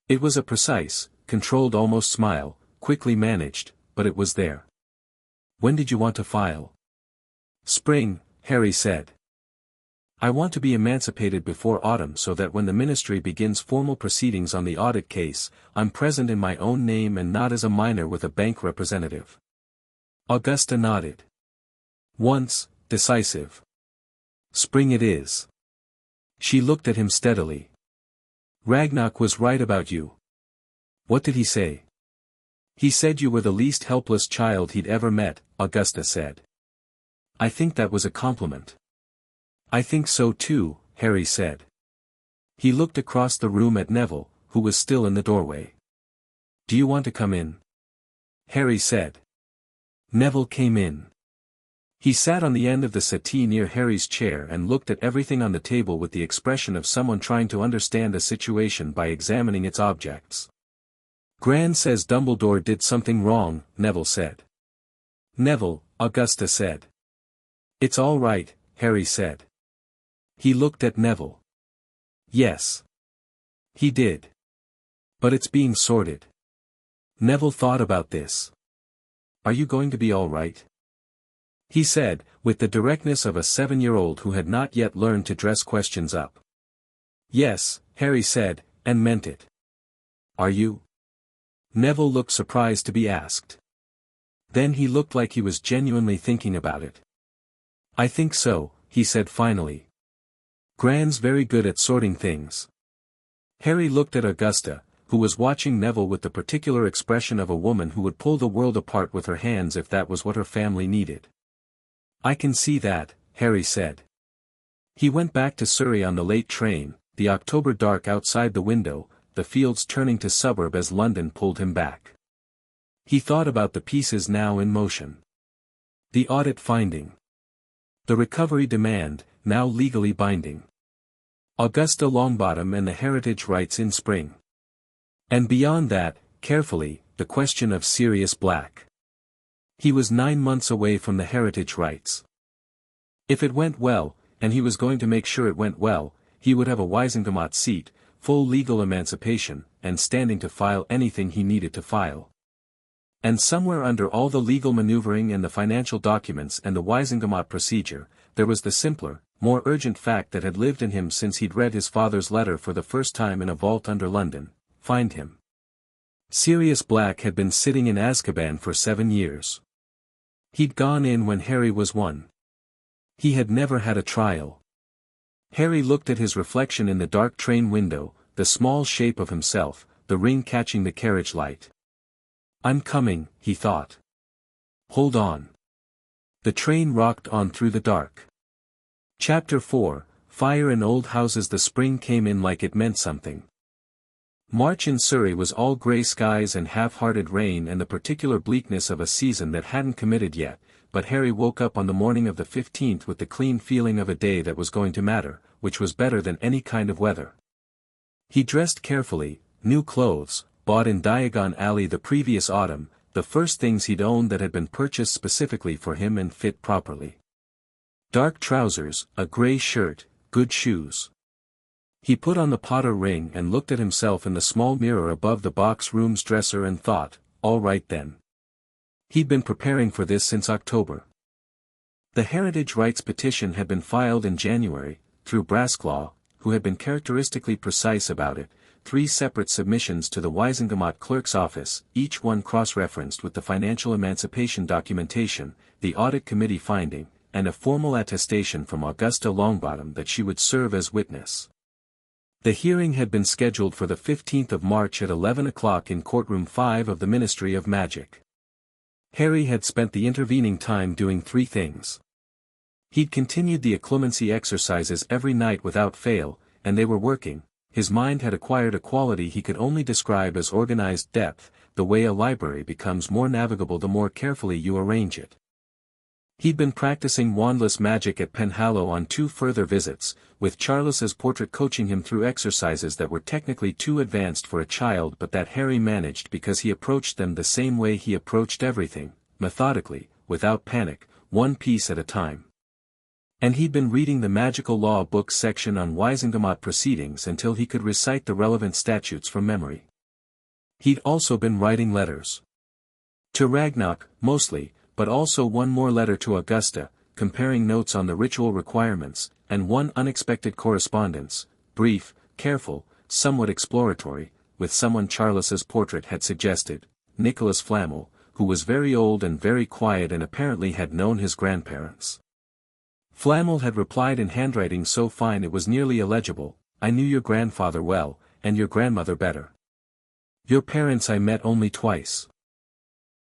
It was a precise, controlled almost smile, quickly managed, but it was there. When did you want to file? Spring, Harry said. I want to be emancipated before autumn so that when the ministry begins formal proceedings on the audit case, I'm present in my own name and not as a minor with a bank representative. Augusta nodded. Once, decisive. Spring it is. She looked at him steadily. Ragnarok was right about you. What did he say? He said you were the least helpless child he'd ever met, Augusta said. I think that was a compliment. I think so too, Harry said. He looked across the room at Neville, who was still in the doorway. Do you want to come in? Harry said. Neville came in. He sat on the end of the settee near Harry's chair and looked at everything on the table with the expression of someone trying to understand a situation by examining its objects. Gran says Dumbledore did something wrong, Neville said. Neville, Augusta said. It's all right, Harry said. He looked at Neville. Yes. He did. But it's being sorted. Neville thought about this. Are you going to be all right? He said, with the directness of a 7-year-old who had not yet learned to dress questions up. Yes, Harry said, and meant it. Are you? Neville looked surprised to be asked. Then he looked like he was genuinely thinking about it. I think so, he said finally. Gran's very good at sorting things. Harry looked at Augusta, who was watching Neville with the particular expression of a woman who would pull the world apart with her hands if that was what her family needed. I can see that, Harry said. He went back to Surrey on the late train, the October dark outside the window, the fields turning to suburb as London pulled him back. He thought about the pieces now in motion. The audit finding. The recovery demand, now legally binding. Augusta Longbottom and the heritage rights in spring. And beyond that, carefully, the question of Sirius Black. He was 9 months away from the heritage rights. If it went well, and he was going to make sure it went well, he would have a Wisingamot seat, full legal emancipation, and standing to file anything he needed to file. And somewhere under all the legal maneuvering and the financial documents and the Wisingamot procedure, there was the simpler, more urgent fact that had lived in him since he'd read his father's letter for the first time in a vault under London: find him. Sirius Black had been sitting in Azkaban for 7 years. He'd gone in when Harry was 1. He had never had a trial. Harry looked at his reflection in the dark train window, the small shape of himself, the ring catching the carriage light. I'm coming, he thought. Hold on. The train rocked on through the dark. Chapter 4, Fire in Old Houses. The spring came in like it meant something. March in Surrey was all grey skies and half-hearted rain and the particular bleakness of a season that hadn't committed yet, but Harry woke up on the morning of the 15th with the clean feeling of a day that was going to matter, which was better than any kind of weather. He dressed carefully, new clothes, bought in Diagon Alley the previous autumn, the first things he'd owned that had been purchased specifically for him and fit properly. Dark trousers, a grey shirt, good shoes. He put on the Potter ring and looked at himself in the small mirror above the box room's dresser and thought, all right then. He'd been preparing for this since October. The heritage rights petition had been filed in January, through Brasclaw, who had been characteristically precise about it, 3 separate submissions to the Wisingamot clerk's office, each one cross-referenced with the financial emancipation documentation, the audit committee finding, and a formal attestation from Augusta Longbottom that she would serve as witness. The hearing had been scheduled for the 15th of March at 11 o'clock in Courtroom 5 of the Ministry of Magic. Harry had spent the intervening time doing 3 things. He'd continued the occlumency exercises every night without fail, and they were working. His mind had acquired a quality he could only describe as organized depth, the way a library becomes more navigable the more carefully you arrange it. He'd been practicing wandless magic at Penhallow on 2 further visits, with Charles's portrait coaching him through exercises that were technically too advanced for a child but that Harry managed because he approached them the same way he approached everything, methodically, without panic, one piece at a time. And he'd been reading the magical law books section on Wisengamot proceedings until he could recite the relevant statutes from memory. He'd also been writing letters. To Ragnarok, mostly, but also one more letter to Augusta, comparing notes on the ritual requirements, and one unexpected correspondence, brief, careful, somewhat exploratory, with someone Charles's portrait had suggested, Nicholas Flamel, who was very old and very quiet and apparently had known his grandparents. Flamel had replied in handwriting so fine it was nearly illegible, "I knew your grandfather well, and your grandmother better. Your parents I met only twice.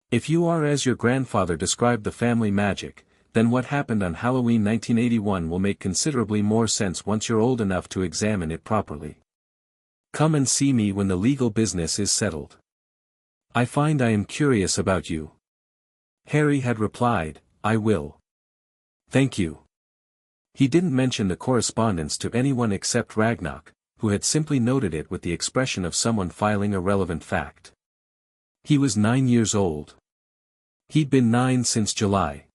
If you are as your grandfather described the family magic, then what happened on Halloween 1981 will make considerably more sense once you're old enough to examine it properly. Come and see me when the legal business is settled. I find I am curious about you." Harry had replied, "I will. Thank you." He didn't mention the correspondence to anyone except Ragnarok, who had simply noted it with the expression of someone filing a relevant fact. He was 9 years old. He'd been 9 since July.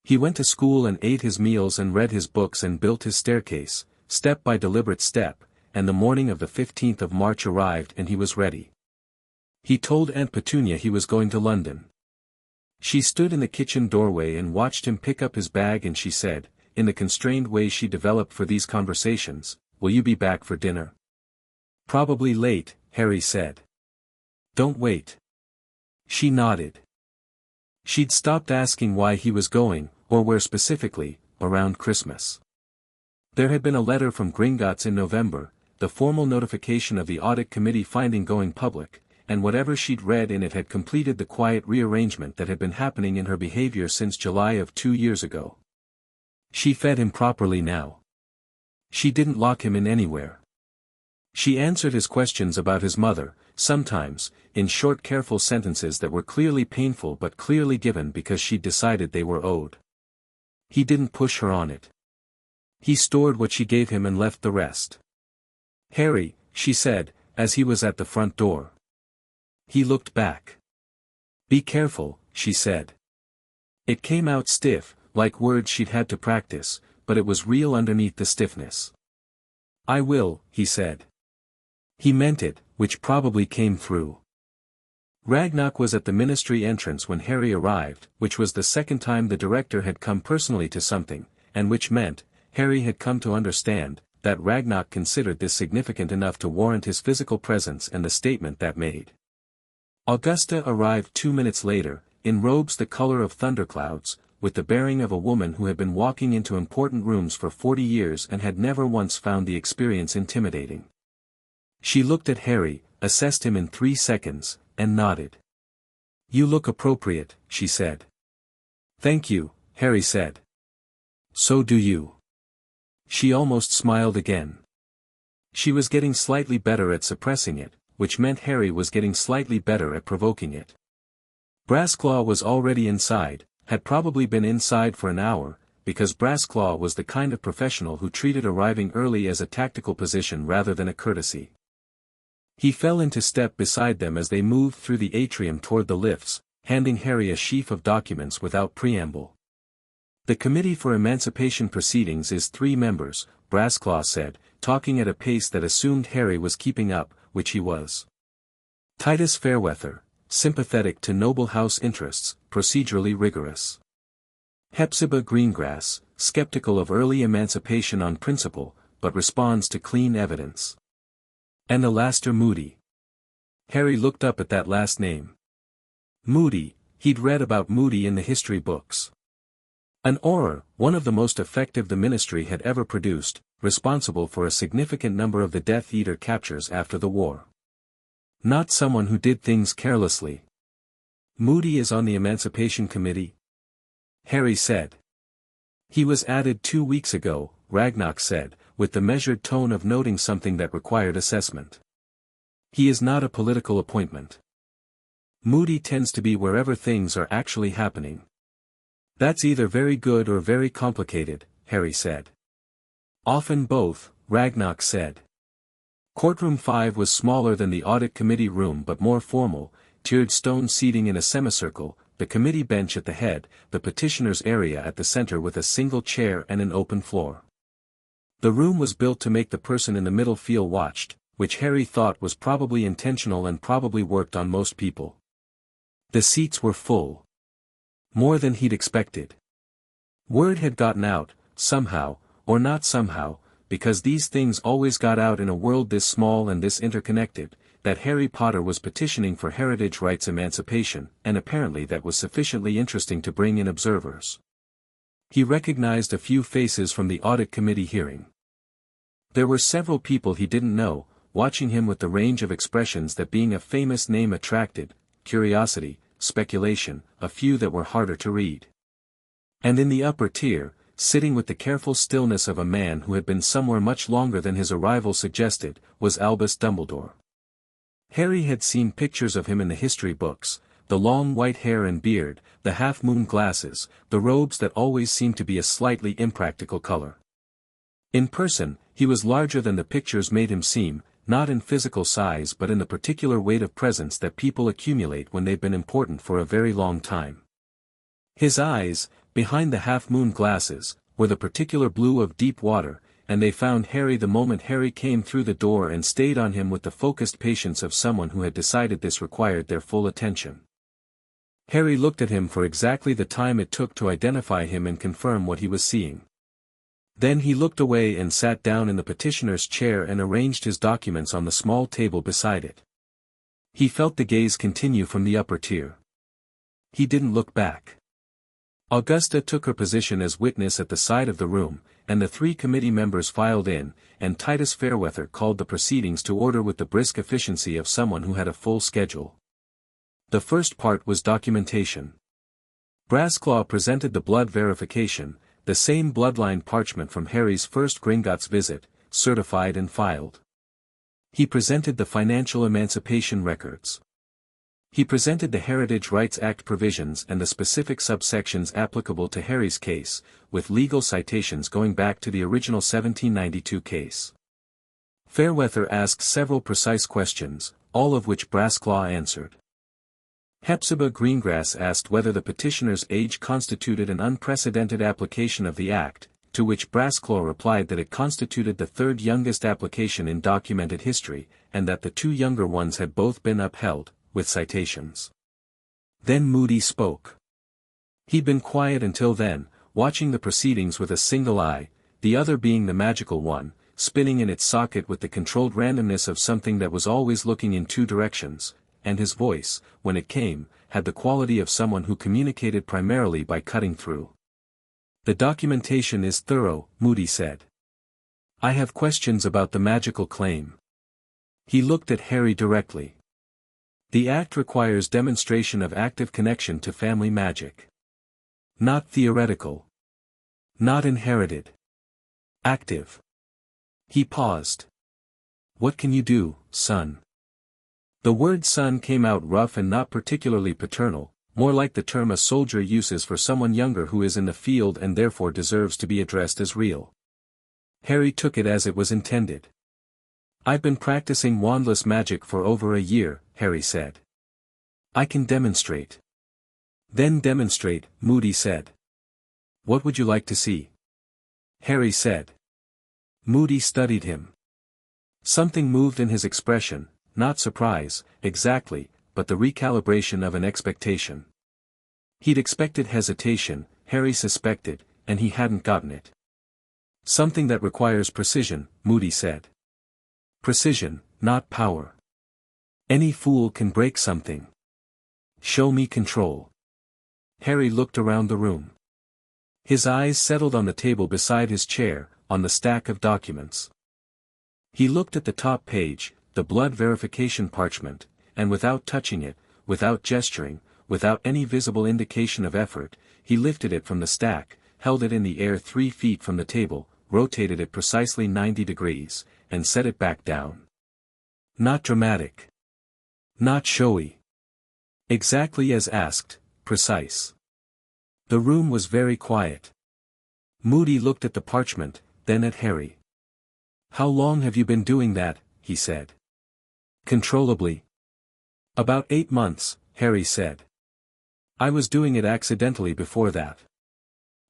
He went to school and ate his meals and read his books and built his staircase, step by deliberate step, and the morning of the 15th of March arrived and he was ready. He told Aunt Petunia he was going to London. She stood in the kitchen doorway and watched him pick up his bag and she said, in the constrained way she developed for these conversations, "Will you be back for dinner?" "Probably late," Harry said. "Don't wait." She nodded. She'd stopped asking why he was going, or where specifically, around Christmas. There had been a letter from Gringotts in November, the formal notification of the audit committee finding going public, and whatever she'd read in it had completed the quiet rearrangement that had been happening in her behavior since July of 2 years ago. She fed him properly now. She didn't lock him in anywhere. She answered his questions about his mother, sometimes, in short careful sentences that were clearly painful but clearly given because she'd decided they were owed. He didn't push her on it. He stored what she gave him and left the rest. "Harry," she said, as he was at the front door. He looked back. "Be careful," she said. It came out stiff, like words she'd had to practice, but it was real underneath the stiffness. "I will," he said. He meant it, which probably came through. Ragnarok was at the ministry entrance when Harry arrived, which was the second time the director had come personally to something, and which meant, Harry had come to understand, that Ragnarok considered this significant enough to warrant his physical presence and the statement that made. Augusta arrived 2 minutes later, in robes the color of thunderclouds, with the bearing of a woman who had been walking into important rooms for 40 years and had never once found the experience intimidating. She looked at Harry, assessed him in 3 seconds, and nodded. "You look appropriate," she said. "Thank you," Harry said. "So do you." She almost smiled again. She was getting slightly better at suppressing it, which meant Harry was getting slightly better at provoking it. Brassclaw was already inside, had probably been inside for an hour, because Brassclaw was the kind of professional who treated arriving early as a tactical position rather than a courtesy. He fell into step beside them as they moved through the atrium toward the lifts, handing Harry a sheaf of documents without preamble. "The Committee for Emancipation Proceedings is 3 members, Brassclaw said, talking at a pace that assumed Harry was keeping up, which he was. Titus Fairweather, sympathetic to noble house interests, procedurally rigorous. Hepzibah Greengrass, skeptical of early emancipation on principle, but responds to clean evidence. And Alastair Moody." Harry looked up at that last name. Moody, he'd read about Moody in the history books. An Auror, one of the most effective the ministry had ever produced, responsible for a significant number of the Death Eater captures after the war. Not someone who did things carelessly. "Moody is on the Emancipation Committee?" Harry said. "He was added 2 weeks ago," Ragnarok said, with the measured tone of noting something that required assessment. "He is not a political appointment. Moody tends to be wherever things are actually happening. That's either very good or very complicated, Harry said. Often both, Ragnarok said. Courtroom 5 was smaller than the audit committee room but more formal, tiered stone seating in a semicircle, the committee bench at the head, the petitioner's area at the center with a single chair and an open floor. The room was built to make the person in the middle feel watched, which Harry thought was probably intentional and probably worked on most people. The seats were full. More than he'd expected. Word had gotten out, somehow, or not somehow, because these things always got out in a world this small and this interconnected, that Harry Potter was petitioning for heritage rights emancipation, and apparently that was sufficiently interesting to bring in observers. He recognized a few faces from the audit committee hearing. There were several people he didn't know, watching him with the range of expressions that being a famous name attracted, curiosity, speculation, a few that were harder to read. And in the upper tier, sitting with the careful stillness of a man who had been somewhere much longer than his arrival suggested, was Albus Dumbledore. Harry had seen pictures of him in the history books, the long white hair and beard, the half-moon glasses, the robes that always seemed to be a slightly impractical color. In person, he was larger than the pictures made him seem, not in physical size but in the particular weight of presence that people accumulate when they've been important for a very long time. His eyes, behind the half-moon glasses, were the particular blue of deep water, and they found Harry the moment Harry came through the door and stayed on him with the focused patience of someone who had decided this required their full attention. Harry looked at him for exactly the time it took to identify him and confirm what he was seeing. Then he looked away and sat down in the petitioner's chair and arranged his documents on the small table beside it. He felt the gaze continue from the upper tier. He didn't look back. Augusta took her position as witness at the side of the room, and the 3 committee members filed in, and Titus Fairweather called the proceedings to order with the brisk efficiency of someone who had a full schedule. The first part was documentation. Brassclaw presented the blood verification, the same bloodline parchment from Harry's first Gringotts visit, certified and filed. He presented the financial emancipation records. He presented the Heritage Rights Act provisions and the specific subsections applicable to Harry's case, with legal citations going back to the original 1792 case. Fairweather asked several precise questions, all of which Brassclaw answered. Hepzibah Greengrass asked whether the petitioner's age constituted an unprecedented application of the Act, to which Brassclaw replied that it constituted the 3rd youngest application in documented history, and that the 2 younger ones had both been upheld, with citations. Then Moody spoke. He'd been quiet until then, watching the proceedings with a single eye, the other being the magical one, spinning in its socket with the controlled randomness of something that was always looking in 2 directions, and his voice, when it came, had the quality of someone who communicated primarily by cutting through. The documentation is thorough, Moody said. I have questions about the magical claim. He looked at Harry directly. The Act requires demonstration of active connection to family magic. Not theoretical. Not inherited. Active. He paused. What can you do, son? The word son came out rough and not particularly paternal, more like the term a soldier uses for someone younger who is in the field and therefore deserves to be addressed as real. Harry took it as it was intended. I've been practicing wandless magic for over a year, Harry said. I can demonstrate. Then demonstrate, Moody said. What would you like to see? Harry said. Moody studied him. Something moved in his expression. Not surprise, exactly, but the recalibration of an expectation. He'd expected hesitation, Harry suspected, and he hadn't gotten it. Something that requires precision, Moody said. Precision, not power. Any fool can break something. Show me control. Harry looked around the room. His eyes settled on the table beside his chair, on the stack of documents. He looked at the top page, the blood verification parchment, and without touching it, without gesturing, without any visible indication of effort, he lifted it from the stack, held it in the air 3 feet from the table, rotated it precisely 90 degrees, and set it back down. Not dramatic. Not showy. Exactly as asked, precise. The room was very quiet. Moody looked at the parchment, then at Harry. "How long have you been doing that?" he said. "Controllably." "About 8 months," Harry said. "I was doing it accidentally before that."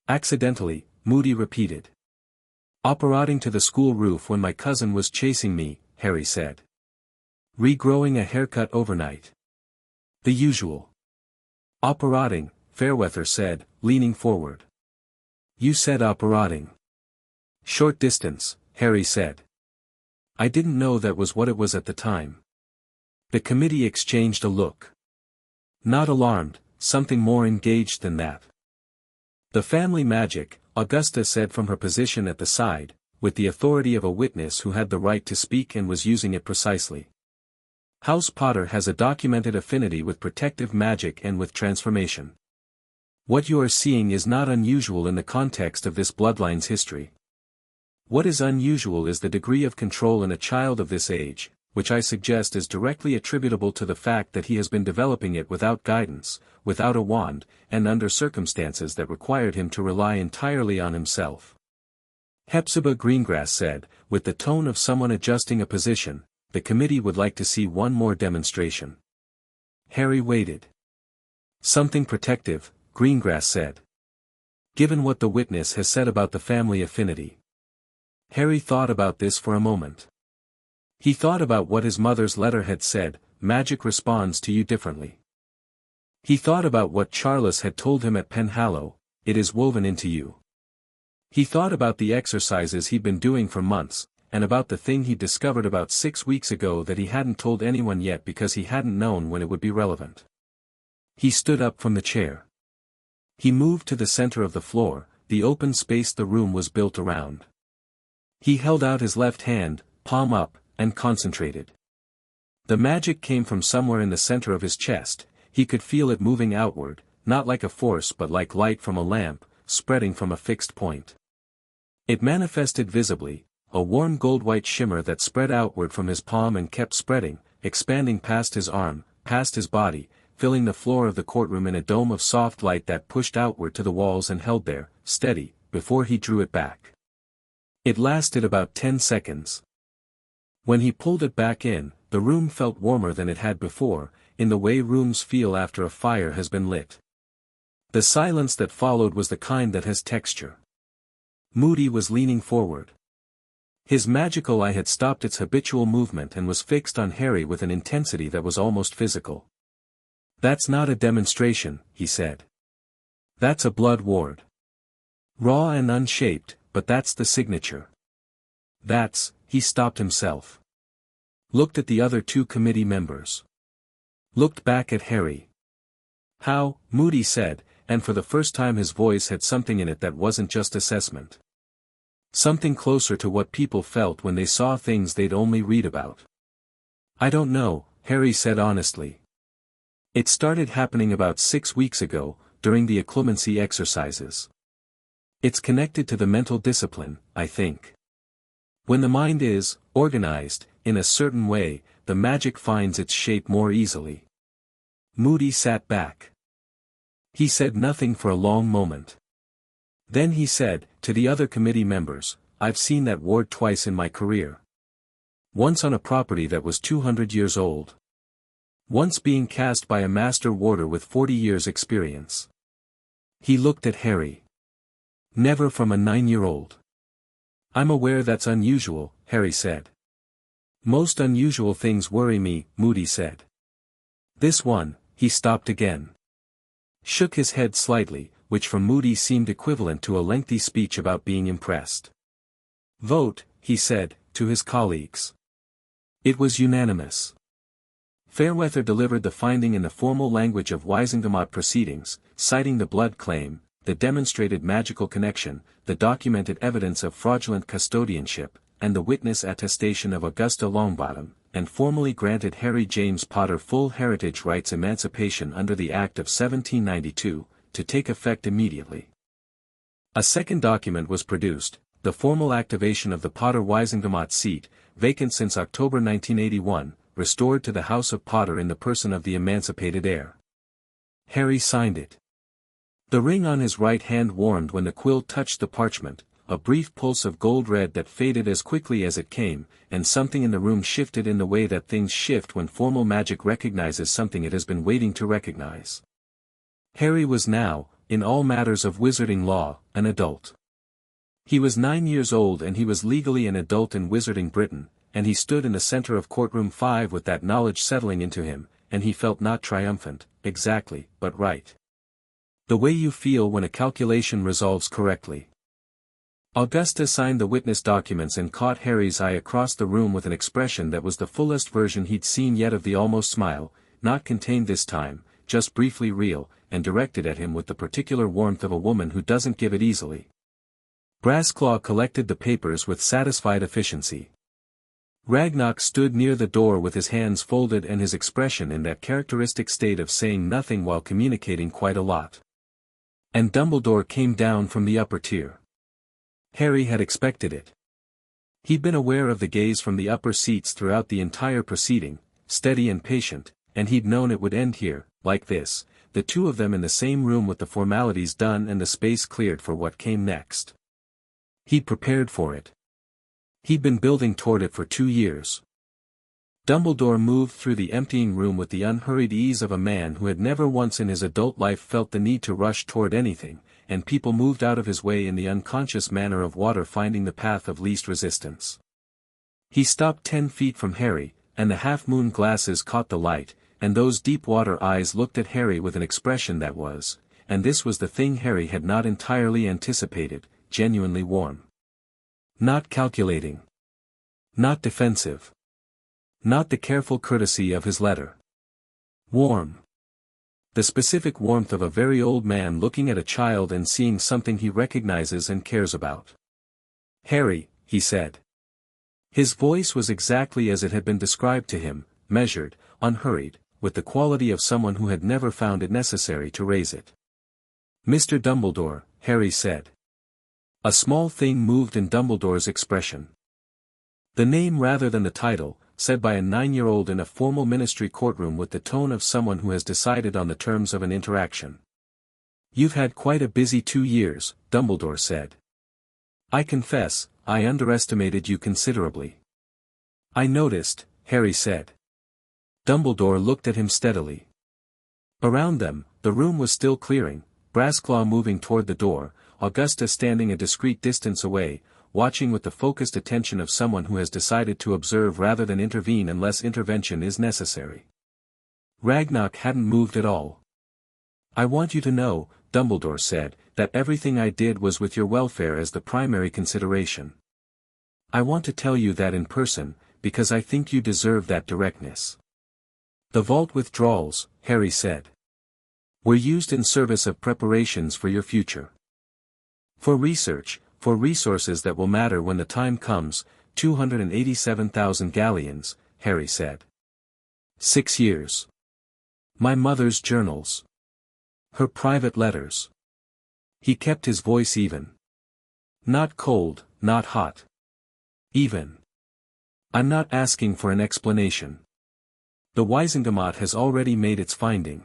"Accidentally," Moody repeated. "Operating to the school roof when my cousin was chasing me," Harry said. "Regrowing a haircut overnight. The usual." "Operating," Fairweather said, leaning forward. "You said operating." "Short distance," Harry said. "I didn't know that was what it was at the time." The committee exchanged a look. Not alarmed, something more engaged than that. "The family magic," Augusta said from her position at the side, with the authority of a witness who had the right to speak and was using it precisely. "House Potter has a documented affinity with protective magic and with transformation. What you are seeing is not unusual in the context of this bloodline's history. What is unusual is the degree of control in a child of this age, which I suggest is directly attributable to the fact that he has been developing it without guidance, without a wand, and under circumstances that required him to rely entirely on himself." Hepzibah Greengrass said, with the tone of someone adjusting a position, "The committee would like to see one more demonstration." Harry waited. "Something protective," Greengrass said. "Given what the witness has said about the family affinity." Harry thought about this for a moment. He thought about what his mother's letter had said, "Magic responds to you differently." He thought about what Charles had told him at Penhallow, "It is woven into you." He thought about the exercises he'd been doing for months, and about the thing he'd discovered about 6 weeks ago that he hadn't told anyone yet because he hadn't known when it would be relevant. He stood up from the chair. He moved to the center of the floor, the open space the room was built around. He held out his left hand, palm up, and concentrated. The magic came from somewhere in the center of his chest. He could feel it moving outward, not like a force but like light from a lamp, spreading from a fixed point. It manifested visibly, a warm gold-white shimmer that spread outward from his palm and kept spreading, expanding past his arm, past his body, filling the floor of the courtroom in a dome of soft light that pushed outward to the walls and held there, steady, before he drew it back. It lasted about 10 seconds. When he pulled it back in, the room felt warmer than it had before, in the way rooms feel after a fire has been lit. The silence that followed was the kind that has texture. Moody was leaning forward. His magical eye had stopped its habitual movement and was fixed on Harry with an intensity that was almost physical. "That's not a demonstration," he said. "That's a blood ward. Raw and unshaped, but that's the signature. That's," he stopped himself. Looked at the other 2 committee members. Looked back at Harry. "How," Moody said, and for the first time his voice had something in it that wasn't just assessment. Something closer to what people felt when they saw things they'd only read about. "I don't know," Harry said honestly. "It started happening about 6 weeks ago, during the occlumency exercises. It's connected to the mental discipline, I think. When the mind is organized in a certain way, the magic finds its shape more easily." Moody sat back. He said nothing for a long moment. Then he said, to the other committee members, "I've seen that ward twice in my career. Once on a property that was 200 years old. Once being cast by a master warder with 40 years' experience." He looked at Harry. "Never from a 9-year-old. "I'm aware that's unusual," Harry said. "Most unusual things worry me," Moody said. "This one," he stopped again. Shook his head slightly, which from Moody seemed equivalent to a lengthy speech about being impressed. "Vote," he said, to his colleagues. It was unanimous. Fairweather delivered the finding in the formal language of Wisingamot proceedings, citing the blood claim, the demonstrated magical connection, the documented evidence of fraudulent custodianship, and the witness attestation of Augusta Longbottom, and formally granted Harry James Potter full heritage rights emancipation under the Act of 1792, to take effect immediately. A second document was produced, the formal activation of the Potter-Wisingamot seat, vacant since October 1981, restored to the House of Potter in the person of the emancipated heir. Harry signed it. The ring on his right hand warmed when the quill touched the parchment, a brief pulse of gold red that faded as quickly as it came, and something in the room shifted in the way that things shift when formal magic recognizes something it has been waiting to recognize. Harry was now, in all matters of wizarding law, an adult. He was 9 years old and he was legally an adult in wizarding Britain, and he stood in the center of courtroom 5 with that knowledge settling into him, and he felt not triumphant, exactly, but right. The way you feel when a calculation resolves correctly. Augusta signed the witness documents and caught Harry's eye across the room with an expression that was the fullest version he'd seen yet of the almost smile, not contained this time, just briefly real, and directed at him with the particular warmth of a woman who doesn't give it easily. Brassclaw collected the papers with satisfied efficiency. Ragnarok stood near the door with his hands folded and his expression in that characteristic state of saying nothing while communicating quite a lot. And Dumbledore came down from the upper tier. Harry had expected it. He'd been aware of the gaze from the upper seats throughout the entire proceeding, steady and patient, and he'd known it would end here, like this, the two of them in the same room with the formalities done and the space cleared for what came next. He'd prepared for it. He'd been building toward it for 2 years. Dumbledore moved through the emptying room with the unhurried ease of a man who had never once in his adult life felt the need to rush toward anything, and people moved out of his way in the unconscious manner of water finding the path of least resistance. He stopped 10 feet from Harry, and the half-moon glasses caught the light, and those deep-water eyes looked at Harry with an expression that was, and this was the thing Harry had not entirely anticipated, genuinely warm. Not calculating. Not defensive. Not the careful courtesy of his letter. Warm. The specific warmth of a very old man looking at a child and seeing something he recognizes and cares about. Harry, he said. His voice was exactly as it had been described to him, measured, unhurried, with the quality of someone who had never found it necessary to raise it. Mr. Dumbledore, Harry said. A small thing moved in Dumbledore's expression. The name rather than the title, said by a 9-year-old in a formal ministry courtroom with the tone of someone who has decided on the terms of an interaction. You've had quite a busy 2 years, Dumbledore said. I confess, I underestimated you considerably. I noticed, Harry said. Dumbledore looked at him steadily. Around them, the room was still clearing, Brassclaw moving toward the door, Augusta standing a discreet distance away, watching with the focused attention of someone who has decided to observe rather than intervene unless intervention is necessary. Ragnarok hadn't moved at all. I want you to know, Dumbledore said, that everything I did was with your welfare as the primary consideration. I want to tell you that in person, because I think you deserve that directness. The vault withdrawals, Harry said, were used in service of preparations for your future. For research, for resources that will matter when the time comes, 287,000 galleons, Harry said. 6 years. My mother's journals. Her private letters. He kept his voice even. Not cold, not hot. Even. I'm not asking for an explanation. The Wisengamot has already made its finding.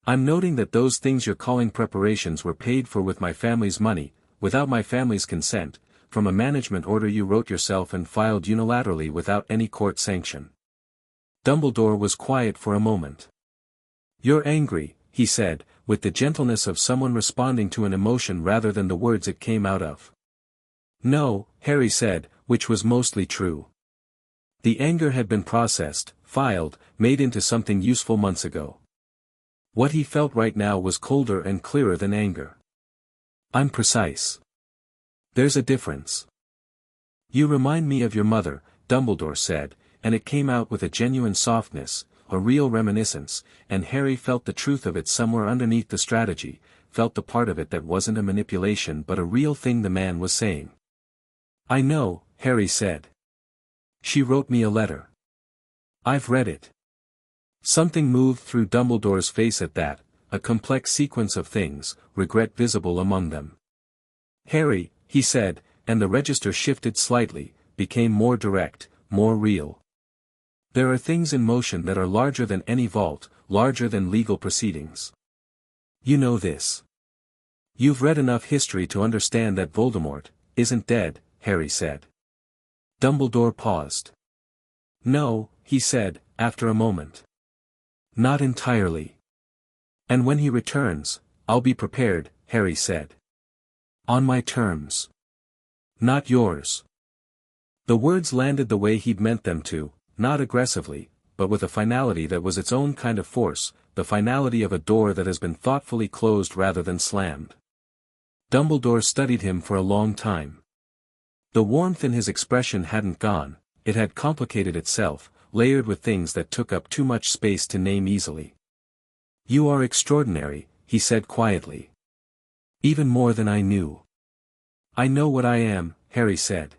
I'm noting that those things you're calling preparations were paid for with my family's money, without my family's consent, from a management order you wrote yourself and filed unilaterally without any court sanction. Dumbledore was quiet for a moment. You're angry, he said, with the gentleness of someone responding to an emotion rather than the words it came out of. No, Harry said, which was mostly true. The anger had been processed, filed, made into something useful months ago. What he felt right now was colder and clearer than anger. I'm precise. There's a difference. You remind me of your mother, Dumbledore said, and it came out with a genuine softness, a real reminiscence, and Harry felt the truth of it somewhere underneath the strategy, felt the part of it that wasn't a manipulation but a real thing the man was saying. I know, Harry said. She wrote me a letter. I've read it. Something moved through Dumbledore's face at that, a complex sequence of things, regret visible among them. Harry, he said, and the register shifted slightly, became more direct, more real. There are things in motion that are larger than any vault, larger than legal proceedings. You know this. You've read enough history to understand that Voldemort isn't dead, Harry said. Dumbledore paused. No, he said, after a moment. Not entirely. And when he returns, I'll be prepared, Harry said. On my terms. Not yours. The words landed the way he'd meant them to, not aggressively, but with a finality that was its own kind of force, the finality of a door that has been thoughtfully closed rather than slammed. Dumbledore studied him for a long time. The warmth in his expression hadn't gone, it had complicated itself, layered with things that took up too much space to name easily. You are extraordinary, he said quietly. Even more than I knew. I know what I am, Harry said.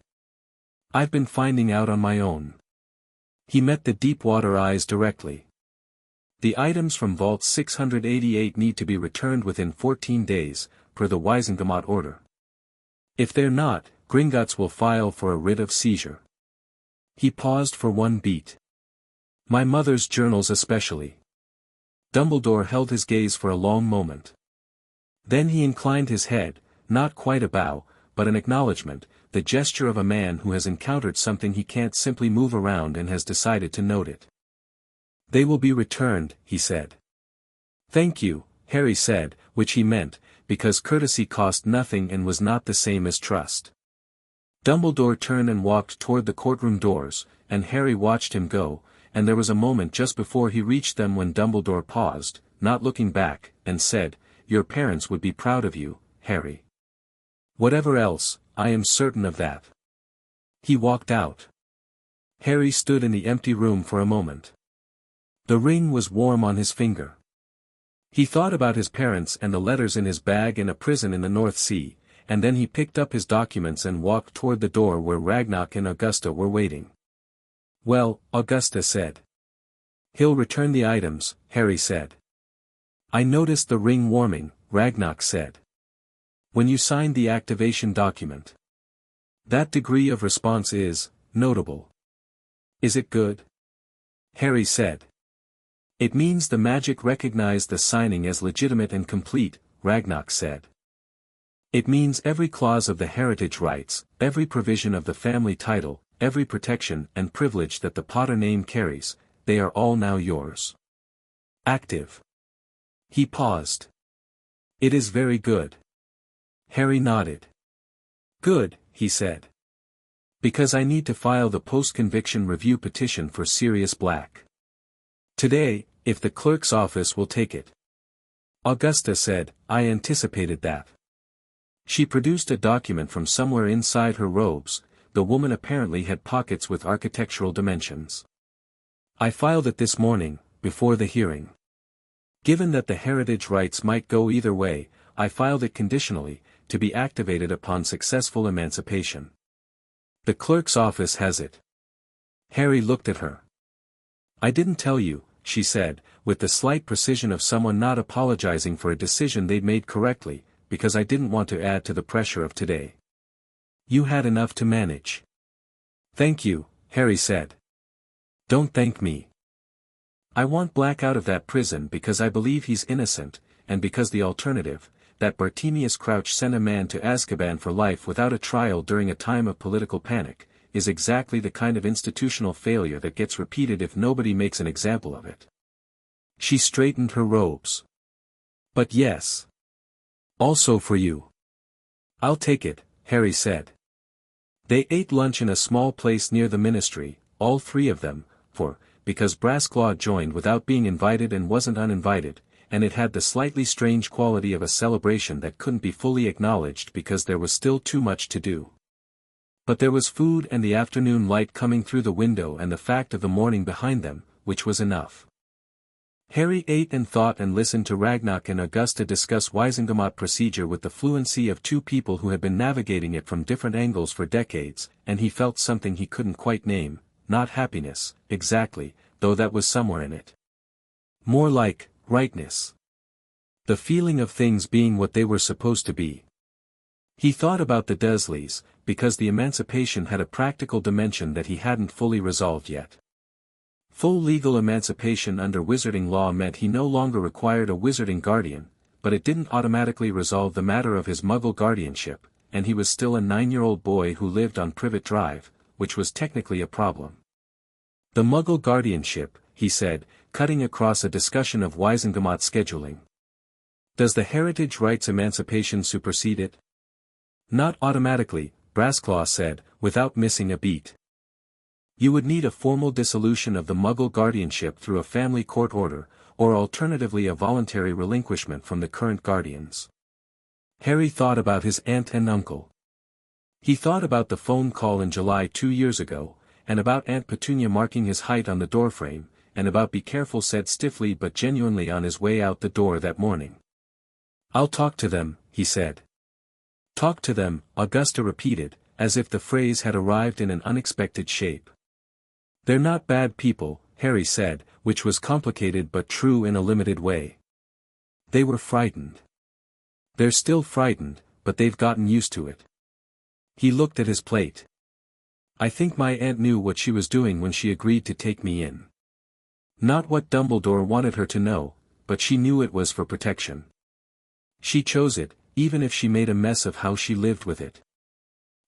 I've been finding out on my own. He met the deep-water eyes directly. The items from Vault 688 need to be returned within 14 days, per the Wisengamot order. If they're not, Gringotts will file for a writ of seizure. He paused for one beat. My mother's journals especially. Dumbledore held his gaze for a long moment. Then he inclined his head, not quite a bow, but an acknowledgement, the gesture of a man who has encountered something he can't simply move around and has decided to note it. They will be returned, he said. Thank you, Harry said, which he meant, because courtesy cost nothing and was not the same as trust. Dumbledore turned and walked toward the courtroom doors, and Harry watched him go, and there was a moment just before he reached them when Dumbledore paused, not looking back, and said, Your parents would be proud of you, Harry. Whatever else, I am certain of that. He walked out. Harry stood in the empty room for a moment. The ring was warm on his finger. He thought about his parents and the letters in his bag in a prison in the North Sea, and then he picked up his documents and walked toward the door where Ragnock and Augusta were waiting. Well, Augusta said. He'll return the items, Harry said. I noticed the ring warming, Ragnock said. When you signed the activation document. That degree of response is notable. Is it good? Harry said. It means the magic recognized the signing as legitimate and complete, Ragnock said. It means every clause of the heritage rights, every provision of the family title, every protection and privilege that the Potter name carries, they are all now yours. Active. He paused. It is very good. Harry nodded. Good, he said. Because I need to file the post-conviction review petition for Sirius Black. Today, if the clerk's office will take it. Augusta said, I anticipated that. She produced a document from somewhere inside her robes. The woman apparently had pockets with architectural dimensions. I filed it this morning, before the hearing. Given that the heritage rights might go either way, I filed it conditionally, to be activated upon successful emancipation. The clerk's office has it. Harry looked at her. I didn't tell you, she said, with the slight precision of someone not apologizing for a decision they'd made correctly, because I didn't want to add to the pressure of today. You had enough to manage. Thank you, Harry said. Don't thank me. I want Black out of that prison because I believe he's innocent, and because the alternative, that Bartemius Crouch sent a man to Azkaban for life without a trial during a time of political panic, is exactly the kind of institutional failure that gets repeated if nobody makes an example of it. She straightened her robes. But yes. Also for you. I'll take it, Harry said. They ate lunch in a small place near the ministry, all three of them, because Brassclaw joined without being invited and wasn't uninvited, and it had the slightly strange quality of a celebration that couldn't be fully acknowledged because there was still too much to do. But there was food and the afternoon light coming through the window and the fact of the morning behind them, which was enough. Harry ate and thought and listened to Ragnock and Augusta discuss Wisengamot procedure with the fluency of two people who had been navigating it from different angles for decades, and he felt something he couldn't quite name, not happiness, exactly, though that was somewhere in it. More like rightness. The feeling of things being what they were supposed to be. He thought about the Dursleys, because the emancipation had a practical dimension that he hadn't fully resolved yet. Full legal emancipation under wizarding law meant he no longer required a wizarding guardian, but it didn't automatically resolve the matter of his Muggle guardianship, and he was still a 9-year-old boy who lived on Privet Drive, which was technically a problem. The Muggle guardianship, he said, cutting across a discussion of Wizengamot scheduling. Does the heritage rights emancipation supersede it? Not automatically, Brassclaw said, without missing a beat. You would need a formal dissolution of the Muggle guardianship through a family court order, or alternatively a voluntary relinquishment from the current guardians. Harry thought about his aunt and uncle. He thought about the phone call in July 2 years ago, and about Aunt Petunia marking his height on the doorframe, and about "be careful" said stiffly but genuinely on his way out the door that morning. "I'll talk to them," he said. "Talk to them," Augusta repeated, as if the phrase had arrived in an unexpected shape. "They're not bad people," Harry said, which was complicated but true in a limited way. "They were frightened. They're still frightened, but they've gotten used to it." He looked at his plate. "I think my aunt knew what she was doing when she agreed to take me in. Not what Dumbledore wanted her to know, but she knew it was for protection. She chose it, even if she made a mess of how she lived with it."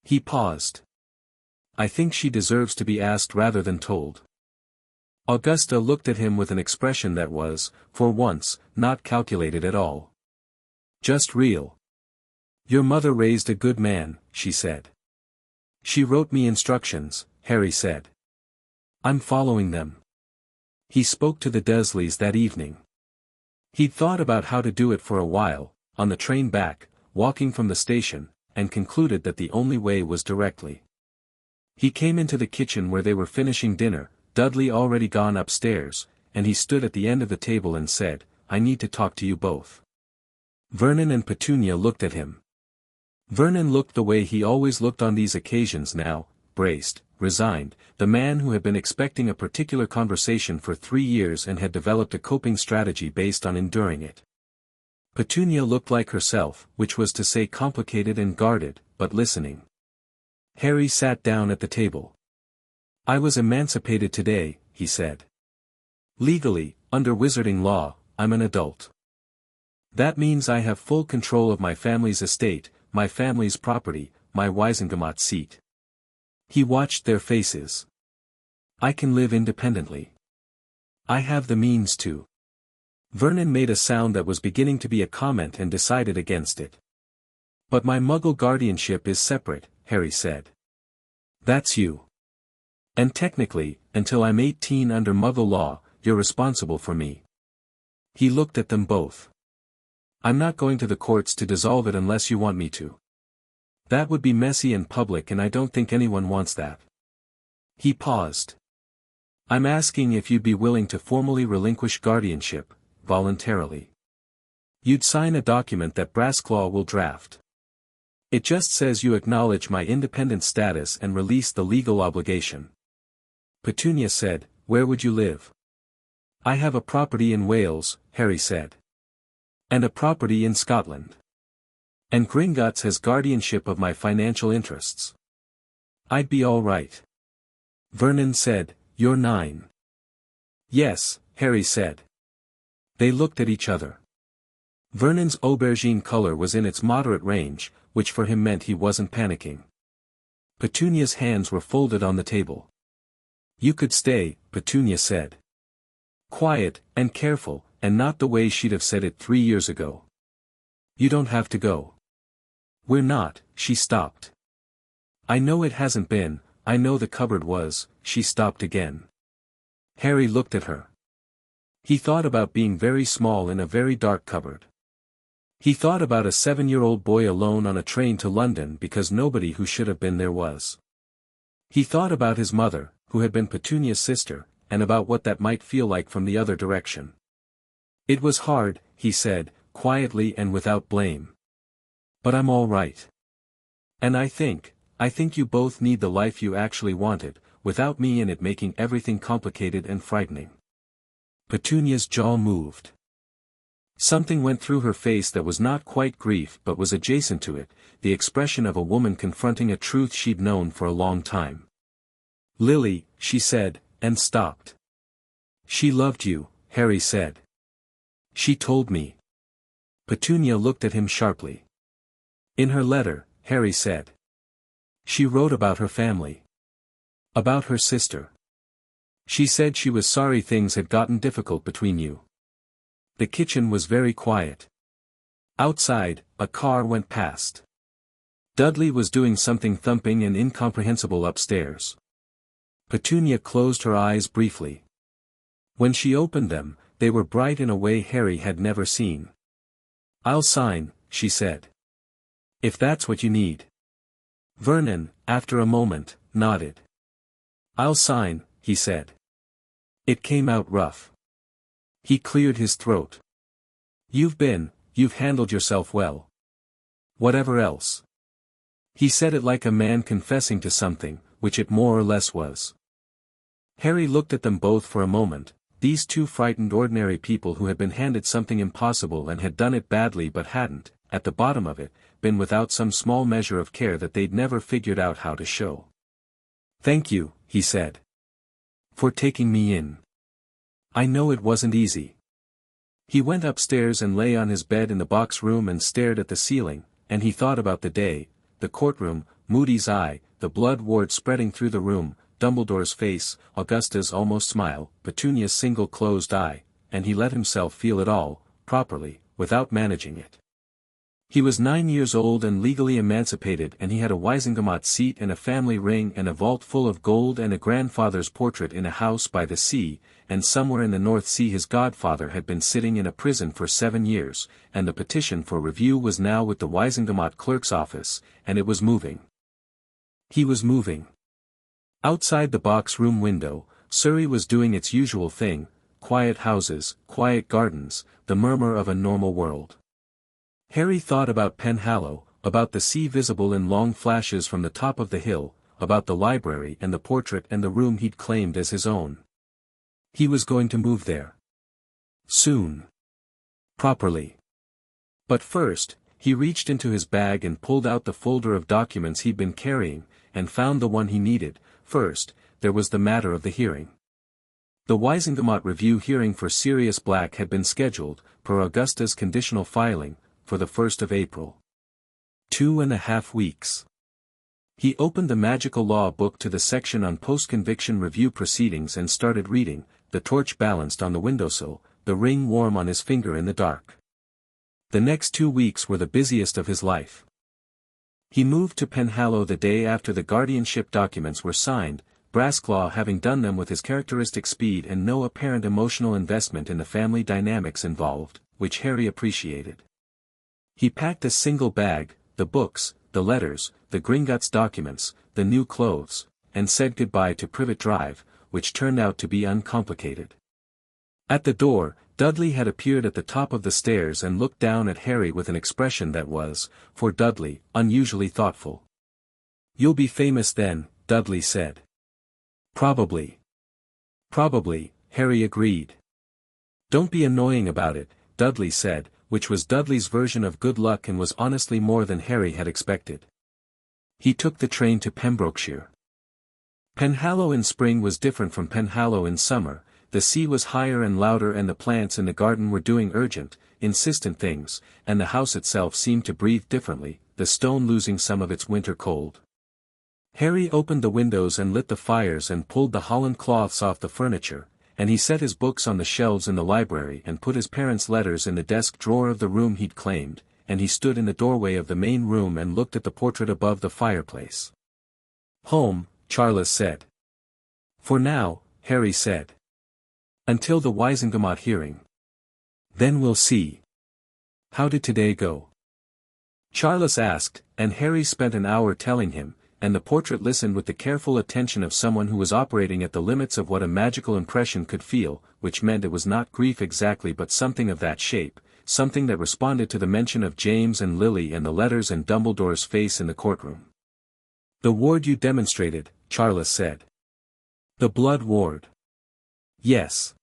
He paused. "I think she deserves to be asked rather than told." Augusta looked at him with an expression that was, for once, not calculated at all. Just real. "Your mother raised a good man," she said. "She wrote me instructions," Harry said. "I'm following them." He spoke to the Dursleys that evening. He'd thought about how to do it for a while, on the train back, walking from the station, and concluded that the only way was directly. He came into the kitchen where they were finishing dinner, Dudley already gone upstairs, and he stood at the end of the table and said, "I need to talk to you both." Vernon and Petunia looked at him. Vernon looked the way he always looked on these occasions now, braced, resigned, the man who had been expecting a particular conversation for 3 years and had developed a coping strategy based on enduring it. Petunia looked like herself, which was to say complicated and guarded, but listening. Harry sat down at the table. "I was emancipated today," he said. "Legally, under wizarding law, I'm an adult. That means I have full control of my family's estate, my family's property, my Wizengamot seat." He watched their faces. "I can live independently. I have the means to." Vernon made a sound that was beginning to be a comment and decided against it. "But my Muggle guardianship is separate," Harry said. "That's you. And technically, until I'm 18 under Muggle law, you're responsible for me." He looked at them both. "I'm not going to the courts to dissolve it unless you want me to. That would be messy and public and I don't think anyone wants that." He paused. "I'm asking if you'd be willing to formally relinquish guardianship, voluntarily. You'd sign a document that Brassclaw will draft. It just says you acknowledge my independent status and release the legal obligation." Petunia said, "Where would you live?" "I have a property in Wales," Harry said. "And a property in Scotland. And Gringotts has guardianship of my financial interests. I'd be all right." Vernon said, "You're 9. "Yes," Harry said. They looked at each other. Vernon's aubergine color was in its moderate range, which for him meant he wasn't panicking. Petunia's hands were folded on the table. "You could stay," Petunia said. Quiet, and careful, and not the way she'd have said it 3 years ago. "You don't have to go." "We're not," she stopped. "I know it hasn't been, I know the cupboard was," she stopped again. Harry looked at her. He thought about being very small in a very dark cupboard. He thought about a 7-year-old boy alone on a train to London because nobody who should have been there was. He thought about his mother, who had been Petunia's sister, and about what that might feel like from the other direction. "It was hard," he said, quietly and without blame. "But I'm all right. And I think you both need the life you actually wanted, without me in it making everything complicated and frightening." Petunia's jaw moved. Something went through her face that was not quite grief but was adjacent to it, the expression of a woman confronting a truth she'd known for a long time. "Lily," she said, and stopped. "She loved you," Harry said. "She told me." Petunia looked at him sharply. In her letter, Harry said. She wrote about her family. About her sister. She said she was sorry things had gotten difficult between you. The kitchen was very quiet. Outside, a car went past. Dudley was doing something thumping and incomprehensible upstairs. Petunia closed her eyes briefly. When she opened them, they were bright in a way Harry had never seen. I'll sign, she said. If that's what you need. Vernon, after a moment, nodded. I'll sign, he said. It came out rough. He cleared his throat. You've handled yourself well. Whatever else. He said it like a man confessing to something, which it more or less was. Harry looked at them both for a moment, these two frightened ordinary people who had been handed something impossible and had done it badly but hadn't, at the bottom of it, been without some small measure of care that they'd never figured out how to show. Thank you, he said. For taking me in. I know it wasn't easy. He went upstairs and lay on his bed in the box room and stared at the ceiling, and he thought about the day, the courtroom, Moody's eye, the blood wart spreading through the room, Dumbledore's face, Augusta's almost smile, Petunia's single closed eye, and he let himself feel it all, properly, without managing it. He was 9 years old and legally emancipated, and he had a Wisingamot seat and a family ring and a vault full of gold and a grandfather's portrait in a house by the sea, and somewhere in the North Sea his godfather had been sitting in a prison for 7 years, and the petition for review was now with the Wisingamot clerk's office, and it was moving. He was moving. Outside the box room window, Surrey was doing its usual thing, quiet houses, quiet gardens, the murmur of a normal world. Harry thought about Penhallow, about the sea visible in long flashes from the top of the hill, about the library and the portrait and the room he'd claimed as his own. He was going to move there. Soon. Properly. But first, he reached into his bag and pulled out the folder of documents he'd been carrying, and found the one he needed. First, there was the matter of the hearing. The Wisingamot Review hearing for Sirius Black had been scheduled, per Augusta's conditional filing, for the 1st of April. 2.5 weeks. He opened the magical law book to the section on post-conviction review proceedings and started reading, the torch balanced on the windowsill, the ring warm on his finger in the dark. The next 2 weeks were the busiest of his life. He moved to Penhallow the day after the guardianship documents were signed, Brassclaw having done them with his characteristic speed and no apparent emotional investment in the family dynamics involved, which Harry appreciated. He packed a single bag, the books, the letters, the Gringotts documents, the new clothes, and said goodbye to Privet Drive, which turned out to be uncomplicated. At the door, Dudley had appeared at the top of the stairs and looked down at Harry with an expression that was, for Dudley, unusually thoughtful. "You'll be famous then," Dudley said. "Probably." "Probably," Harry agreed. "Don't be annoying about it," Dudley said, which was Dudley's version of good luck and was honestly more than Harry had expected. He took the train to Pembrokeshire. Penhallow in spring was different from Penhallow in summer, the sea was higher and louder and the plants in the garden were doing urgent, insistent things, and the house itself seemed to breathe differently, the stone losing some of its winter cold. Harry opened the windows and lit the fires and pulled the holland cloths off the furniture, and he set his books on the shelves in the library and put his parents' letters in the desk drawer of the room he'd claimed, and he stood in the doorway of the main room and looked at the portrait above the fireplace. "Home," Charles said. "For now," Harry said. "Until the Wisingamot hearing. Then we'll see. How did today go?" Charles asked, and Harry spent an hour telling him, and the portrait listened with the careful attention of someone who was operating at the limits of what a magical impression could feel, which meant it was not grief exactly but something of that shape, something that responded to the mention of James and Lily and the letters and Dumbledore's face in the courtroom. "The ward you demonstrated," Charles said. "The blood ward." "Yes.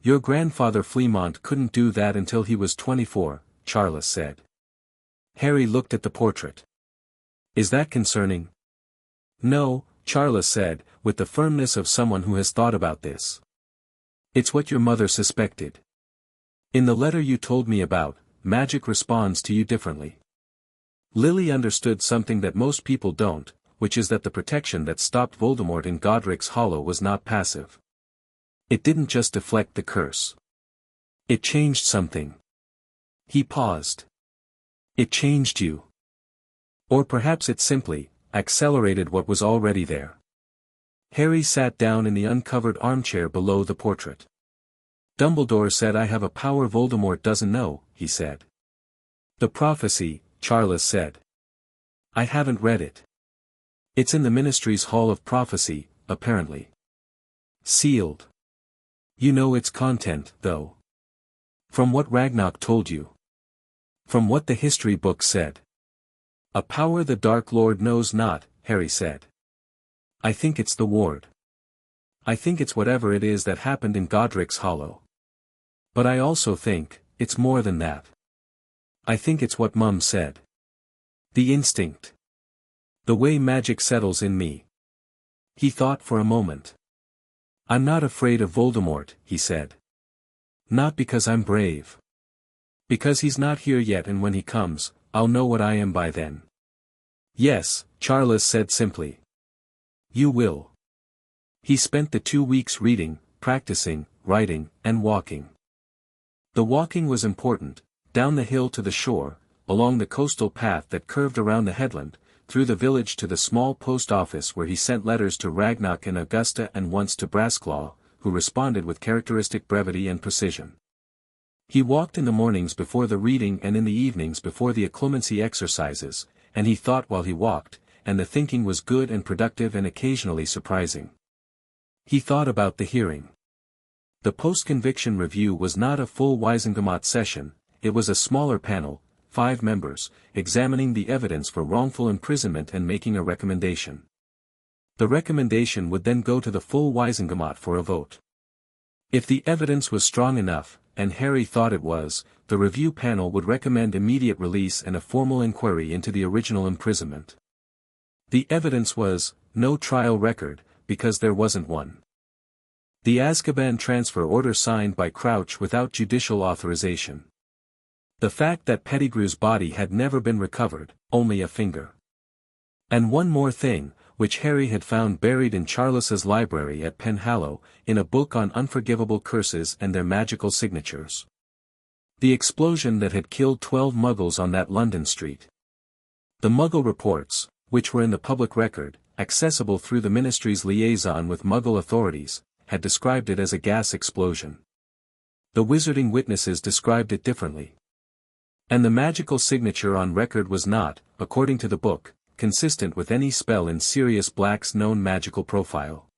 Your grandfather Fleamont couldn't do that until he was 24, Charles said. Harry looked at the portrait. "Is that concerning?" "No," Charles said, with the firmness of someone who has thought about this. "It's what your mother suspected. In the letter you told me about, magic responds to you differently. Lily understood something that most people don't, which is that the protection that stopped Voldemort in Godric's Hollow was not passive. It didn't just deflect the curse. It changed something. He paused. It changed you. Or perhaps it simply accelerated what was already there. Harry sat down in the uncovered armchair below the portrait. Dumbledore said, "I have a power Voldemort doesn't know," he said. "The prophecy," Charles said. "I haven't read it. It's in the Ministry's Hall of Prophecy, apparently. Sealed. You know its content, though. From what Ragnarok told you. From what the history book said. A power the Dark Lord knows not," Harry said. "I think it's the ward. I think it's whatever it is that happened in Godric's Hollow. But I also think, it's more than that. I think it's what Mum said. The instinct. The way magic settles in me." He thought for a moment. "I'm not afraid of Voldemort," he said. "Not because I'm brave. Because he's not here yet, and when he comes, I'll know what I am by then." "Yes," Charles said simply. "You will." He spent the 2 weeks reading, practicing, writing, and walking. The walking was important, down the hill to the shore, along the coastal path that curved around the headland, through the village to the small post office where he sent letters to Ragnarok and Augusta and once to Brassclaw, who responded with characteristic brevity and precision. He walked in the mornings before the reading and in the evenings before the occlumency exercises, and he thought while he walked, and the thinking was good and productive and occasionally surprising. He thought about the hearing. The post-conviction review was not a full Wisengamot session, it was a smaller panel, 5 members, examining the evidence for wrongful imprisonment and making a recommendation. The recommendation would then go to the full Wisengamot for a vote. If the evidence was strong enough, and Harry thought it was, the review panel would recommend immediate release and a formal inquiry into the original imprisonment. The evidence was, no trial record, because there wasn't one. The Azkaban transfer order signed by Crouch without judicial authorization. The fact that Pettigrew's body had never been recovered, only a finger. And one more thing, which Harry had found buried in Charles's library at Penhallow, in a book on unforgivable curses and their magical signatures. The explosion that had killed 12 Muggles on that London street. The Muggle reports, which were in the public record, accessible through the Ministry's liaison with Muggle authorities, had described it as a gas explosion. The wizarding witnesses described it differently. And the magical signature on record was not, according to the book, consistent with any spell in Sirius Black's known magical profile.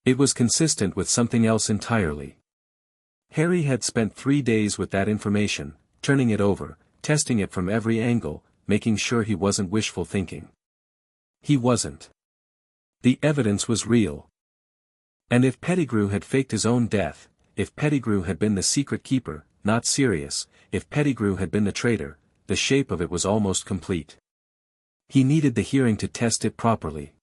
It was consistent with something else entirely. Harry had spent 3 days with that information, turning it over, testing it from every angle, making sure he wasn't wishful thinking. He wasn't. The evidence was real. And if Pettigrew had faked his own death, if Pettigrew had been the secret keeper, not Sirius, if Pettigrew had been the traitor, the shape of it was almost complete. He needed the hearing to test it properly.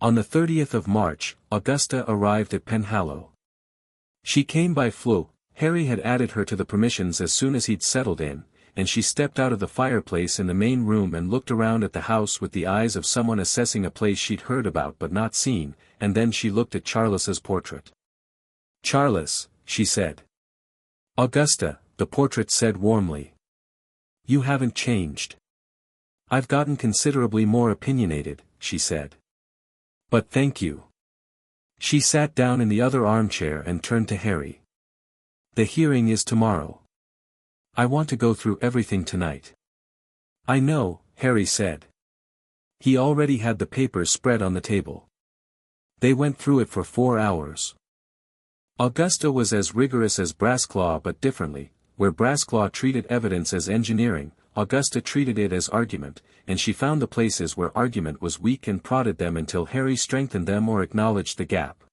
On the 30th of March, Augusta arrived at Penhallow. She came by fluke. Harry had added her to the permissions as soon as he'd settled in, and she stepped out of the fireplace in the main room and looked around at the house with the eyes of someone assessing a place she'd heard about but not seen, and then she looked at Charles's portrait. "Charles," she said. "Augusta," the portrait said warmly. "You haven't changed." "I've gotten considerably more opinionated," she said. "But thank you." She sat down in the other armchair and turned to Harry. "The hearing is tomorrow. I want to go through everything tonight." "I know," Harry said. He already had the papers spread on the table. They went through it for 4 hours. Augusta was as rigorous as Brassclaw but differently. Where Brassclaw treated evidence as engineering, Augusta treated it as argument, and she found the places where argument was weak and prodded them until Harry strengthened them or acknowledged the gap.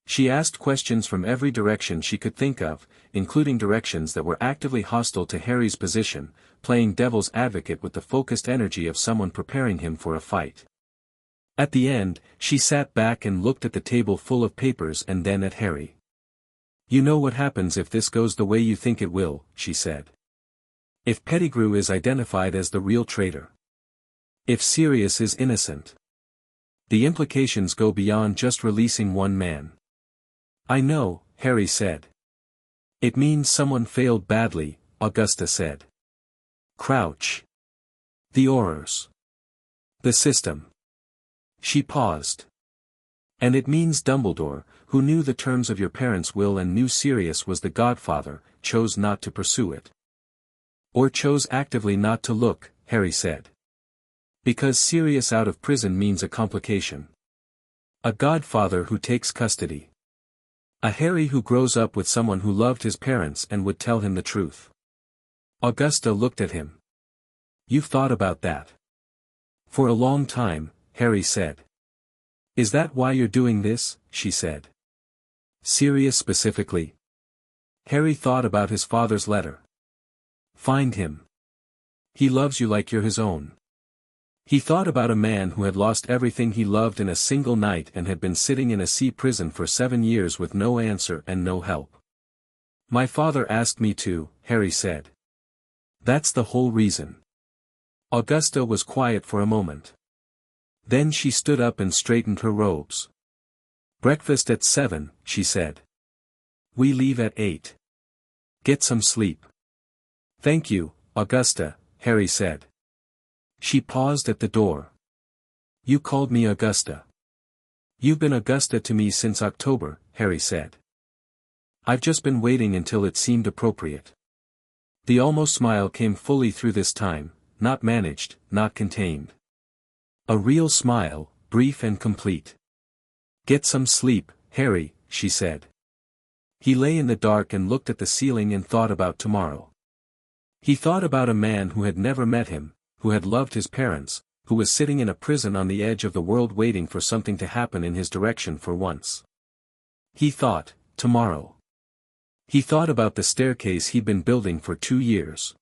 She asked questions from every direction she could think of, including directions that were actively hostile to Harry's position, playing devil's advocate with the focused energy of someone preparing him for a fight. At the end, she sat back and looked at the table full of papers and then at Harry. "You know what happens if this goes the way you think it will," she said. If Pettigrew is identified as the real traitor. If Sirius is innocent. The implications go beyond just releasing one man. I know, Harry said. It means someone failed badly, Augusta said. Crouch. The Aurors. The system. She paused. And it means Dumbledore, who knew the terms of your parents' will and knew Sirius was the godfather, chose not to pursue it. Or chose actively not to look, Harry said. Because Sirius out of prison means a complication. A godfather who takes custody. A Harry who grows up with someone who loved his parents and would tell him the truth. Augusta looked at him. You've thought about that. For a long time, Harry said. Is that why you're doing this? She said. Sirius specifically. Harry thought about his father's letter. Find him. He loves you like you're his own. He thought about a man who had lost everything he loved in a single night and had been sitting in a sea prison for 7 years with no answer and no help. My father asked me to, Harry said. That's the whole reason. Augusta was quiet for a moment. Then she stood up and straightened her robes. Breakfast at 7, she said. We leave at 8. Get some sleep. Thank you, Augusta, Harry said. She paused at the door. You called me Augusta. You've been Augusta to me since October, Harry said. I've just been waiting until it seemed appropriate. The almost smile came fully through this time, not managed, not contained. A real smile, brief and complete. Get some sleep, Harry, she said. He lay in the dark and looked at the ceiling and thought about tomorrow. He thought about a man who had never met him, who had loved his parents, who was sitting in a prison on the edge of the world waiting for something to happen in his direction for once. He thought, tomorrow. He thought about the staircase he'd been building for 2 years.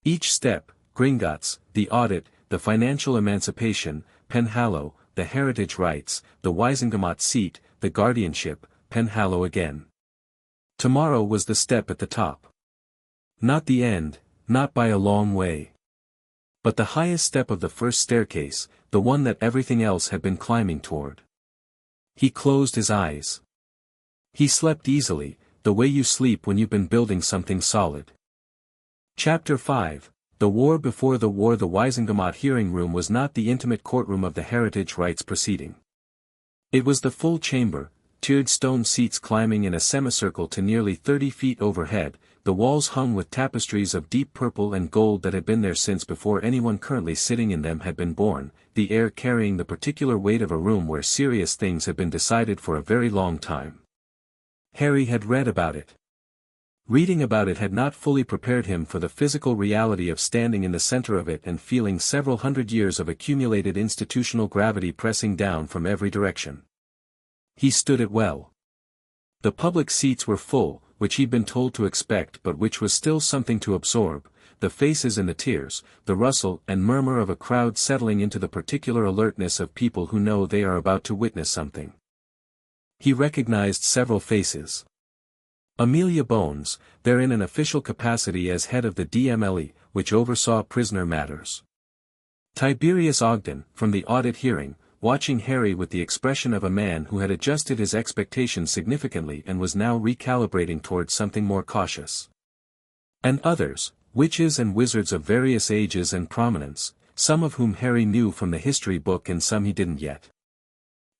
Each step, Gringotts, the audit, the financial emancipation, Penhallow, the heritage rights, the Wisengamot seat, the guardianship, Penhallow again. Tomorrow was the step at the top. Not the end, not by a long way. But the highest step of the first staircase, the one that everything else had been climbing toward. He closed his eyes. He slept easily, the way you sleep when you've been building something solid. Chapter 5. The War Before the War. The Wisengamot hearing room was not the intimate courtroom of the heritage rights proceeding. It was the full chamber, tiered stone seats climbing in a semicircle to nearly 30 feet overhead, the walls hung with tapestries of deep purple and gold that had been there since before anyone currently sitting in them had been born, the air carrying the particular weight of a room where serious things had been decided for a very long time. Harry had read about it. Reading about it had not fully prepared him for the physical reality of standing in the center of it and feeling several hundred years of accumulated institutional gravity pressing down from every direction. He stood it well. The public seats were full, which he'd been told to expect but which was still something to absorb, the faces and the tears, the rustle and murmur of a crowd settling into the particular alertness of people who know they are about to witness something. He recognized several faces. Amelia Bones, there in an official capacity as head of the DMLE, which oversaw prisoner matters. Tiberius Ogden, from the audit hearing, watching Harry with the expression of a man who had adjusted his expectations significantly and was now recalibrating towards something more cautious. And others, witches and wizards of various ages and prominence, some of whom Harry knew from the history book and some he didn't yet.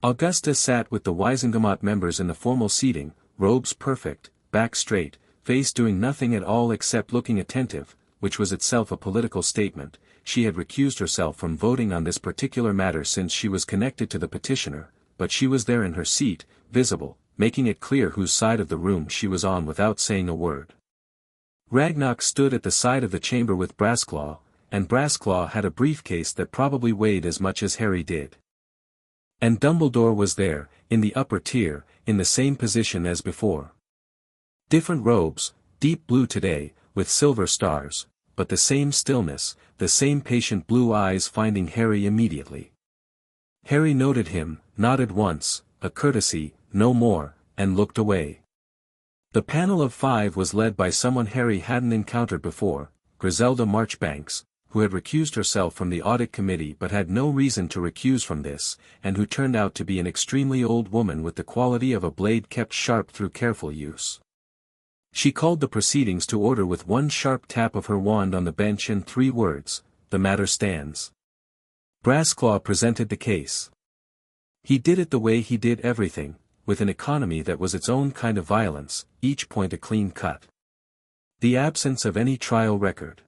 Augusta sat with the Wisengamot members in the formal seating, robes perfect, back straight, face doing nothing at all except looking attentive, which was itself a political statement. She had recused herself from voting on this particular matter since she was connected to the petitioner, but she was there in her seat, visible, making it clear whose side of the room she was on without saying a word. Ragnarok stood at the side of the chamber with Brassclaw, and Brassclaw had a briefcase that probably weighed as much as Harry did. And Dumbledore was there, in the upper tier, in the same position as before. Different robes, deep blue today, with silver stars, but the same stillness, the same patient blue eyes finding Harry immediately. Harry noted him, nodded once, a courtesy, no more, and looked away. The panel of 5 was led by someone Harry hadn't encountered before, Griselda Marchbanks, who had recused herself from the audit committee but had no reason to recuse from this, and who turned out to be an extremely old woman with the quality of a blade kept sharp through careful use. She called the proceedings to order with one sharp tap of her wand on the bench and 3 words, "The matter stands." Brassclaw presented the case. He did it the way he did everything, with an economy that was its own kind of violence, each point a clean cut. The absence of any trial record.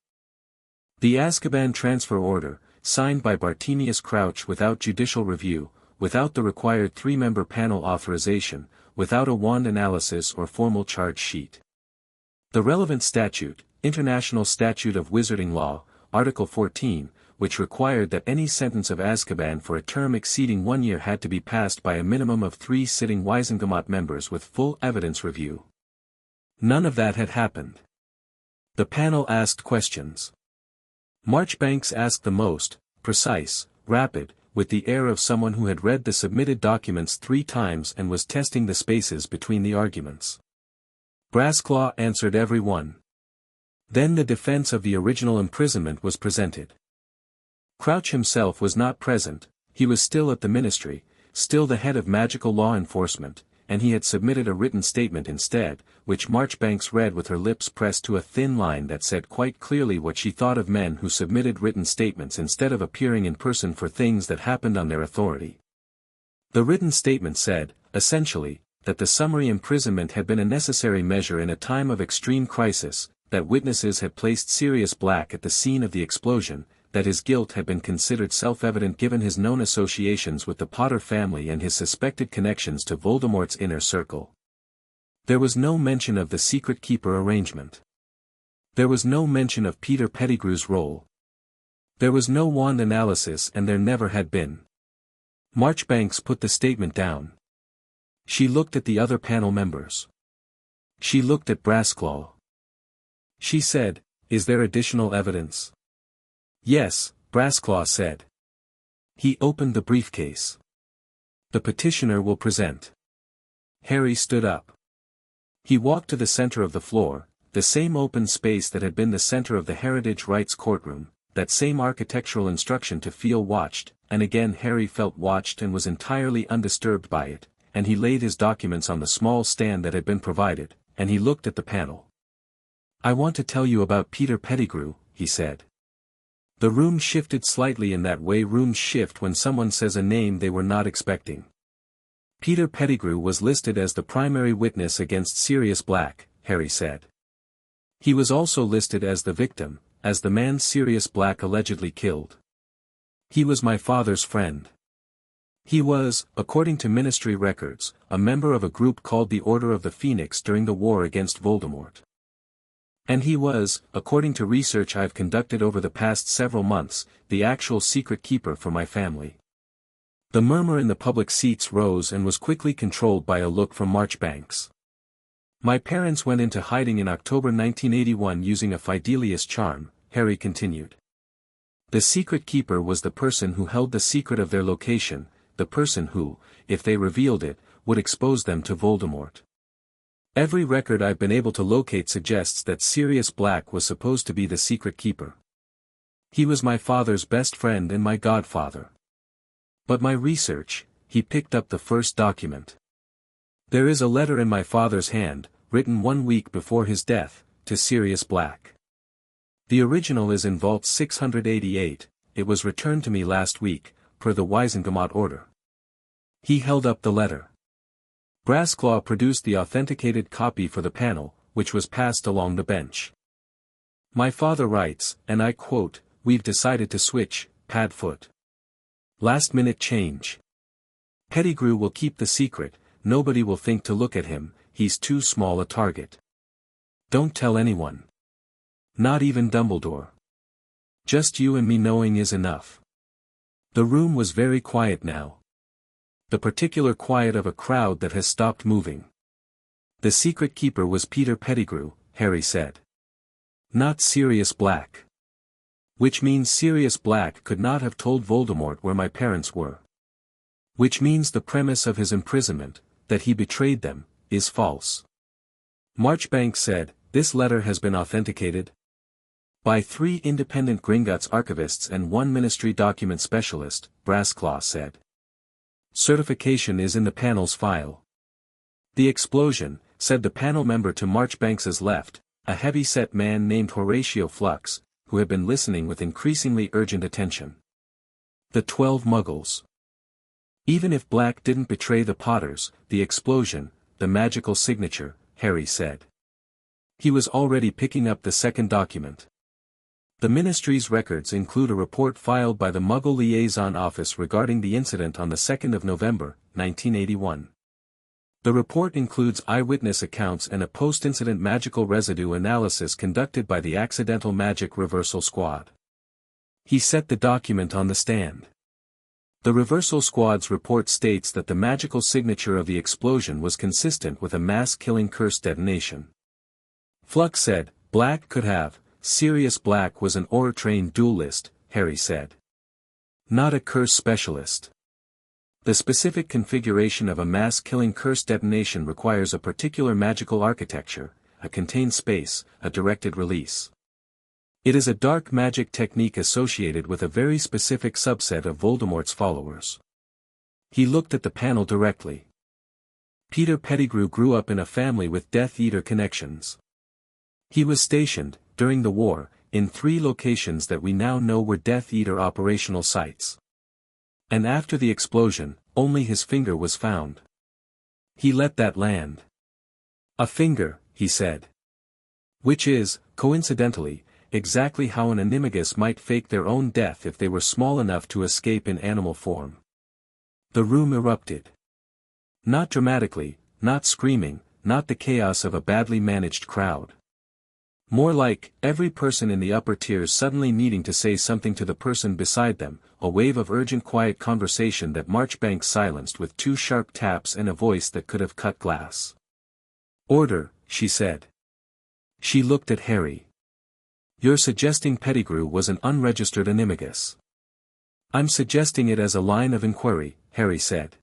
The Azkaban transfer order, signed by Bartemius Crouch without judicial review, without the required 3-member panel authorization, without a wand analysis or formal charge sheet. The relevant statute, International Statute of Wizarding Law, Article 14, which required that any sentence of Azkaban for a term exceeding 1 year had to be passed by a minimum of 3 sitting Wizengamot members with full evidence review. None of that had happened. The panel asked questions. Marchbanks asked the most, precise, rapid, with the air of someone who had read the submitted documents 3 times and was testing the spaces between the arguments. Brassclaw answered every one. Then the defense of the original imprisonment was presented. Crouch himself was not present, he was still at the ministry, still the head of magical law enforcement, and he had submitted a written statement instead, which Marchbanks read with her lips pressed to a thin line that said quite clearly what she thought of men who submitted written statements instead of appearing in person for things that happened on their authority. The written statement said, essentially, that the summary imprisonment had been a necessary measure in a time of extreme crisis, that witnesses had placed Sirius Black at the scene of the explosion, that his guilt had been considered self-evident given his known associations with the Potter family and his suspected connections to Voldemort's inner circle. There was no mention of the secret keeper arrangement. There was no mention of Peter Pettigrew's role. There was no wand analysis and there never had been. Marchbanks put the statement down. She looked at the other panel members. She looked at Brassclaw. She said, "Is there additional evidence?" "Yes," Brassclaw said. He opened the briefcase. "The petitioner will present." Harry stood up. He walked to the center of the floor, the same open space that had been the center of the Heritage Rights courtroom, that same architectural instruction to feel watched, and again Harry felt watched and was entirely undisturbed by it, and he laid his documents on the small stand that had been provided, and he looked at the panel. "I want to tell you about Peter Pettigrew," he said. The room shifted slightly in that way rooms shift when someone says a name they were not expecting. Peter Pettigrew was listed as the primary witness against Sirius Black, Harry said. He was also listed as the victim, as the man Sirius Black allegedly killed. He was my father's friend. He was, according to ministry records, a member of a group called the Order of the Phoenix during the war against Voldemort. And he was, according to research I've conducted over the past several months, the actual secret keeper for my family. The murmur in the public seats rose and was quickly controlled by a look from Marchbanks. My parents went into hiding in October 1981 using a Fidelius charm, Harry continued. The secret keeper was the person who held the secret of their location, the person who, if they revealed it, would expose them to Voldemort. Every record I've been able to locate suggests that Sirius Black was supposed to be the secret keeper. He was my father's best friend and my godfather. But my research, he picked up the first document. There is a letter in my father's hand, written 1 week before his death, to Sirius Black. The original is in Vault 688, it was returned to me last week, per the Wizengamot order. He held up the letter. Brassclaw produced the authenticated copy for the panel, which was passed along the bench. My father writes, and I quote, "We've decided to switch, Padfoot. Last minute change. Pettigrew will keep the secret, nobody will think to look at him, he's too small a target. Don't tell anyone. Not even Dumbledore. Just you and me knowing is enough." The room was very quiet now. The particular quiet of a crowd that has stopped moving. The secret keeper was Peter Pettigrew, Harry said. Not Sirius Black. Which means Sirius Black could not have told Voldemort where my parents were. Which means the premise of his imprisonment, that he betrayed them, is false. Marchbanks said, "This letter has been authenticated?" By 3 independent Gringotts archivists and 1 ministry document specialist, Brassclaw said. Certification is in the panel's file. The explosion, said the panel member to Marchbanks's left, a heavy-set man named Horatio Flux, who had been listening with increasingly urgent attention. The 12 muggles. Even if Black didn't betray the Potters, the explosion, the magical signature, Harry said. He was already picking up the second document. The ministry's records include a report filed by the Muggle Liaison Office regarding the incident on the 2nd of November, 1981. The report includes eyewitness accounts and a post-incident magical residue analysis conducted by the Accidental Magic Reversal Squad. He set the document on the stand. The Reversal Squad's report states that the magical signature of the explosion was consistent with a mass-killing curse detonation. Flux said, Black could have. Sirius Black was an Aura-trained duelist, Harry said. Not a curse specialist. The specific configuration of a mass-killing curse detonation requires a particular magical architecture, a contained space, a directed release. It is a dark magic technique associated with a very specific subset of Voldemort's followers. He looked at the panel directly. Peter Pettigrew grew up in a family with Death Eater connections. He was stationed, during the war, in 3 locations that we now know were Death Eater operational sites. And after the explosion, only his finger was found. He let that land. A finger, he said. Which is, coincidentally, exactly how an animagus might fake their own death if they were small enough to escape in animal form. The room erupted. Not dramatically, not screaming, not the chaos of a badly managed crowd. More like, every person in the upper tiers suddenly needing to say something to the person beside them, a wave of urgent quiet conversation that Marchbanks silenced with 2 sharp taps and a voice that could have cut glass. Order, she said. She looked at Harry. You're suggesting Pettigrew was an unregistered animagus. I'm suggesting it as a line of inquiry, Harry said.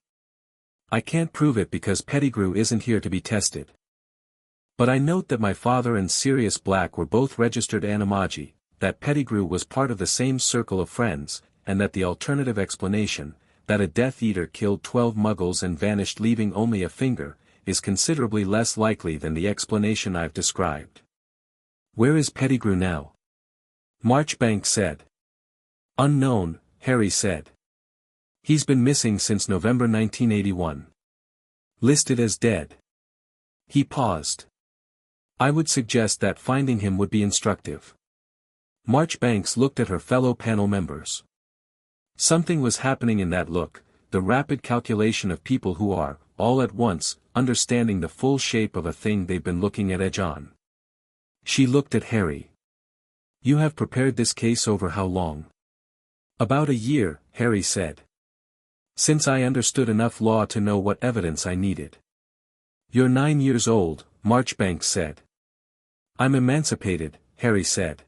I can't prove it because Pettigrew isn't here to be tested. But I note that my father and Sirius Black were both registered animagi, that Pettigrew was part of the same circle of friends, and that the alternative explanation, that a Death Eater killed 12 muggles and vanished leaving only a finger, is considerably less likely than the explanation I've described. Where is Pettigrew now? Marchbanks said. Unknown, Harry said. He's been missing since November 1981. Listed as dead. He paused. I would suggest that finding him would be instructive. Marchbanks looked at her fellow panel members. Something was happening in that look, the rapid calculation of people who are, all at once, understanding the full shape of a thing they've been looking at edge on. She looked at Harry. You have prepared this case over how long? About a year, Harry said. Since I understood enough law to know what evidence I needed. You're 9 years old, Marchbanks said. I'm emancipated, Harry said.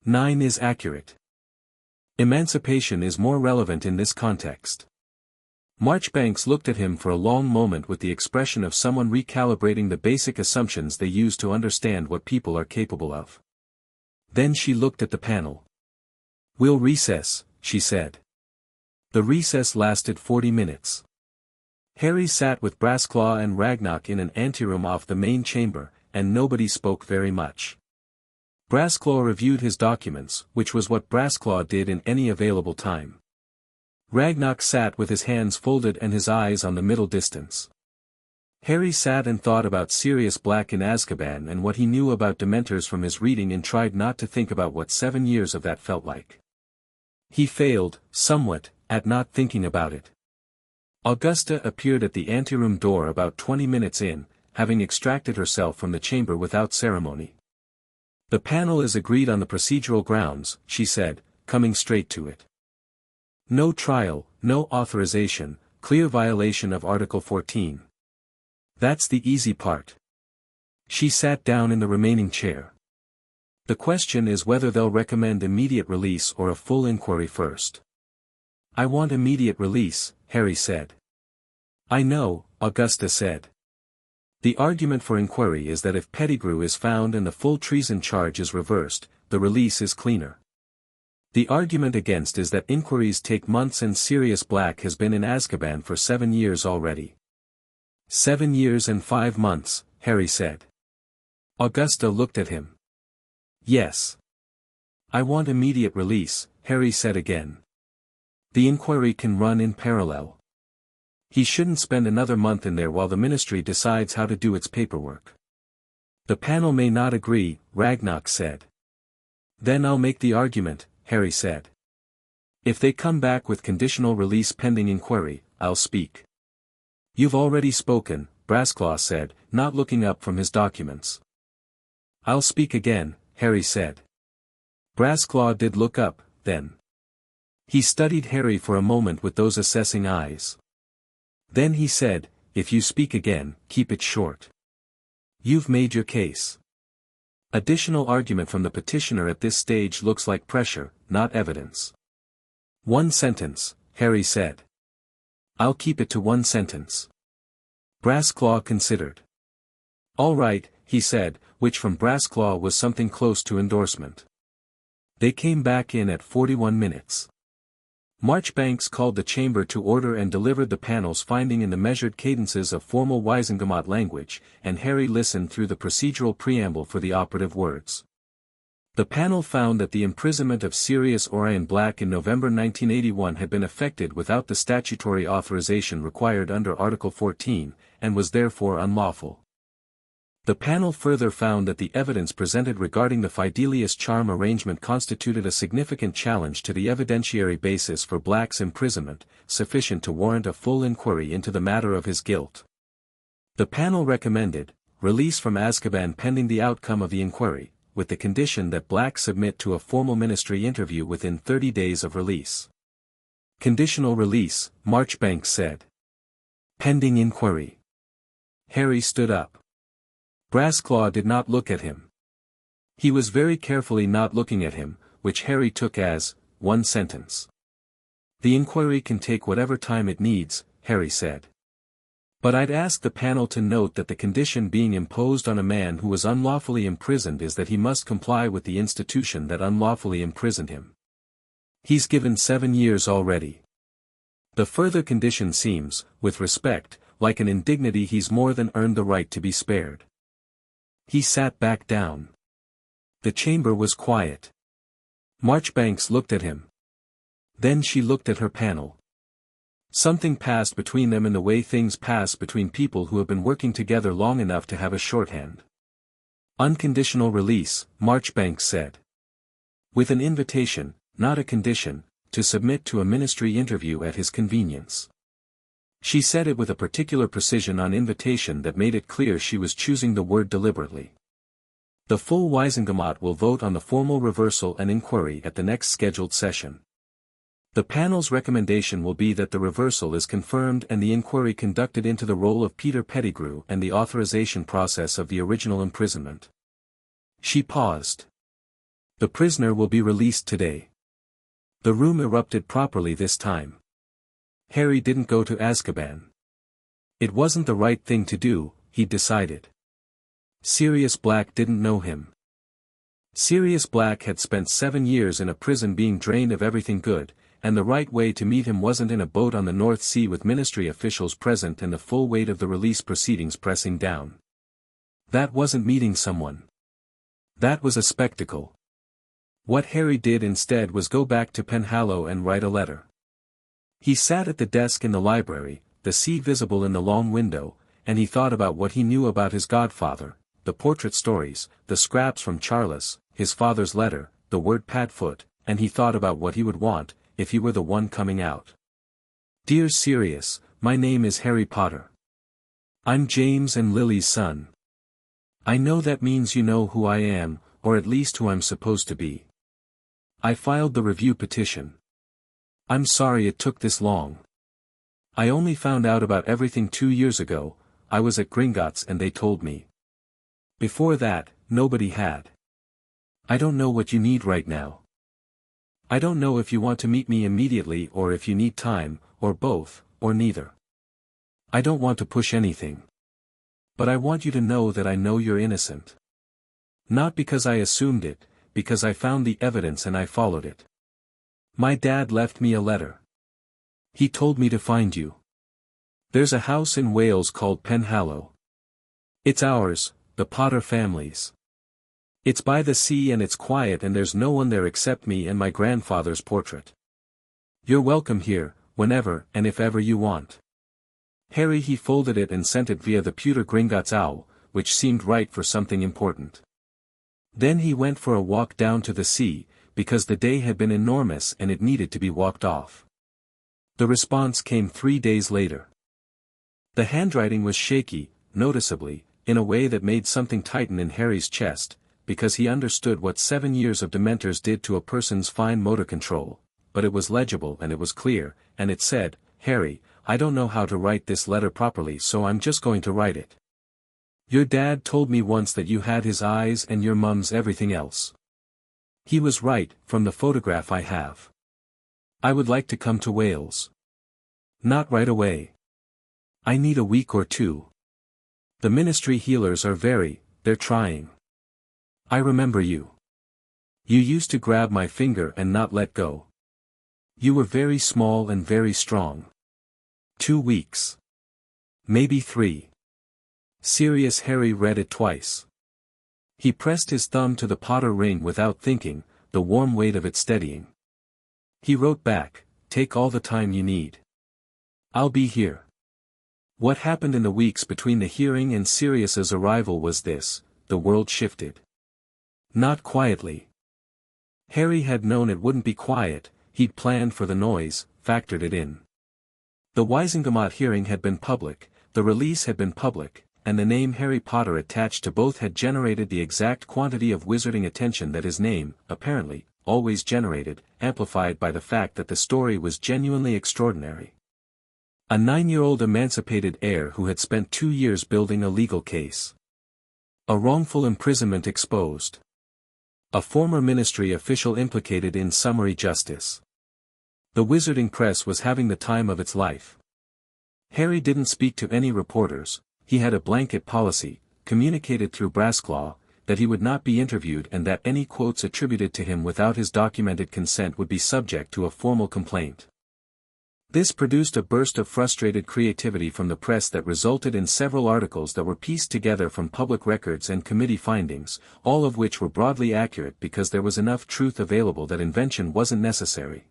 9 is accurate. Emancipation is more relevant in this context. Marchbanks looked at him for a long moment with the expression of someone recalibrating the basic assumptions they use to understand what people are capable of. Then she looked at the panel. We'll recess, she said. The recess lasted 40 minutes. Harry sat with Brassclaw and Ragnarok in an anteroom off the main chamber, and nobody spoke very much. Brassclaw reviewed his documents, which was what Brassclaw did in any available time. Ragnarok sat with his hands folded and his eyes on the middle distance. Harry sat and thought about Sirius Black in Azkaban and what he knew about Dementors from his reading and tried not to think about what 7 years of that felt like. He failed, somewhat, at not thinking about it. Augusta appeared at the anteroom door about 20 minutes in, having extracted herself from the chamber without ceremony. The panel is agreed on the procedural grounds, she said, coming straight to it. No trial, no authorization, clear violation of Article 14. That's the easy part. She sat down in the remaining chair. The question is whether they'll recommend immediate release or a full inquiry first. I want immediate release, Harry said. I know, Augusta said. The argument for inquiry is that if Pettigrew is found and the full treason charge is reversed, the release is cleaner. The argument against is that inquiries take months and Sirius Black has been in Azkaban for 7 years already. 7 years and 5 months, Harry said. Augusta looked at him. Yes. I want immediate release, Harry said again. The inquiry can run in parallel. He shouldn't spend another month in there while the Ministry decides how to do its paperwork. The panel may not agree, Ragnarok said. Then I'll make the argument, Harry said. If they come back with conditional release pending inquiry, I'll speak. You've already spoken, Brassclaw said, not looking up from his documents. I'll speak again, Harry said. Brassclaw did look up, then. He studied Harry for a moment with those assessing eyes. Then he said, if you speak again, keep it short. You've made your case. Additional argument from the petitioner at this stage looks like pressure, not evidence. 1 sentence, Harry said. I'll keep it to 1 sentence. Brassclaw considered. All right, he said, which from Brassclaw was something close to endorsement. They came back in at 41 minutes. Marchbanks called the chamber to order and delivered the panel's finding in the measured cadences of formal Wisengamot language, and Harry listened through the procedural preamble for the operative words. The panel found that the imprisonment of Sirius Orion Black in November 1981 had been effected without the statutory authorization required under Article 14, and was therefore unlawful. The panel further found that the evidence presented regarding the Fidelius charm arrangement constituted a significant challenge to the evidentiary basis for Black's imprisonment, sufficient to warrant a full inquiry into the matter of his guilt. The panel recommended release from Azkaban pending the outcome of the inquiry, with the condition that Black submit to a formal ministry interview within 30 days of release. Conditional release, Marchbanks said. Pending inquiry. Harry stood up. Brassclaw did not look at him. He was very carefully not looking at him, which Harry took as 1 sentence. The inquiry can take whatever time it needs, Harry said. But I'd ask the panel to note that the condition being imposed on a man who was unlawfully imprisoned is that he must comply with the institution that unlawfully imprisoned him. He's given 7 years already. The further condition seems, with respect, like an indignity he's more than earned the right to be spared. He sat back down. The chamber was quiet. Marchbanks looked at him. Then she looked at her panel. Something passed between them in the way things pass between people who have been working together long enough to have a shorthand. Unconditional release, Marchbanks said. With an invitation, not a condition, to submit to a ministry interview at his convenience. She said it with a particular precision on invitation that made it clear she was choosing the word deliberately. The full Wisengamot will vote on the formal reversal and inquiry at the next scheduled session. The panel's recommendation will be that the reversal is confirmed and the inquiry conducted into the role of Peter Pettigrew and the authorization process of the original imprisonment. She paused. The prisoner will be released today. The room erupted properly this time. Harry didn't go to Azkaban. It wasn't the right thing to do, he decided. Sirius Black didn't know him. Sirius Black had spent 7 years in a prison being drained of everything good, and the right way to meet him wasn't in a boat on the North Sea with ministry officials present and the full weight of the release proceedings pressing down. That wasn't meeting someone. That was a spectacle. What Harry did instead was go back to Penhallow and write a letter. He sat at the desk in the library, the sea visible in the long window, and he thought about what he knew about his godfather, the portrait stories, the scraps from Charles, his father's letter, the word Padfoot, and he thought about what he would want, if he were the one coming out. Dear Sirius, my name is Harry Potter. I'm James and Lily's son. I know that means you know who I am, or at least who I'm supposed to be. I filed the review petition. I'm sorry it took this long. I only found out about everything 2 years ago. I was at Gringotts and they told me. Before that, nobody had. I don't know what you need right now. I don't know if you want to meet me immediately or if you need time, or both, or neither. I don't want to push anything. But I want you to know that I know you're innocent. Not because I assumed it, because I found the evidence and I followed it. My dad left me a letter. He told me to find you. There's a house in Wales called Penhallow. It's ours, the Potter family's. It's by the sea and it's quiet and there's no one there except me and my grandfather's portrait. You're welcome here, whenever and if ever you want. Harry. He folded it and sent it via the pewter Gringotts owl, which seemed right for something important. Then he went for a walk down to the sea, because the day had been enormous and it needed to be walked off. The response came 3 days later. The handwriting was shaky, noticeably, in a way that made something tighten in Harry's chest, because he understood what 7 years of Dementors did to a person's fine motor control, but it was legible and it was clear, and it said, "Harry, I don't know how to write this letter properly so I'm just going to write it. Your dad told me once that you had his eyes and your mum's everything else. He was right, from the photograph I have. I would like to come to Wales. Not right away. I need a week or two. The ministry healers are they're trying. I remember you. You used to grab my finger and not let go. You were very small and very strong. 2 weeks. Maybe 3. Serious. Harry read it twice. He pressed his thumb to the Potter ring without thinking, the warm weight of it steadying. He wrote back, "Take all the time you need. I'll be here." What happened in the weeks between the hearing and Sirius's arrival was this: the world shifted. Not quietly. Harry had known it wouldn't be quiet, he'd planned for the noise, factored it in. The Wisingamot hearing had been public, the release had been public, and the name Harry Potter attached to both had generated the exact quantity of wizarding attention that his name, apparently, always generated, amplified by the fact that the story was genuinely extraordinary. A 9-year-old emancipated heir who had spent 2 years building a legal case. A wrongful imprisonment exposed. A former ministry official implicated in summary justice. The wizarding press was having the time of its life. Harry didn't speak to any reporters, he had a blanket policy, communicated through Brassclaw, that he would not be interviewed and that any quotes attributed to him without his documented consent would be subject to a formal complaint. This produced a burst of frustrated creativity from the press that resulted in several articles that were pieced together from public records and committee findings, all of which were broadly accurate because there was enough truth available that invention wasn't necessary.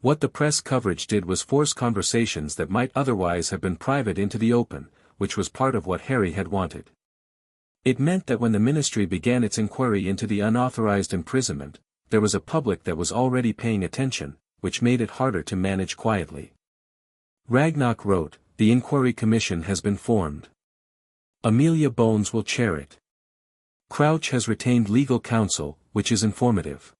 What the press coverage did was force conversations that might otherwise have been private into the open, which was part of what Harry had wanted. It meant that when the ministry began its inquiry into the unauthorized imprisonment, there was a public that was already paying attention, which made it harder to manage quietly. Ragnarok wrote, "The inquiry commission has been formed. Amelia Bones will chair it. Crouch has retained legal counsel, which is informative."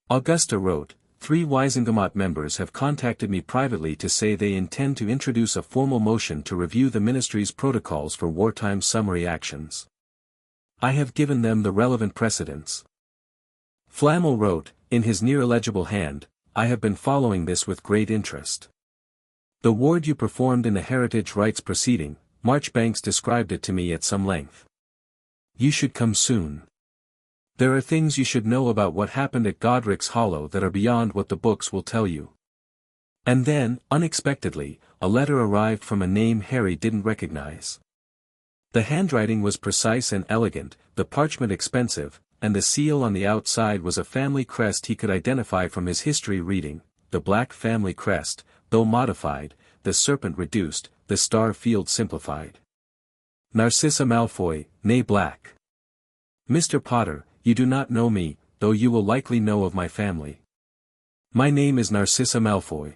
Augusta wrote, "3 Wisingamot members have contacted me privately to say they intend to introduce a formal motion to review the ministry's protocols for wartime summary actions. I have given them the relevant precedents." Flamel wrote, in his near illegible hand, "I have been following this with great interest. The ward you performed in the heritage rights proceeding, Marchbanks described it to me at some length. You should come soon. There are things you should know about what happened at Godric's Hollow that are beyond what the books will tell you." And then, unexpectedly, a letter arrived from a name Harry didn't recognize. The handwriting was precise and elegant, the parchment expensive, and the seal on the outside was a family crest he could identify from his history reading, the Black family crest, though modified, the serpent reduced, the star field simplified. Narcissa Malfoy, née Black. "Mr. Potter, you do not know me, though you will likely know of my family. My name is Narcissa Malfoy.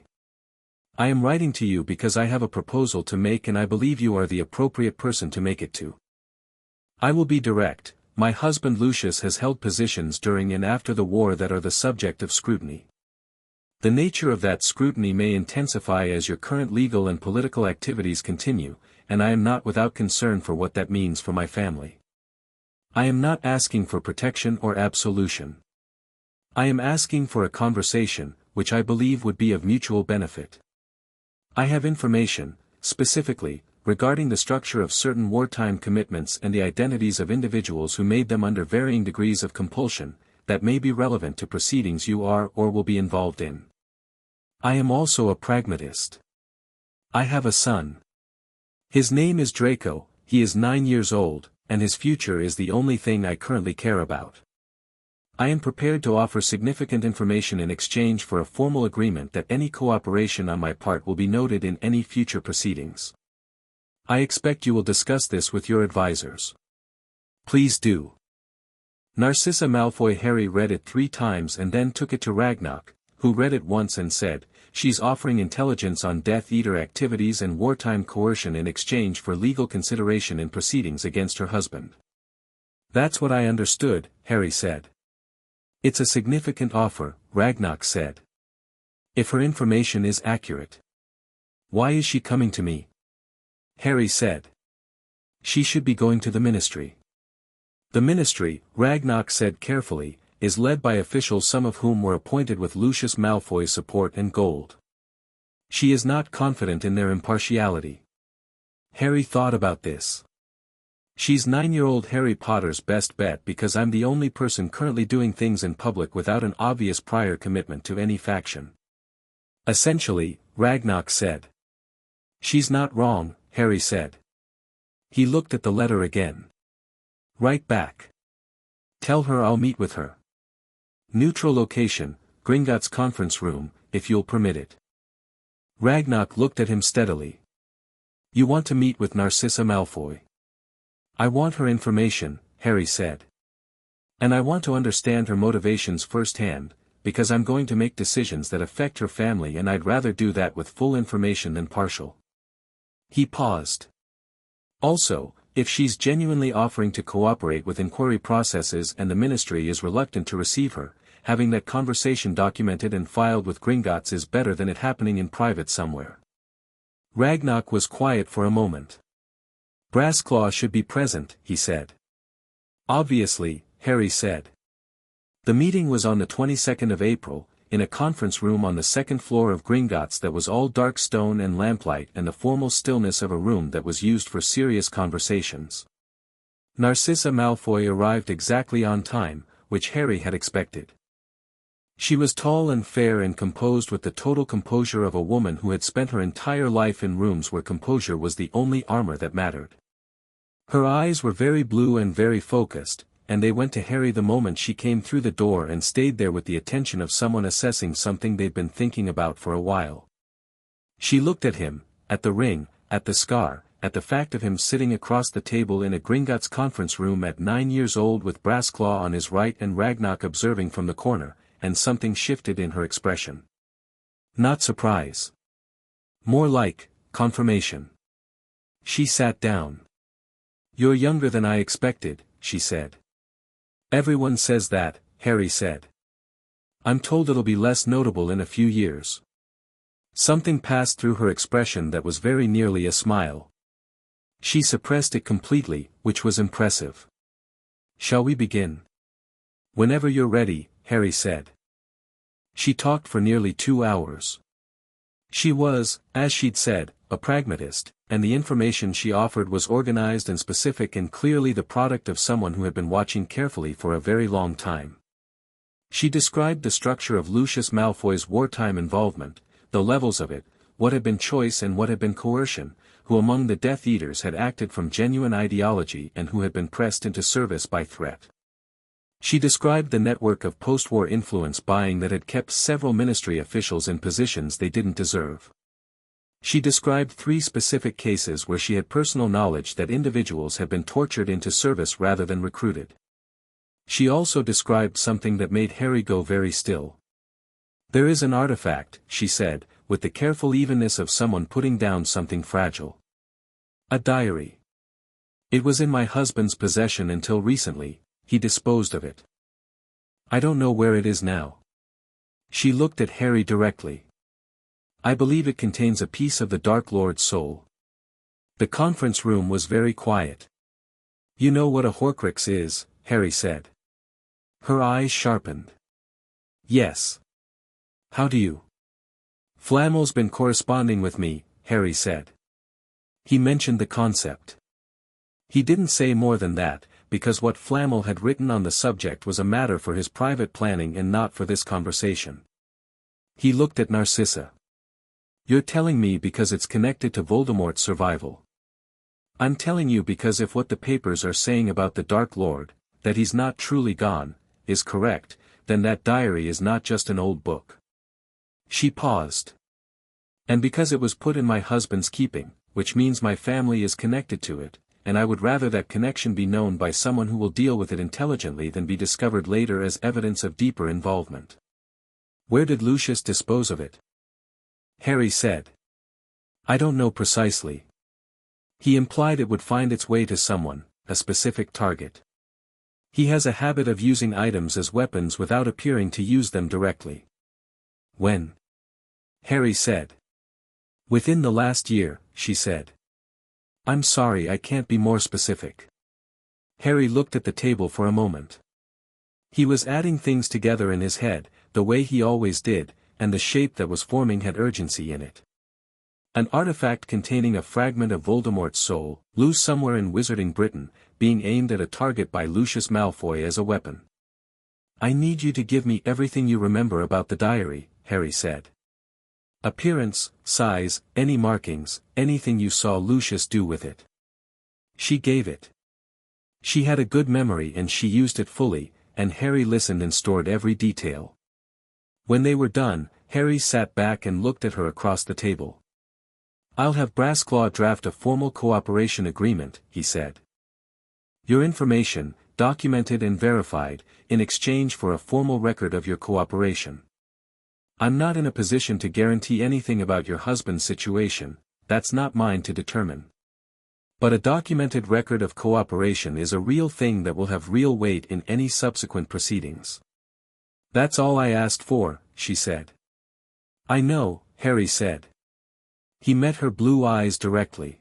I am writing to you because I have a proposal to make and I believe you are the appropriate person to make it to. I will be direct. My husband Lucius has held positions during and after the war that are the subject of scrutiny. The nature of that scrutiny may intensify as your current legal and political activities continue, and I am not without concern for what that means for my family. I am not asking for protection or absolution. I am asking for a conversation, which I believe would be of mutual benefit. I have information, specifically, regarding the structure of certain wartime commitments and the identities of individuals who made them under varying degrees of compulsion, that may be relevant to proceedings you are or will be involved in. I am also a pragmatist. I have a son. His name is Draco, he is 9 years old, and his future is the only thing I currently care about. I am prepared to offer significant information in exchange for a formal agreement that any cooperation on my part will be noted in any future proceedings. I expect you will discuss this with your advisors. Please do. Narcissa Malfoy. Harry read it 3 times and then took it to Ragnarok, who read it once and said, "She's offering intelligence on Death Eater activities and wartime coercion in exchange for legal consideration in proceedings against her husband." "That's what I understood," Harry said. "It's a significant offer," Ragnarok said. "If her information is accurate. Why is she coming to me?" Harry said. "She should be going to the Ministry." "The Ministry," Ragnarok said carefully, "is led by officials, some of whom were appointed with Lucius Malfoy's support and gold. She is not confident in their impartiality." Harry thought about this. "She's 9-year-old Harry Potter's best bet because I'm the only person currently doing things in public without an obvious prior commitment to any faction." "Essentially," Ragnarok said. "She's not wrong," Harry said. He looked at the letter again. "Write back. Tell her I'll meet with her. Neutral location, Gringotts conference room, if you'll permit it." Ragnarok looked at him steadily. "You want to meet with Narcissa Malfoy?" "I want her information," Harry said. "And I want to understand her motivations firsthand, because I'm going to make decisions that affect her family, and I'd rather do that with full information than partial." He paused. "Also, if she's genuinely offering to cooperate with inquiry processes and the Ministry is reluctant to receive her, having that conversation documented and filed with Gringotts is better than it happening in private somewhere." Ragnarok was quiet for a moment. "Brassclaw should be present," he said. "Obviously," Harry said. The meeting was on the 22nd of April, in a conference room on the 2nd floor of Gringotts that was all dark stone and lamplight and the formal stillness of a room that was used for serious conversations. Narcissa Malfoy arrived exactly on time, which Harry had expected. She was tall and fair and composed with the total composure of a woman who had spent her entire life in rooms where composure was the only armor that mattered. Her eyes were very blue and very focused, and they went to Harry the moment she came through the door and stayed there with the attention of someone assessing something they'd been thinking about for a while. She looked at him, at the ring, at the scar, at the fact of him sitting across the table in a Gringotts conference room at 9 years old with Brassclaw on his right and Ragnarok observing from the corner, and something shifted in her expression. Not surprise. More like, confirmation. She sat down. "You're younger than I expected," she said. "Everyone says that," Harry said. "I'm told it'll be less notable in a few years." Something passed through her expression that was very nearly a smile. She suppressed it completely, which was impressive. "Shall we begin?" "Whenever you're ready," Harry said. She talked for nearly 2 hours. She was, as she'd said, a pragmatist, and the information she offered was organized and specific and clearly the product of someone who had been watching carefully for a very long time. She described the structure of Lucius Malfoy's wartime involvement, the levels of it, what had been choice and what had been coercion, who among the Death Eaters had acted from genuine ideology and who had been pressed into service by threat. She described the network of post-war influence buying that had kept several Ministry officials in positions they didn't deserve. She described 3 specific cases where she had personal knowledge that individuals had been tortured into service rather than recruited. She also described something that made Harry go very still. "There is an artifact," she said, with the careful evenness of someone putting down something fragile. "A diary. It was in my husband's possession until recently. He disposed of it. I don't know where it is now." She looked at Harry directly. "I believe it contains a piece of the Dark Lord's soul." The conference room was very quiet. "You know what a Horcrux is," Harry said. Her eyes sharpened. "Yes. How do you?" "Flamel's been corresponding with me," Harry said. He mentioned the concept. He didn't say more than that, because what Flamel had written on the subject was a matter for his private planning and not for this conversation. He looked at Narcissa. You're telling me because it's connected to Voldemort's survival. I'm telling you because if what the papers are saying about the Dark Lord, that he's not truly gone, is correct, then that diary is not just an old book. She paused. And because it was put in my husband's keeping, which means my family is connected to it, and I would rather that connection be known by someone who will deal with it intelligently than be discovered later as evidence of deeper involvement. Where did Lucius dispose of it? Harry said. I don't know precisely. He implied it would find its way to someone, a specific target. He has a habit of using items as weapons without appearing to use them directly. When? Harry said. Within the last year, she said. I'm sorry, I can't be more specific. Harry looked at the table for a moment. He was adding things together in his head, the way he always did, and the shape that was forming had urgency in it. An artifact containing a fragment of Voldemort's soul, loose somewhere in Wizarding Britain, being aimed at a target by Lucius Malfoy as a weapon. I need you to give me everything you remember about the diary, Harry said. Appearance, size, any markings, anything you saw Lucius do with it. She gave it. She had a good memory and she used it fully, and Harry listened and stored every detail. When they were done, Harry sat back and looked at her across the table. I'll have Brassclaw draft a formal cooperation agreement, he said. Your information, documented and verified, in exchange for a formal record of your cooperation. I'm not in a position to guarantee anything about your husband's situation, that's not mine to determine. But a documented record of cooperation is a real thing that will have real weight in any subsequent proceedings. That's all I asked for, she said. I know, Harry said. He met her blue eyes directly.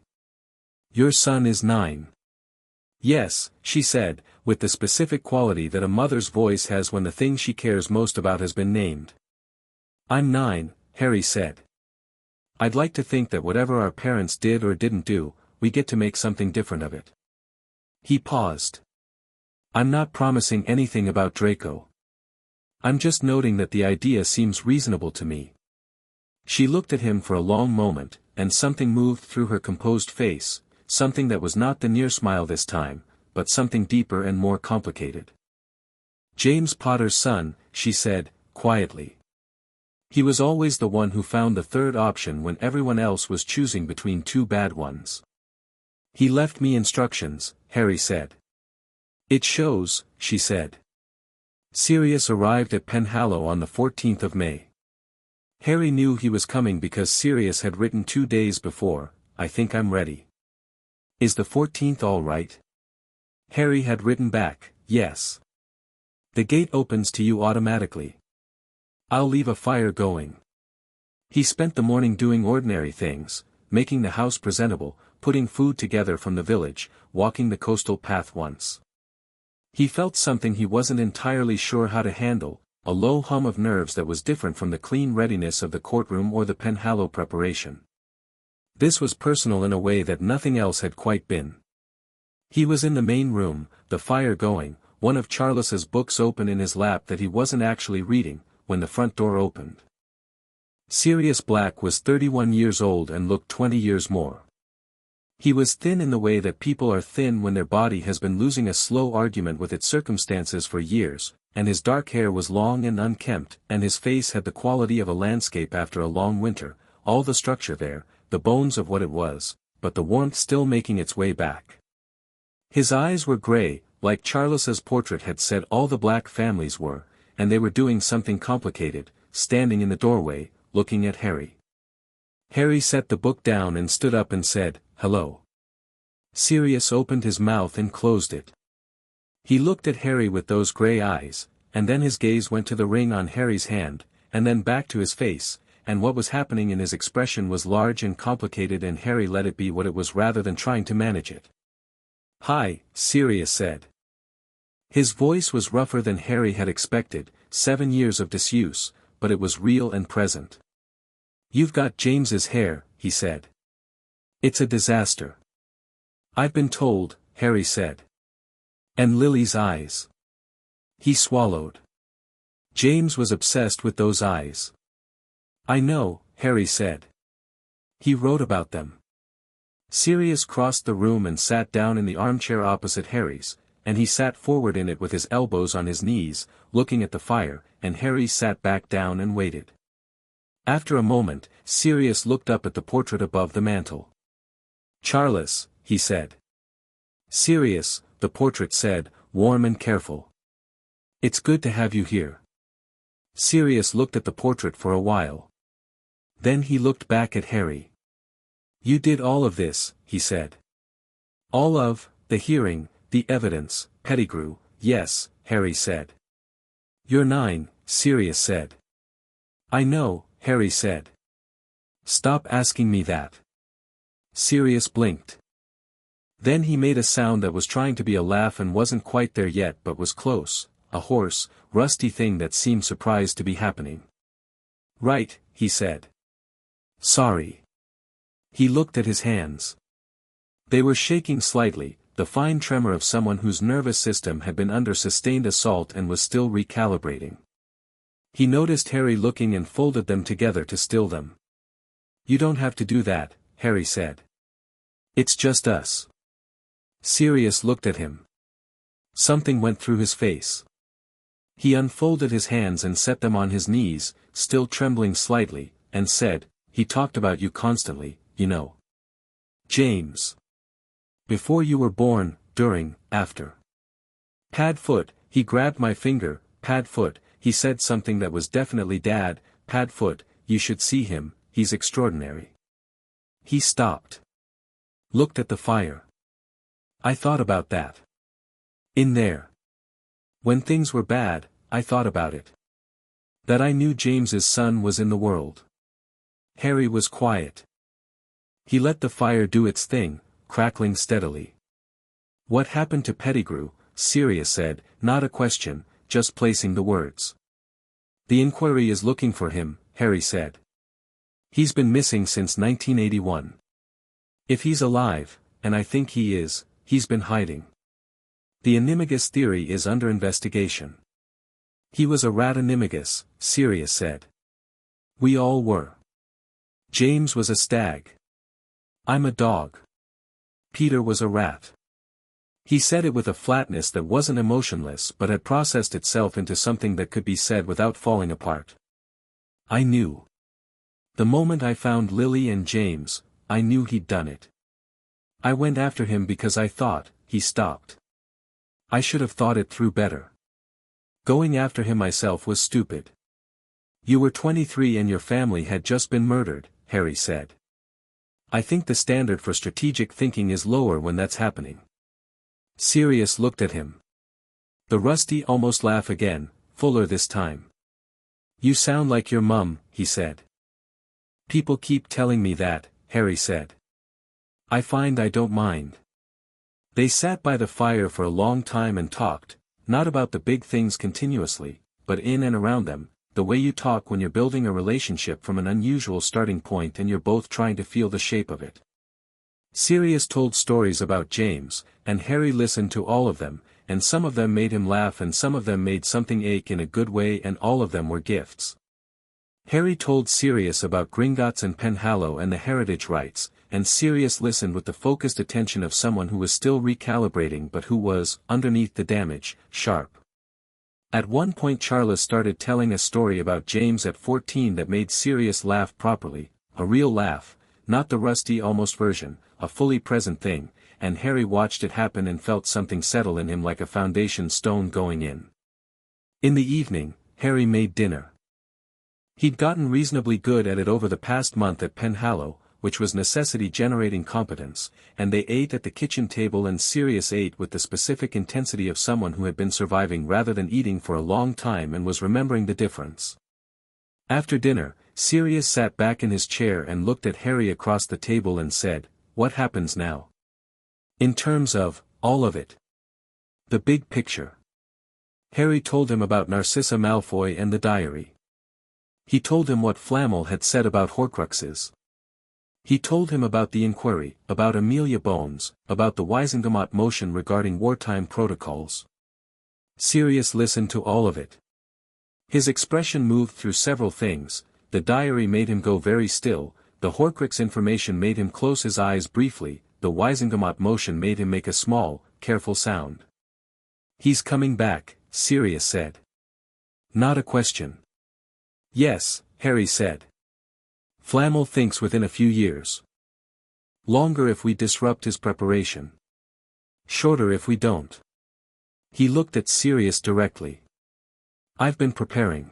Your son is 9. Yes, she said, with the specific quality that a mother's voice has when the thing she cares most about has been named. I'm 9, Harry said. I'd like to think that whatever our parents did or didn't do, we get to make something different of it. He paused. I'm not promising anything about Draco. I'm just noting that the idea seems reasonable to me. She looked at him for a long moment, and something moved through her composed face, something that was not the near smile this time, but something deeper and more complicated. James Potter's son, she said, quietly. He was always the one who found the third option when everyone else was choosing between two bad ones. He left me instructions, Harry said. It shows, she said. Sirius arrived at Penhallow on the 14th of May. Harry knew he was coming because Sirius had written 2 days before, I think I'm ready. Is the 14th all right? Harry had written back, yes. The gate opens to you automatically. I'll leave a fire going. He spent the morning doing ordinary things, making the house presentable, putting food together from the village, walking the coastal path once. He felt something he wasn't entirely sure how to handle, a low hum of nerves that was different from the clean readiness of the courtroom or the Penhallow preparation. This was personal in a way that nothing else had quite been. He was in the main room, the fire going, one of Charles's books open in his lap that he wasn't actually reading, when the front door opened. Sirius Black was 31 years old and looked 20 years more. He was thin in the way that people are thin when their body has been losing a slow argument with its circumstances for years, and his dark hair was long and unkempt, and his face had the quality of a landscape after a long winter, all the structure there, the bones of what it was, but the warmth still making its way back. His eyes were gray, like Charles's portrait had said all the Black families were, and they were doing something complicated, standing in the doorway, looking at Harry. Harry set the book down and stood up and said, "Hello." Sirius opened his mouth and closed it. He looked at Harry with those gray eyes, and then his gaze went to the ring on Harry's hand, and then back to his face, and what was happening in his expression was large and complicated and Harry let it be what it was rather than trying to manage it. "Hi," Sirius said. His voice was rougher than Harry had expected, 7 years of disuse, but it was real and present. "You've got James's hair," he said. It's a disaster. I've been told, Harry said. And Lily's eyes. He swallowed. James was obsessed with those eyes. I know, Harry said. He wrote about them. Sirius crossed the room and sat down in the armchair opposite Harry's, and he sat forward in it with his elbows on his knees, looking at the fire, and Harry sat back down and waited. After a moment, Sirius looked up at the portrait above the mantel. Charles, he said. Sirius, the portrait said, warm and careful. It's good to have you here. Sirius looked at the portrait for a while. Then he looked back at Harry. You did all of this, he said. All of, the hearing, the evidence, Pettigrew, yes, Harry said. You're 9, Sirius said. I know, Harry said. Stop asking me that. Sirius blinked. Then he made a sound that was trying to be a laugh and wasn't quite there yet but was close, a hoarse, rusty thing that seemed surprised to be happening. Right, he said. Sorry. He looked at his hands. They were shaking slightly, the fine tremor of someone whose nervous system had been under sustained assault and was still recalibrating. He noticed Harry looking and folded them together to still them. You don't have to do that, Harry said. It's just us. Sirius looked at him. Something went through his face. He unfolded his hands and set them on his knees, still trembling slightly, and said, He talked about you constantly, you know. James. Before you were born, during, after. Padfoot, he grabbed my finger, Padfoot, he said something that was definitely Dad, Padfoot, you should see him, he's extraordinary. He stopped. Looked at the fire. I thought about that. In there. When things were bad, I thought about it. That I knew James's son was in the world. Harry was quiet. He let the fire do its thing, crackling steadily. What happened to Pettigrew? Sirius said, not a question, just placing the words. The inquiry is looking for him, Harry said. He's been missing since 1981. If he's alive, and I think he is, he's been hiding. The animagus theory is under investigation. He was a rat animagus, Sirius said. We all were. James was a stag. I'm a dog. Peter was a rat. He said it with a flatness that wasn't emotionless but had processed itself into something that could be said without falling apart. I knew. The moment I found Lily and James, I knew he'd done it. I went after him because I thought, he stopped. I should have thought it through better. Going after him myself was stupid. You were 23 and your family had just been murdered, Harry said. I think the standard for strategic thinking is lower when that's happening. Sirius looked at him. The rusty almost laugh again, fuller this time. You sound like your mum, he said. People keep telling me that, Harry said. I find I don't mind. They sat by the fire for a long time and talked, not about the big things continuously, but in and around them, the way you talk when you're building a relationship from an unusual starting point and you're both trying to feel the shape of it. Sirius told stories about James, and Harry listened to all of them, and some of them made him laugh and some of them made something ache in a good way and all of them were gifts. Harry told Sirius about Gringotts and Penhallow and the heritage rights, and Sirius listened with the focused attention of someone who was still recalibrating but who was, underneath the damage, sharp. At one point Charles started telling a story about James at 14 that made Sirius laugh properly, a real laugh, not the rusty almost version, a fully present thing, and Harry watched it happen and felt something settle in him like a foundation stone going in. In the evening, Harry made dinner. He'd gotten reasonably good at it over the past month at Penhallow, which was necessity-generating competence, and they ate at the kitchen table and Sirius ate with the specific intensity of someone who had been surviving rather than eating for a long time and was remembering the difference. After dinner, Sirius sat back in his chair and looked at Harry across the table and said, "What happens now?" In terms of, all of it. The big picture. Harry told him about Narcissa Malfoy and the diary. He told him what Flamel had said about Horcruxes. He told him about the inquiry, about Amelia Bones, about the Wisengamot motion regarding wartime protocols. Sirius listened to all of it. His expression moved through several things. The diary made him go very still, the Horcrux information made him close his eyes briefly, the Wisengamot motion made him make a small, careful sound. "He's coming back," Sirius said. "Not a question." "Yes," Harry said. "Flamel thinks within a few years. Longer if we disrupt his preparation. Shorter if we don't." He looked at Sirius directly. "I've been preparing."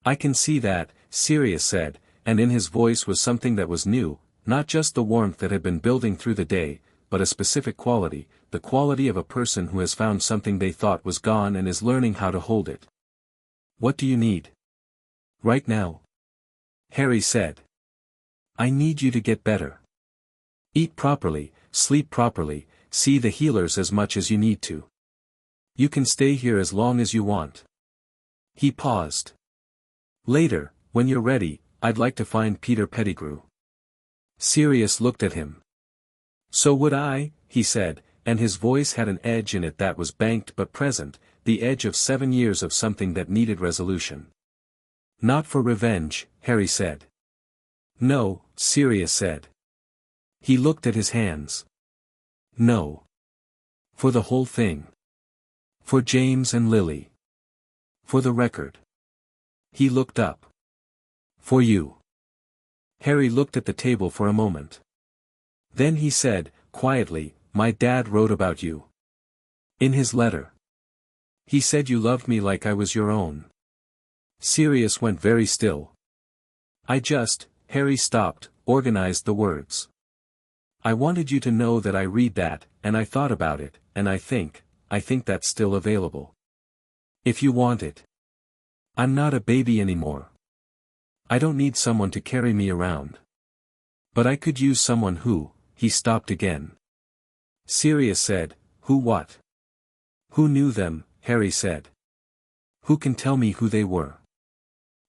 "I can see that," Sirius said, and in his voice was something that was new, not just the warmth that had been building through the day, but a specific quality, the quality of a person who has found something they thought was gone and is learning how to hold it. "What do you need?" "Right now?" Harry said. "I need you to get better. Eat properly, sleep properly, see the healers as much as you need to. You can stay here as long as you want." He paused. "Later, when you're ready, I'd like to find Peter Pettigrew." Sirius looked at him. "So would I," he said, and his voice had an edge in it that was banked but present, the edge of 7 years of something that needed resolution. "Not for revenge," Harry said. "No," Sirius said. He looked at his hands. "No. For the whole thing. For James and Lily. For the record." He looked up. "For you." Harry looked at the table for a moment. Then he said, quietly, "My dad wrote about you. In his letter. He said you loved me like I was your own." Sirius went very still. Harry stopped, organized the words. "I wanted you to know that I read that, and I thought about it, and I think that's still available. If you want it. I'm not a baby anymore. I don't need someone to carry me around. But I could use someone who," he stopped again. Sirius said, "Who what?" "Who knew them," Harry said. "Who can tell me who they were.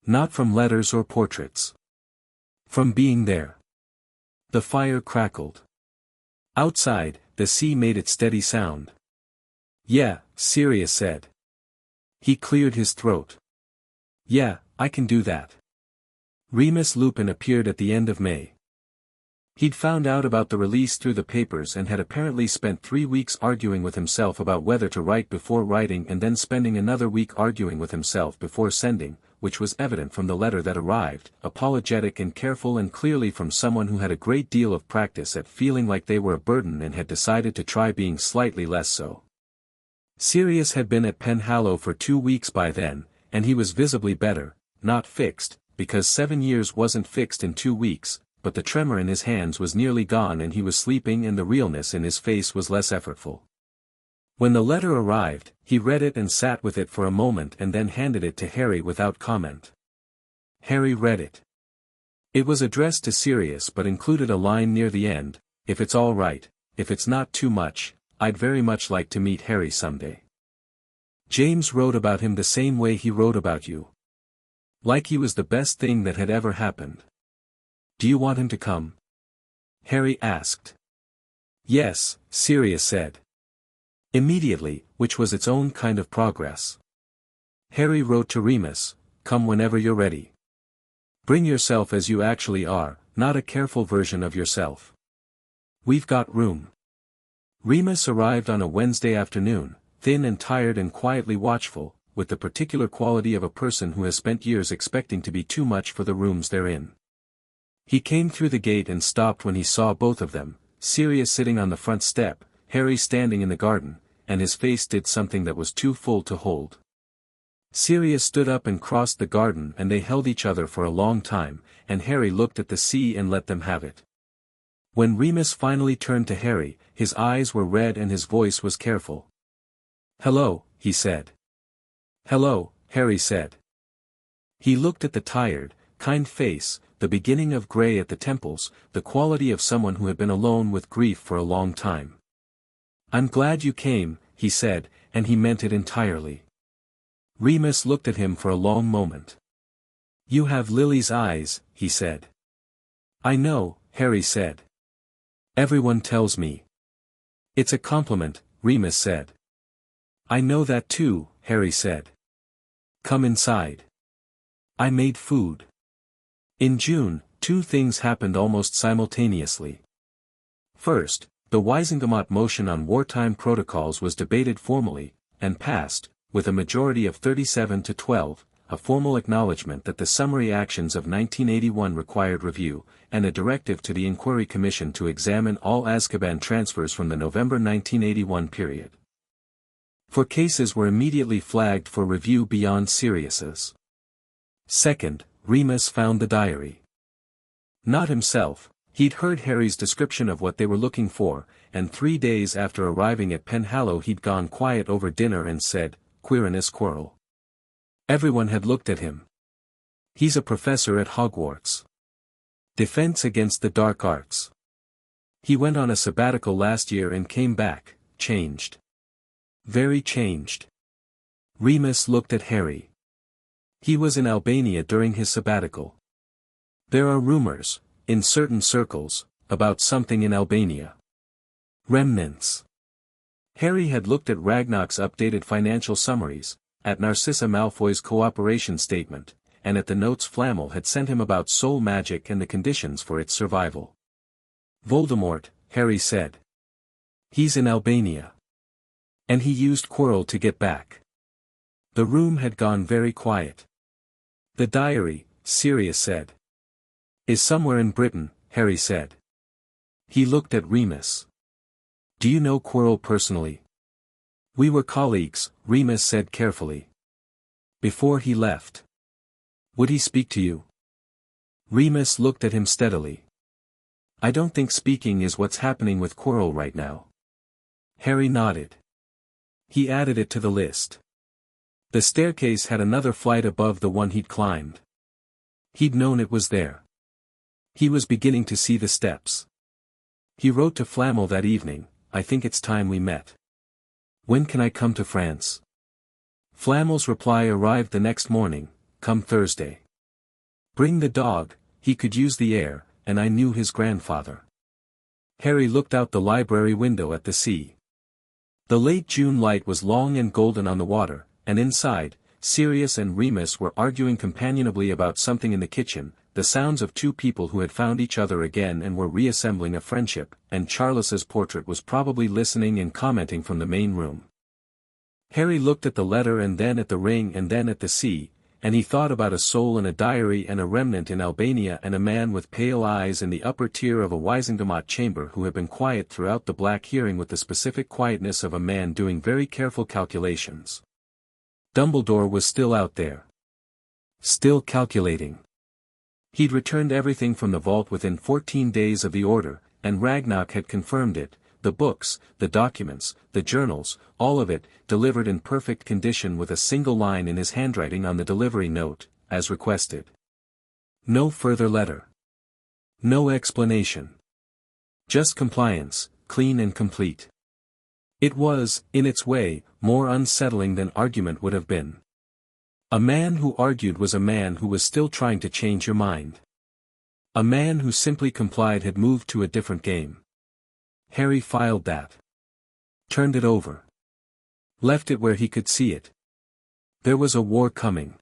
Not from letters or portraits. From being there." The fire crackled. Outside, the sea made its steady sound. "Yeah," Sirius said. He cleared his throat. "Yeah, I can do that." Remus Lupin appeared at the end of May. He'd found out about the release through the papers and had apparently spent 3 weeks arguing with himself about whether to write before writing and then spending another week arguing with himself before sending, which was evident from the letter that arrived, apologetic and careful and clearly from someone who had a great deal of practice at feeling like they were a burden and had decided to try being slightly less so. Sirius had been at Penhallow for 2 weeks by then, and he was visibly better, not fixed, because 7 years wasn't fixed in 2 weeks, but the tremor in his hands was nearly gone and he was sleeping and the realness in his face was less effortful. When the letter arrived, he read it and sat with it for a moment and then handed it to Harry without comment. Harry read it. It was addressed to Sirius but included a line near the end, "If it's all right, if it's not too much, I'd very much like to meet Harry someday. James wrote about him the same way he wrote about you. Like he was the best thing that had ever happened. Do you want him to come?" Harry asked. "Yes," Sirius said. Immediately, which was its own kind of progress. Harry wrote to Remus, "Come whenever you're ready. Bring yourself as you actually are, not a careful version of yourself. We've got room." Remus arrived on a Wednesday afternoon, thin and tired and quietly watchful, with the particular quality of a person who has spent years expecting to be too much for the rooms they're in. He came through the gate and stopped when he saw both of them, Sirius sitting on the front step, Harry standing in the garden, and his face did something that was too full to hold. Sirius stood up and crossed the garden and they held each other for a long time, and Harry looked at the sea and let them have it. When Remus finally turned to Harry, his eyes were red and his voice was careful. "Hello," he said. "Hello," Harry said. He looked at the tired, kind face, the beginning of gray at the temples, the quality of someone who had been alone with grief for a long time. "I'm glad you came," he said, and he meant it entirely. Remus looked at him for a long moment. "You have Lily's eyes," he said. "I know," Harry said. Everyone tells me. It's a compliment, Remus said. I know that too, Harry said. Come inside. I made food. In June, two things happened almost simultaneously. First, the Wisengamot motion on wartime protocols was debated formally, and passed, with a majority of 37 to 12, a formal acknowledgement that the summary actions of 1981 required review, and a directive to the Inquiry Commission to examine all Azkaban transfers from the November 1981 period. 4 cases were immediately flagged for review beyond Sirius's. Second, Remus found the diary. Not himself, he'd heard Harry's description of what they were looking for, and 3 days after arriving at Penhallow he'd gone quiet over dinner and said, Quirinus Quirrell. Everyone had looked at him. He's a professor at Hogwarts. Defense against the dark arts. He went on a sabbatical last year and came back, changed. Very changed. Remus looked at Harry. He was in Albania during his sabbatical. There are rumors, in certain circles, about something in Albania. Remnants. Harry had looked at Ragnarok's updated financial summaries, at Narcissa Malfoy's cooperation statement, and at the notes Flamel had sent him about soul magic and the conditions for its survival. Voldemort, Harry said. He's in Albania. And he used Quirrell to get back. The room had gone very quiet. The diary, Sirius said. Is somewhere in Britain, Harry said. He looked at Remus. Do you know Quirrell personally? We were colleagues, Remus said carefully. Before he left. Would he speak to you? Remus looked at him steadily. I don't think speaking is what's happening with Quirrell right now. Harry nodded. He added it to the list. The staircase had another flight above the one he'd climbed. He'd known it was there. He was beginning to see the steps. He wrote to Flamel that evening, I think it's time we met. When can I come to France? Flamel's reply arrived the next morning, come Thursday. Bring the dog, he could use the air, and I knew his grandfather. Harry looked out the library window at the sea. The late June light was long and golden on the water, and inside, Sirius and Remus were arguing companionably about something in the kitchen, the sounds of two people who had found each other again and were reassembling a friendship, and Charles's portrait was probably listening and commenting from the main room. Harry looked at the letter and then at the ring and then at the sea, and he thought about a soul in a diary and a remnant in Albania and a man with pale eyes in the upper tier of a Wisengamot chamber who had been quiet throughout the black hearing with the specific quietness of a man doing very careful calculations. Dumbledore was still out there. Still calculating. He'd returned everything from the vault within 14 days of the order, and Ragnarok had confirmed it, the books, the documents, the journals, all of it, delivered in perfect condition with a single line in his handwriting on the delivery note, as requested. No further letter. No explanation. Just compliance, clean and complete. It was, in its way, more unsettling than argument would have been. A man who argued was a man who was still trying to change your mind. A man who simply complied had moved to a different game. Harry filed that. Turned it over. Left it where he could see it. There was a war coming.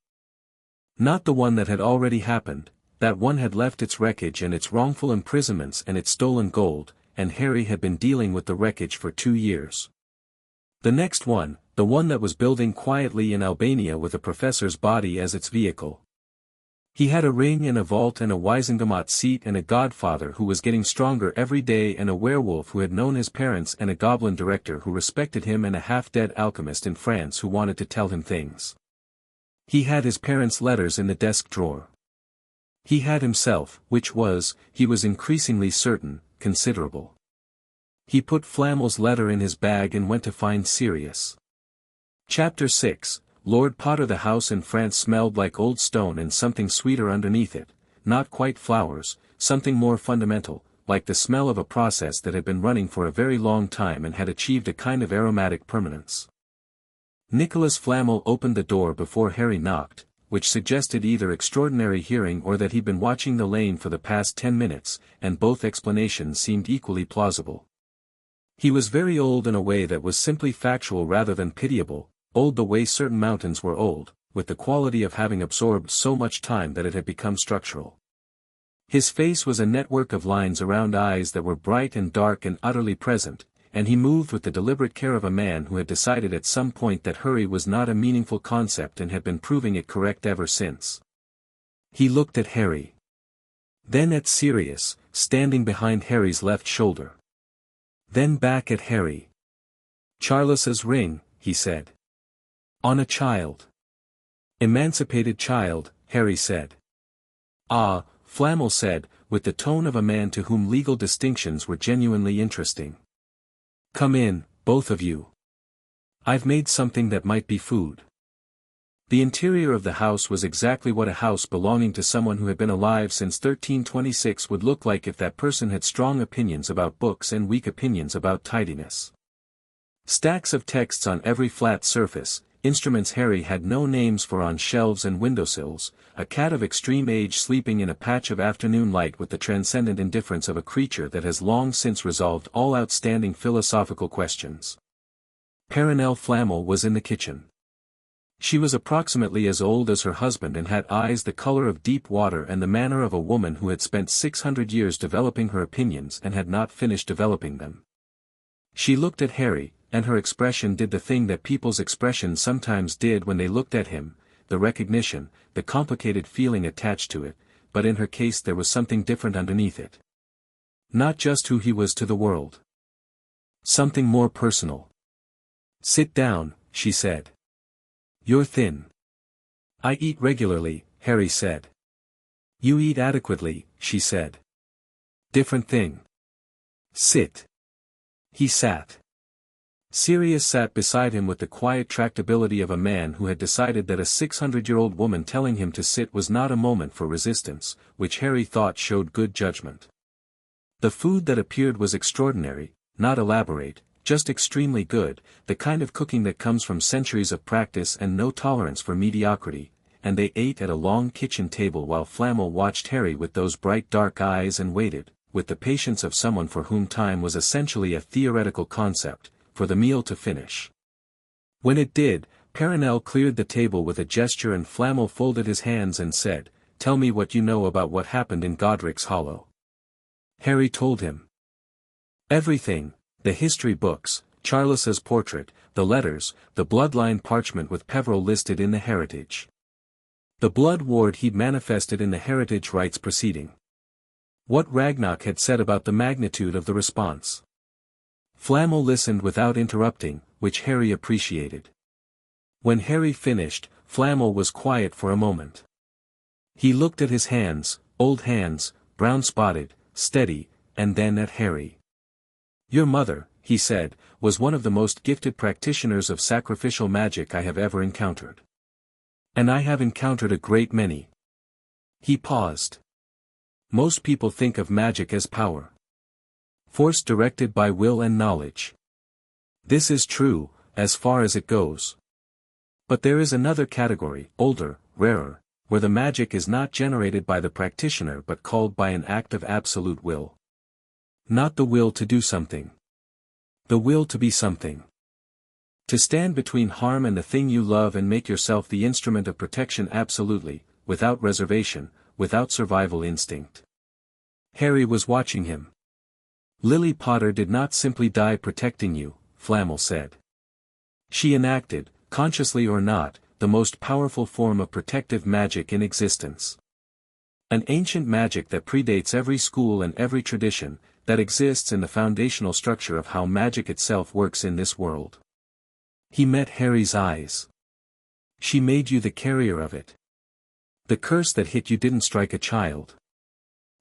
Not the one that had already happened, that one had left its wreckage and its wrongful imprisonments and its stolen gold, and Harry had been dealing with the wreckage for 2 years. The next one, the one that was building quietly in Albania with a professor's body as its vehicle. He had a ring and a vault and a Wisengamot seat and a godfather who was getting stronger every day and a werewolf who had known his parents and a goblin director who respected him and a half-dead alchemist in France who wanted to tell him things. He had his parents' letters in the desk drawer. He had himself, which was, he was increasingly certain, considerable. He put Flamel's letter in his bag and went to find Sirius. Chapter 6, Lord Potter. The house in France smelled like old stone and something sweeter underneath it, not quite flowers, something more fundamental, like the smell of a process that had been running for a very long time and had achieved a kind of aromatic permanence. Nicholas Flamel opened the door before Harry knocked, which suggested either extraordinary hearing or that he'd been watching the lane for the past 10 minutes, and both explanations seemed equally plausible. He was very old in a way that was simply factual rather than pitiable, old the way certain mountains were old, with the quality of having absorbed so much time that it had become structural. His face was a network of lines around eyes that were bright and dark and utterly present, and he moved with the deliberate care of a man who had decided at some point that hurry was not a meaningful concept and had been proving it correct ever since. He looked at Harry. Then at Sirius, standing behind Harry's left shoulder. Then back at Harry. "Charles's ring," he said. "On a child." "Emancipated child," Harry said. "Ah," Flamel said, with the tone of a man to whom legal distinctions were genuinely interesting. "Come in, both of you. I've made something that might be food." The interior of the house was exactly what a house belonging to someone who had been alive since 1326 would look like if that person had strong opinions about books and weak opinions about tidiness. Stacks of texts on every flat surface, instruments Harry had no names for on shelves and windowsills, a cat of extreme age sleeping in a patch of afternoon light with the transcendent indifference of a creature that has long since resolved all outstanding philosophical questions. Perenelle Flamel was in the kitchen. She was approximately as old as her husband and had eyes the color of deep water and the manner of a woman who had spent 600 years developing her opinions and had not finished developing them. She looked at Harry, and her expression did the thing that people's expressions sometimes did when they looked at him, the recognition, the complicated feeling attached to it, but in her case there was something different underneath it. Not just who he was to the world. Something more personal. "Sit down," she said. "You're thin." "I eat regularly," Harry said. "You eat adequately," she said. "Different thing." "Sit." He sat. Sirius sat beside him with the quiet tractability of a man who had decided that a 600-year-old woman telling him to sit was not a moment for resistance, which Harry thought showed good judgment. The food that appeared was extraordinary, not elaborate, just extremely good, the kind of cooking that comes from centuries of practice and no tolerance for mediocrity, and they ate at a long kitchen table while Flamel watched Harry with those bright dark eyes and waited, with the patience of someone for whom time was essentially a theoretical concept, for the meal to finish. When it did, Perenelle cleared the table with a gesture and Flamel folded his hands and said, "Tell me what you know about what happened in Godric's Hollow." Harry told him. Everything, the history books, Charles's portrait, the letters, the bloodline parchment with Peveril listed in the heritage. The blood ward he'd manifested in the heritage rights proceeding. What Ragnarok had said about the magnitude of the response. Flamel listened without interrupting, which Harry appreciated. When Harry finished, Flamel was quiet for a moment. He looked at his hands, old hands, brown-spotted, steady, and then at Harry. "Your mother," he said, "was one of the most gifted practitioners of sacrificial magic I have ever encountered. And I have encountered a great many." He paused. "Most people think of magic as power. Force directed by will and knowledge. This is true, as far as it goes. But there is another category, older, rarer, where the magic is not generated by the practitioner but called by an act of absolute will. Not the will to do something. The will to be something. To stand between harm and the thing you love and make yourself the instrument of protection absolutely, without reservation, without survival instinct." Harry was watching him. "Lily Potter did not simply die protecting you," Flamel said. "She enacted, consciously or not, the most powerful form of protective magic in existence. An ancient magic that predates every school and every tradition, that exists in the foundational structure of how magic itself works in this world." He met Harry's eyes. "She made you the carrier of it. The curse that hit you didn't strike a child.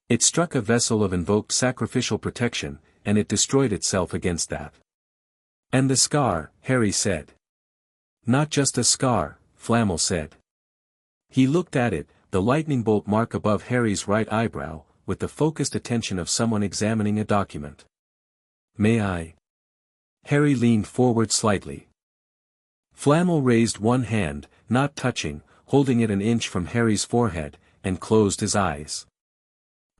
It struck a vessel of invoked sacrificial protection, and it destroyed itself against that." "And the scar," Harry said. "Not just a scar," Flamel said. He looked at it, the lightning bolt mark above Harry's right eyebrow, with the focused attention of someone examining a document. "May I?" Harry leaned forward slightly. Flamel raised one hand, not touching, holding it an inch from Harry's forehead, and closed his eyes.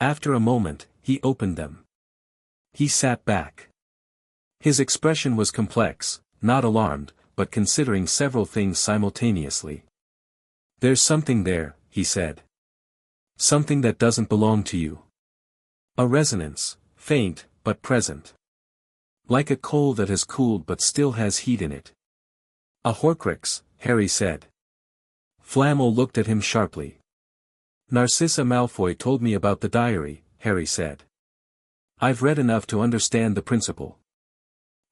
After a moment, he opened them. He sat back. His expression was complex, not alarmed, but considering several things simultaneously. "There's something there," he said. "Something that doesn't belong to you. A resonance, faint, but present. Like a coal that has cooled but still has heat in it." "A Horcrux," Harry said. Flamel looked at him sharply. "Narcissa Malfoy told me about the diary," Harry said. "I've read enough to understand the principle.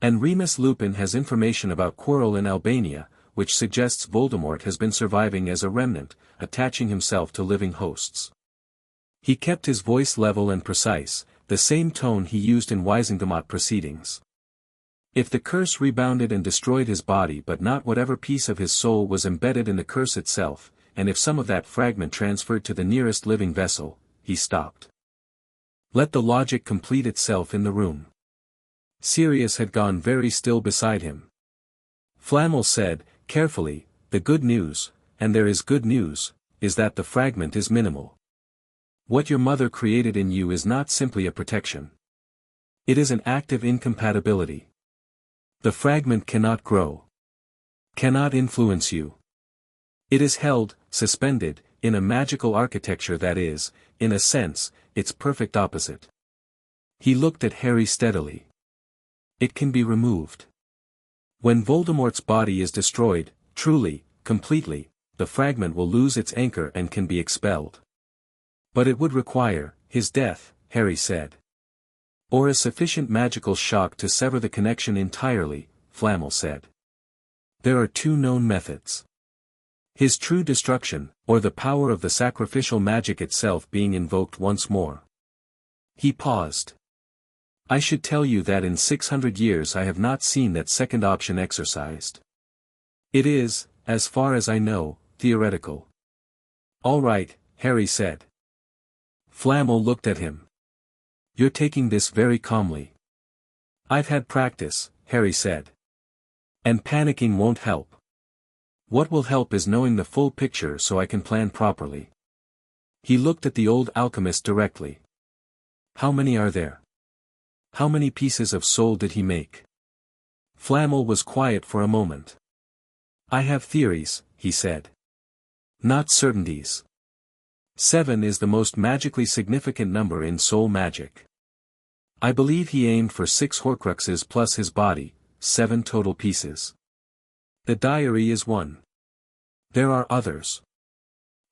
And Remus Lupin has information about Quirrell in Albania, which suggests Voldemort has been surviving as a remnant, attaching himself to living hosts." He kept his voice level and precise, the same tone he used in Wisengamot proceedings. "If the curse rebounded and destroyed his body but not whatever piece of his soul was embedded in the curse itself, and if some of that fragment transferred to the nearest living vessel," he stopped. "Let the logic complete itself in the room." Sirius had gone very still beside him. Flamel said, carefully, "The good news, and there is good news, is that the fragment is minimal. What your mother created in you is not simply a protection. It is an active incompatibility. The fragment cannot grow. Cannot influence you. It is held, suspended, in a magical architecture that is, in a sense, its perfect opposite." He looked at Harry steadily. "It can be removed. When Voldemort's body is destroyed, truly, completely, the fragment will lose its anchor and can be expelled. But it would require his death," Harry said. "Or a sufficient magical shock to sever the connection entirely," Flamel said. "There are two known methods. His true destruction, or the power of the sacrificial magic itself being invoked once more." He paused. "I should tell you that in 600 years I have not seen that second option exercised. It is, as far as I know, theoretical." "All right," Harry said. Flamel looked at him. "You're taking this very calmly." "I've had practice," Harry said. "And panicking won't help. What will help is knowing the full picture so I can plan properly." He looked at the old alchemist directly. "How many are there? How many pieces of soul did he make?" Flamel was quiet for a moment. "I have theories," he said. "Not certainties. 7 is the most magically significant number in soul magic. I believe he aimed for 6 Horcruxes plus his body, 7 total pieces. The diary is one. There are others."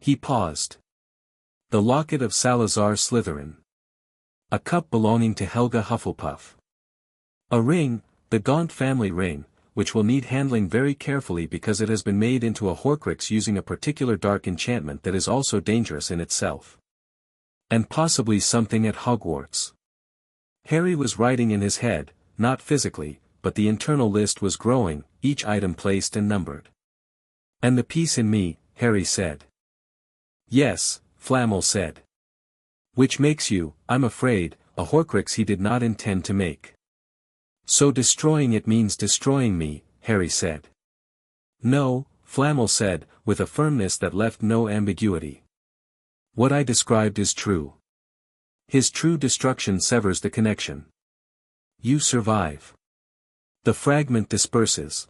He paused. "The locket of Salazar Slytherin. A cup belonging to Helga Hufflepuff. A ring, the Gaunt family ring, which will need handling very carefully because it has been made into a Horcrux using a particular dark enchantment that is also dangerous in itself. And possibly something at Hogwarts." Harry was writing in his head, not physically, but the internal list was growing, each item placed and numbered. "And the piece in me," Harry said. "Yes," Flamel said. "Which makes you, I'm afraid, a Horcrux he did not intend to make." "So destroying it means destroying me," Harry said. "No," Flamel said, with a firmness that left no ambiguity. "What I described is true. His true destruction severs the connection. You survive. The fragment disperses."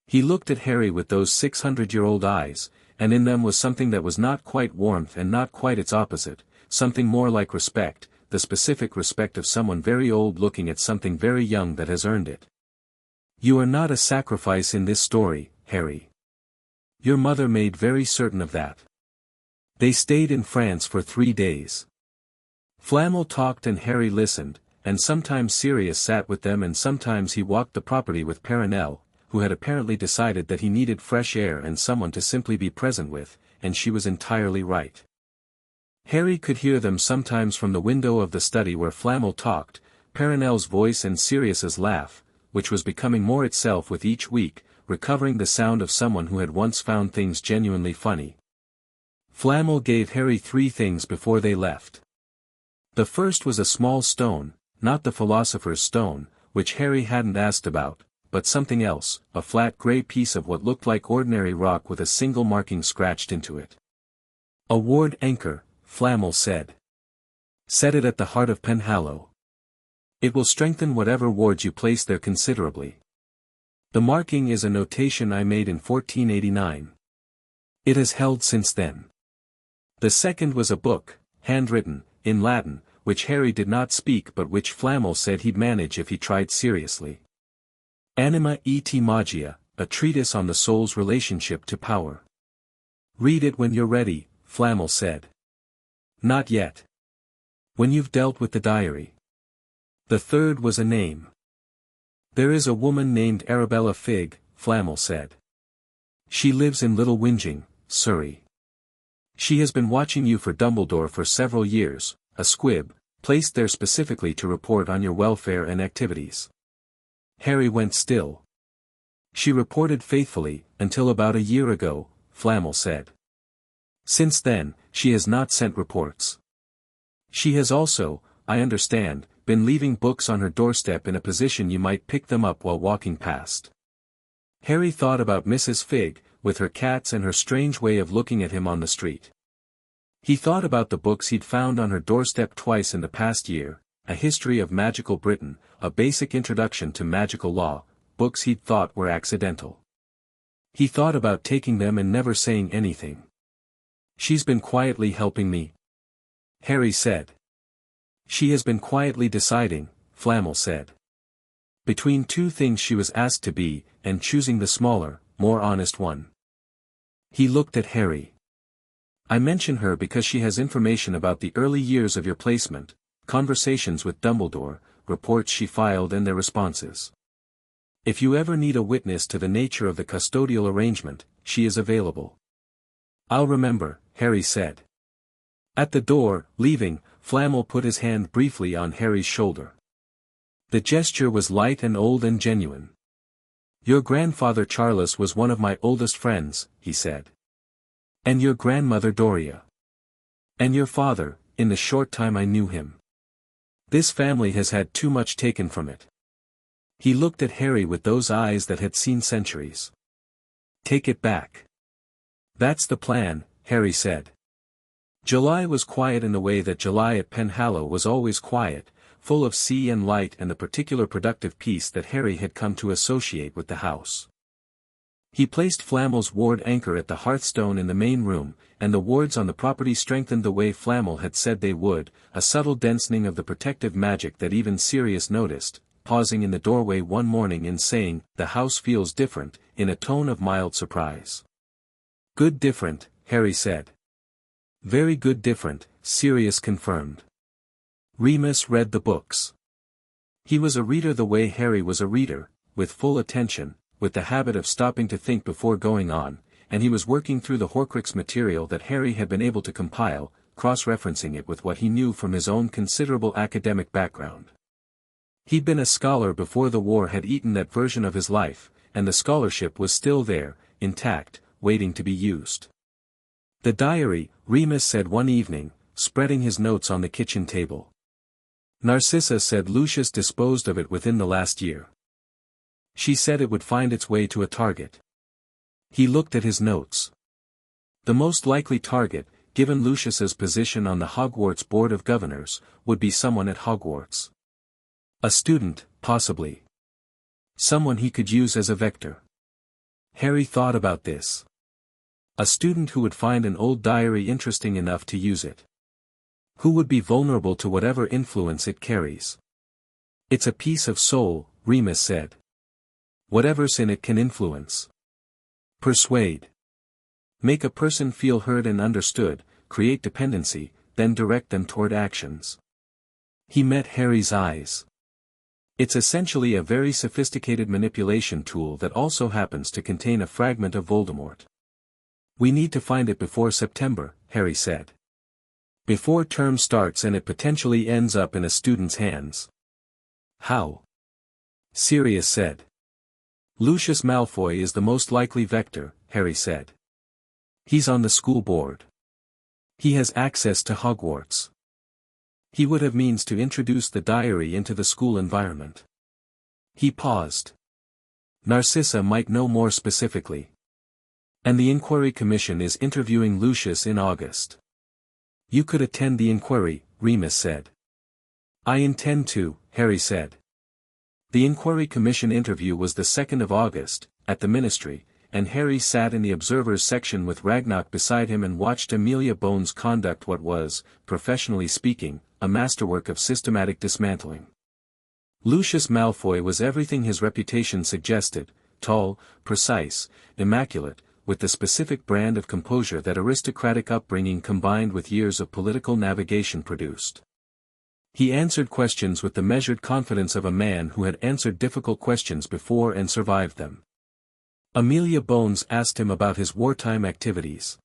He looked at Harry with those 600-year-old eyes, and in them was something that was not quite warmth and not quite its opposite, something more like respect, the specific respect of someone very old looking at something very young that has earned it. "You are not a sacrifice in this story, Harry. Your mother made very certain of that. They stayed in France for 3 days. Flamel talked and Harry listened, and sometimes Sirius sat with them and sometimes he walked the property with Perenelle, who had apparently decided that he needed fresh air and someone to simply be present with, and she was entirely right. Harry could hear them sometimes from the window of the study where Flamel talked, Perenelle's voice and Sirius's laugh, which was becoming more itself with each week, recovering the sound of someone who had once found things genuinely funny. Flamel gave Harry 3 things before they left. The first was a small stone, not the Philosopher's Stone, which Harry hadn't asked about, but something else, a flat gray piece of what looked like ordinary rock with a single marking scratched into it. A ward anchor, Flamel said. Set it at the heart of Penhallow. It will strengthen whatever wards you place there considerably. The marking is a notation I made in 1489. It has held since then. The second was a book, handwritten, in Latin, which Harry did not speak but which Flamel said he'd manage if he tried seriously. Anima et Magia, a treatise on the soul's relationship to power. Read it when you're ready, Flamel said. Not yet. When you've dealt with the diary. The third was a name. There is a woman named Arabella Figg, Flamel said. She lives in Little Whinging, Surrey. She has been watching you for Dumbledore for several years, a squib, placed there specifically to report on your welfare and activities. Harry went still. She reported faithfully, until about a year ago, Flamel said. Since then, she has not sent reports. She has also, I understand, been leaving books on her doorstep in a position you might pick them up while walking past. Harry thought about Mrs. Figg, with her cats and her strange way of looking at him on the street. He thought about the books he'd found on her doorstep twice in the past year, A History of Magical Britain, A Basic Introduction to Magical Law, books he'd thought were accidental. He thought about taking them and never saying anything. She's been quietly helping me, Harry said. She has been quietly deciding, Flamel said. Between two things she was asked to be, and choosing the smaller, more honest one. He looked at Harry. I mention her because she has information about the early years of your placement, conversations with Dumbledore, reports she filed and their responses. If you ever need a witness to the nature of the custodial arrangement, she is available. I'll remember, Harry said. At the door, leaving, Flamel put his hand briefly on Harry's shoulder. The gesture was light and old and genuine. Your grandfather Charles was one of my oldest friends, he said. And your grandmother Doria. And your father, in the short time I knew him. This family has had too much taken from it. He looked at Harry with those eyes that had seen centuries. Take it back. That's the plan, Harry said. July was quiet in the way that July at Penhallow was always quiet, full of sea and light and the particular productive peace that Harry had come to associate with the house. He placed Flamel's ward anchor at the hearthstone in the main room, and the wards on the property strengthened the way Flamel had said they would, a subtle densening of the protective magic that even Sirius noticed, pausing in the doorway one morning and saying, "The house feels different," in a tone of mild surprise. "Good different," Harry said. "Very good different," Sirius confirmed. Remus read the books. He was a reader the way Harry was a reader, with full attention, with the habit of stopping to think before going on, and he was working through the Horcrux material that Harry had been able to compile, cross-referencing it with what he knew from his own considerable academic background. He'd been a scholar before the war had eaten that version of his life, and the scholarship was still there, intact, waiting to be used. The diary, Remus said one evening, spreading his notes on the kitchen table. Narcissa said Lucius disposed of it within the last year. She said it would find its way to a target. He looked at his notes. The most likely target, given Lucius's position on the Hogwarts Board of Governors, would be someone at Hogwarts. A student, possibly. Someone he could use as a vector. Harry thought about this. A student who would find an old diary interesting enough to use it. Who would be vulnerable to whatever influence it carries. It's a piece of soul, Remus said. Whatever's in it can influence. Persuade. Make a person feel heard and understood, create dependency, then direct them toward actions. He met Harry's eyes. It's essentially a very sophisticated manipulation tool that also happens to contain a fragment of Voldemort. We need to find it before September, Harry said. Before term starts and it potentially ends up in a student's hands. How? Sirius said. Lucius Malfoy is the most likely vector, Harry said. He's on the school board. He has access to Hogwarts. He would have means to introduce the diary into the school environment. He paused. Narcissa might know more specifically. And the inquiry commission is interviewing Lucius in August. You could attend the inquiry, Remus said. I intend to, Harry said. The inquiry commission interview was the 2nd of August, at the ministry, and Harry sat in the observers section with Ragnock beside him and watched Amelia Bones conduct what was, professionally speaking, a masterwork of systematic dismantling. Lucius Malfoy was everything his reputation suggested, tall, precise, immaculate, with the specific brand of composure that aristocratic upbringing combined with years of political navigation produced. He answered questions with the measured confidence of a man who had answered difficult questions before and survived them. Amelia Bones asked him about his wartime activities.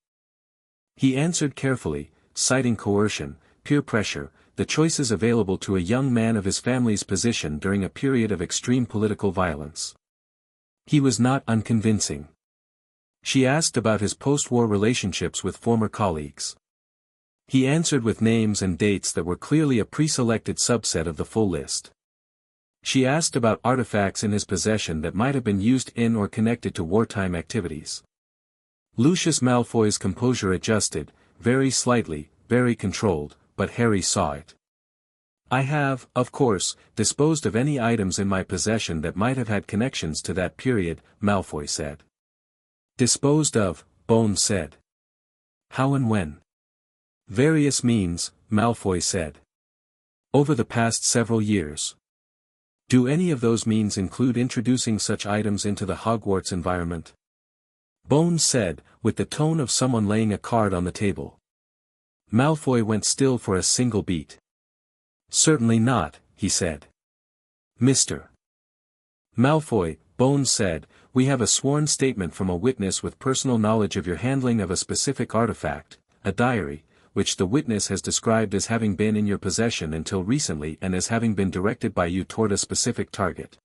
He answered carefully, citing coercion, peer pressure, the choices available to a young man of his family's position during a period of extreme political violence. He was not unconvincing. She asked about his post-war relationships with former colleagues. He answered with names and dates that were clearly a pre-selected subset of the full list. She asked about artifacts in his possession that might have been used in or connected to wartime activities. Lucius Malfoy's composure adjusted, very slightly, very controlled, but Harry saw it. I have, of course, disposed of any items in my possession that might have had connections to that period, Malfoy said. Disposed of, Bones said. How and when? Various means, Malfoy said. Over the past several years. Do any of those means include introducing such items into the Hogwarts environment? Bones said, with the tone of someone laying a card on the table. Malfoy went still for a single beat. Certainly not, he said. Mr. Malfoy, Bones said, we have a sworn statement from a witness with personal knowledge of your handling of a specific artifact, a diary, which the witness has described as having been in your possession until recently and as having been directed by you toward a specific target.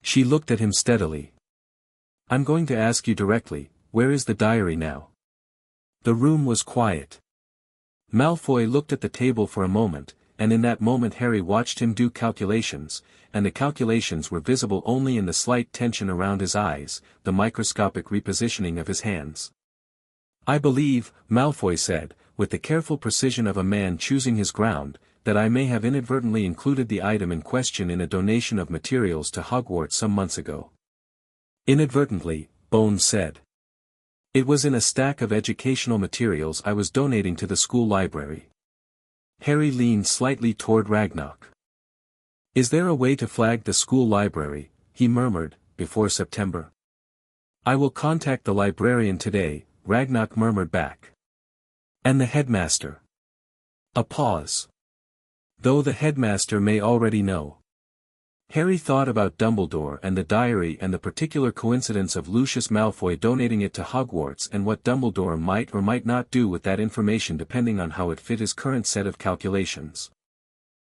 She looked at him steadily. I'm going to ask you directly, where is the diary now? The room was quiet. Malfoy looked at the table for a moment, and in that moment Harry watched him do calculations, and the calculations were visible only in the slight tension around his eyes, the microscopic repositioning of his hands. I believe, Malfoy said, with the careful precision of a man choosing his ground, that I may have inadvertently included the item in question in a donation of materials to Hogwarts some months ago. Inadvertently, Bones said. It was in a stack of educational materials I was donating to the school library. Harry leaned slightly toward Ragnock. Is there a way to flag the school library, he murmured, before September? I will contact the librarian today, Ragnock murmured back. And the headmaster. A pause. Though the headmaster may already know. Harry thought about Dumbledore and the diary and the particular coincidence of Lucius Malfoy donating it to Hogwarts and what Dumbledore might or might not do with that information depending on how it fit his current set of calculations.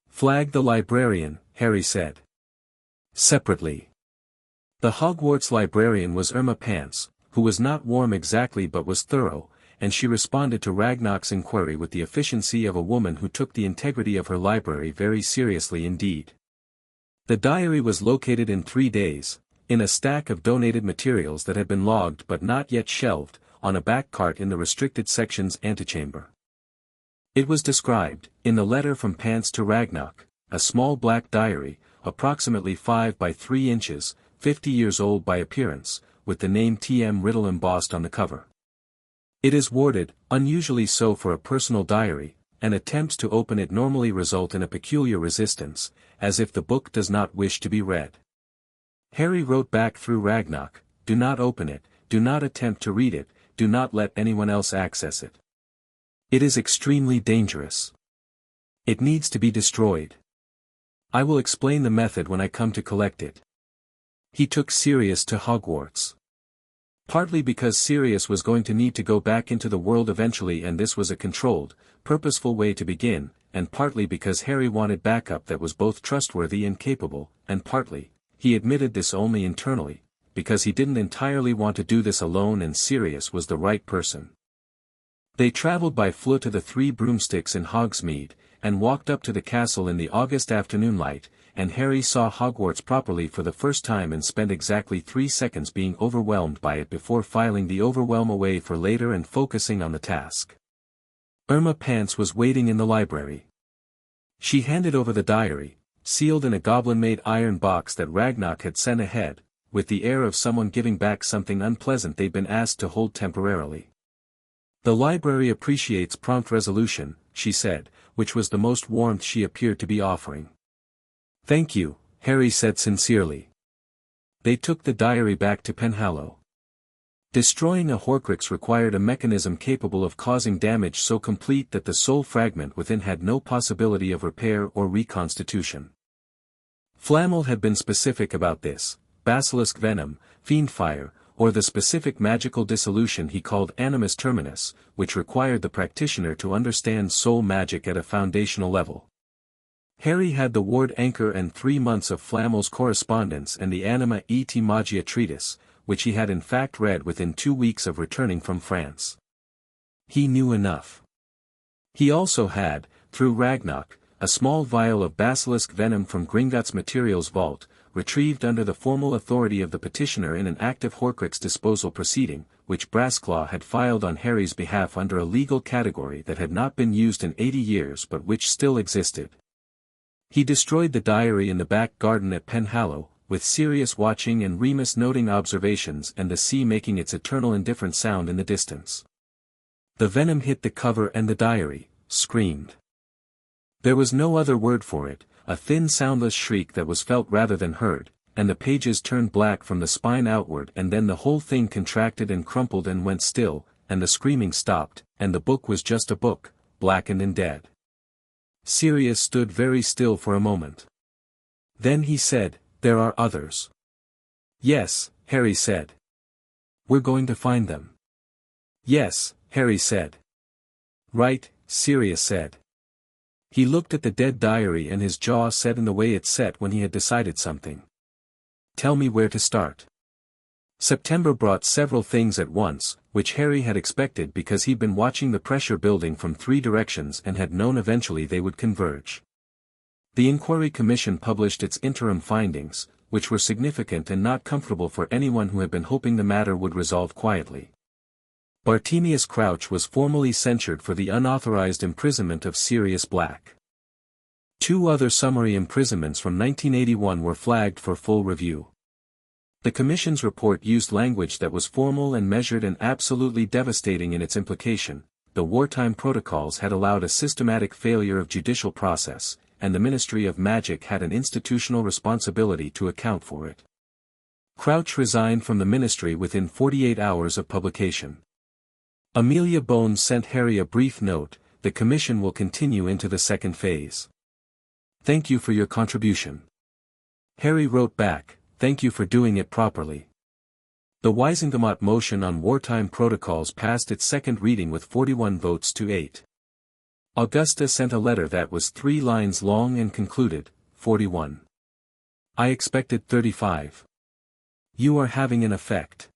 Flag the librarian, Harry said. Separately. The Hogwarts librarian was Irma Pants, who was not warm exactly but was thorough, and she responded to Ragnock's inquiry with the efficiency of a woman who took the integrity of her library very seriously indeed. The diary was located in 3 days, in a stack of donated materials that had been logged but not yet shelved, on a back cart in the restricted section's antechamber. It was described, in the letter from Pants to Ragnock, a small black diary, approximately 5 by 3 inches, 50 years old by appearance, with the name T.M. Riddle embossed on the cover. It is worded, unusually so for a personal diary, and attempts to open it normally result in a peculiar resistance, as if the book does not wish to be read. Harry wrote back through Ragnock, do not open it, do not attempt to read it, do not let anyone else access it. It is extremely dangerous. It needs to be destroyed. I will explain the method when I come to collect it. He took Sirius to Hogwarts. Partly because Sirius was going to need to go back into the world eventually and this was a controlled, purposeful way to begin, and partly because Harry wanted backup that was both trustworthy and capable, and partly, he admitted this only internally, because he didn't entirely want to do this alone and Sirius was the right person. They traveled by Fleur to the 3 Broomsticks in Hogsmeade, and walked up to the castle in the August afternoon light, and Harry saw Hogwarts properly for the first time and spent exactly 3 seconds being overwhelmed by it before filing the overwhelm away for later and focusing on the task. Irma Pants was waiting in the library. She handed over the diary, sealed in a goblin-made iron box that Ragnarok had sent ahead, with the air of someone giving back something unpleasant they'd been asked to hold temporarily. "The library appreciates prompt resolution," she said, which was the most warmth she appeared to be offering. "Thank you," Harry said sincerely. They took the diary back to Penhallow. Destroying a Horcrux required a mechanism capable of causing damage so complete that the soul fragment within had no possibility of repair or reconstitution. Flamel had been specific about this: basilisk venom, fiendfire, or the specific magical dissolution he called animus terminus, which required the practitioner to understand soul magic at a foundational level. Harry had the ward anchor and 3 months of Flamel's correspondence and the Anima et Magia treatise, which he had in fact read within 2 weeks of returning from France. He knew enough. He also had, through Ragnarok, a small vial of basilisk venom from Gringotts materials vault, retrieved under the formal authority of the petitioner in an active Horcrux disposal proceeding, which Brassclaw had filed on Harry's behalf under a legal category that had not been used in 80 years but which still existed. He destroyed the diary in the back garden at Penhallow, with Sirius watching and Remus noting observations and the sea making its eternal indifferent sound in the distance. The venom hit the cover and the diary, screamed. There was no other word for it, a thin soundless shriek that was felt rather than heard, and the pages turned black from the spine outward, and then the whole thing contracted and crumpled and went still, and the screaming stopped, and the book was just a book, blackened and dead. Sirius stood very still for a moment. Then he said, "There are others." "Yes," Harry said. "We're going to find them." "Yes," Harry said. "Right," Sirius said. He looked at the dead diary and his jaw set in the way it set when he had decided something. "Tell me where to start." September brought several things at once, which Harry had expected because he'd been watching the pressure building from 3 directions and had known eventually they would converge. The Inquiry Commission published its interim findings, which were significant and not comfortable for anyone who had been hoping the matter would resolve quietly. Bartemius Crouch was formally censured for the unauthorized imprisonment of Sirius Black. 2 other summary imprisonments from 1981 were flagged for full review. The Commission's report used language that was formal and measured and absolutely devastating in its implication. The wartime protocols had allowed a systematic failure of judicial process, and the Ministry of Magic had an institutional responsibility to account for it. Crouch resigned from the ministry within 48 hours of publication. Amelia Bones sent Harry a brief note: "The Commission will continue into the 2nd phase. Thank you for your contribution." Harry wrote back, "Thank you for doing it properly." The Wisengamot motion on wartime protocols passed its 2nd reading with 41 votes to 8. Augusta sent a letter that was 3 lines long and concluded, 41. I expected 35. You are having an effect.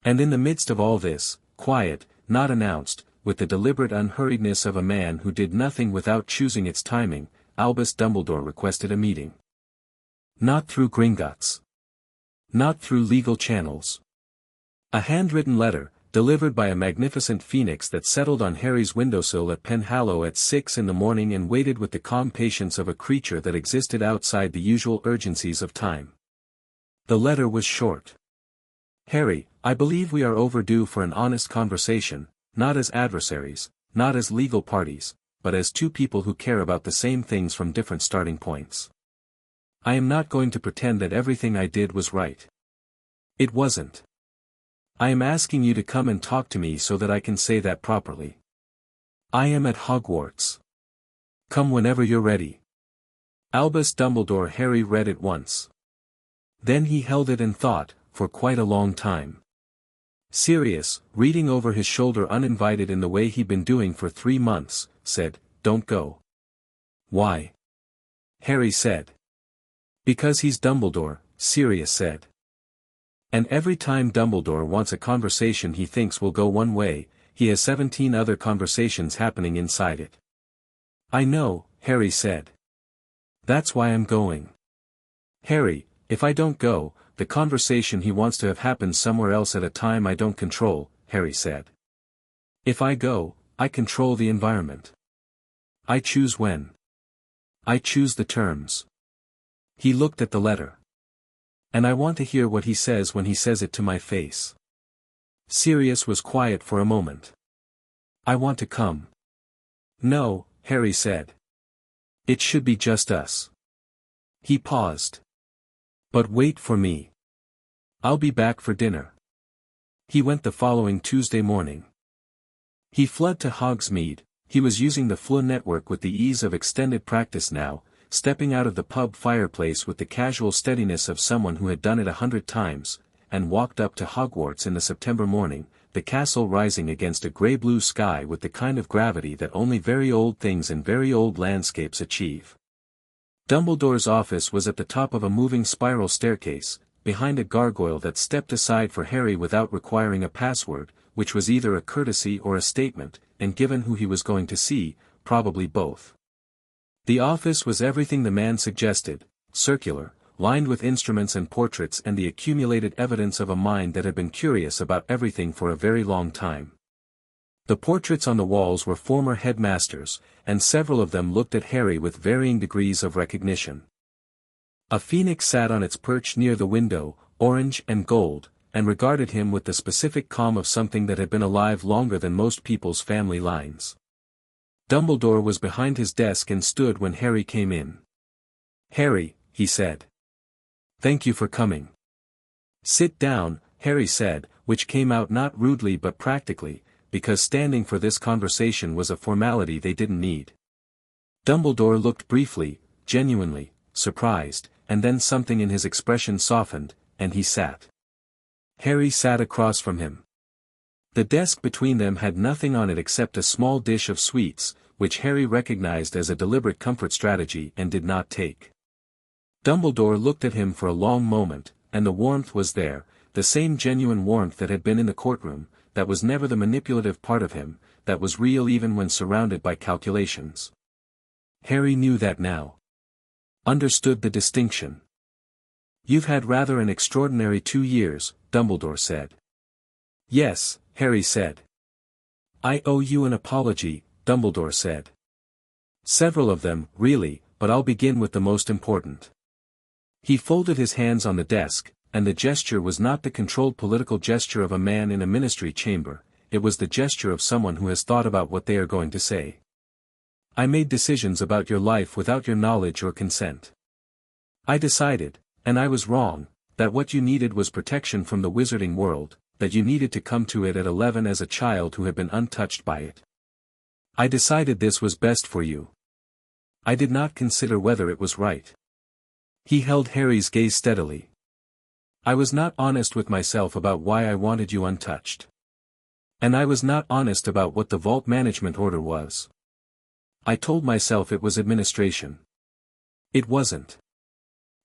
And in the midst of all this, quiet, not announced, with the deliberate unhurriedness of a man who did nothing without choosing its timing, Albus Dumbledore requested a meeting. Not through Gringotts. Not through legal channels. A handwritten letter, delivered by a magnificent phoenix that settled on Harry's windowsill at Penhallow at 6 in the morning and waited with the calm patience of a creature that existed outside the usual urgencies of time. The letter was short. "Harry, I believe we are overdue for an honest conversation, not as adversaries, not as legal parties, but as 2 people who care about the same things from different starting points. I am not going to pretend that everything I did was right. It wasn't. I am asking you to come and talk to me so that I can say that properly. I am at Hogwarts. Come whenever you're ready." Albus Dumbledore. Harry read it once. Then he held it and thought, for quite a long time. Sirius, reading over his shoulder uninvited in the way he'd been doing for 3 months, said, "Don't go." "Why?" Harry said. "Because he's Dumbledore," Sirius said. "And every time Dumbledore wants a conversation he thinks will go one way, he has 17 other conversations happening inside it." "I know," Harry said. That's why I'm going. Harry, if I don't go, the conversation he wants to have happens somewhere else at a time I don't control, Harry said. If I go, I control the environment. I choose when. I choose the terms. He looked at the letter. And I want to hear what he says when he says it to my face. Sirius was quiet for a moment. I want to come. No, Harry said. It should be just us. He paused. But wait for me. I'll be back for dinner. He went the following Tuesday morning. He fled to Hogsmeade. He was using the Fleur network with the ease of extended practice now, stepping out of the pub fireplace with the casual steadiness of someone who had done it 100 times, and walked up to Hogwarts in the September morning, the castle rising against a grey-blue sky with the kind of gravity that only very old things and very old landscapes achieve. Dumbledore's office was at the top of a moving spiral staircase, behind a gargoyle that stepped aside for Harry without requiring a password, which was either a courtesy or a statement, and given who he was going to see, probably both. The office was everything the man suggested, circular, lined with instruments and portraits and the accumulated evidence of a mind that had been curious about everything for a very long time. The portraits on the walls were former headmasters, and several of them looked at Harry with varying degrees of recognition. A phoenix sat on its perch near the window, orange and gold, and regarded him with the specific calm of something that had been alive longer than most people's family lines. Dumbledore was behind his desk and stood when Harry came in. Harry, he said. Thank you for coming. Sit down, Harry said, which came out not rudely but practically, because standing for this conversation was a formality they didn't need. Dumbledore looked briefly, genuinely, surprised, and then something in his expression softened, and he sat. Harry sat across from him. The desk between them had nothing on it except a small dish of sweets, which Harry recognized as a deliberate comfort strategy and did not take. Dumbledore looked at him for a long moment, and the warmth was there, the same genuine warmth that had been in the courtroom, that was never the manipulative part of him, that was real even when surrounded by calculations. Harry knew that now. Understood the distinction. You've had rather an extraordinary 2 years, Dumbledore said. Yes, Harry said. I owe you an apology, Dumbledore said. Several of them, really, but I'll begin with the most important. He folded his hands on the desk, and the gesture was not the controlled political gesture of a man in a ministry chamber, it was the gesture of someone who has thought about what they are going to say. I made decisions about your life without your knowledge or consent. I decided, and I was wrong, that what you needed was protection from the wizarding world, that you needed to come to it at 11 as a child who had been untouched by it. I decided this was best for you. I did not consider whether it was right. He held Harry's gaze steadily. I was not honest with myself about why I wanted you untouched. And I was not honest about what the vault management order was. I told myself it was administration. It wasn't.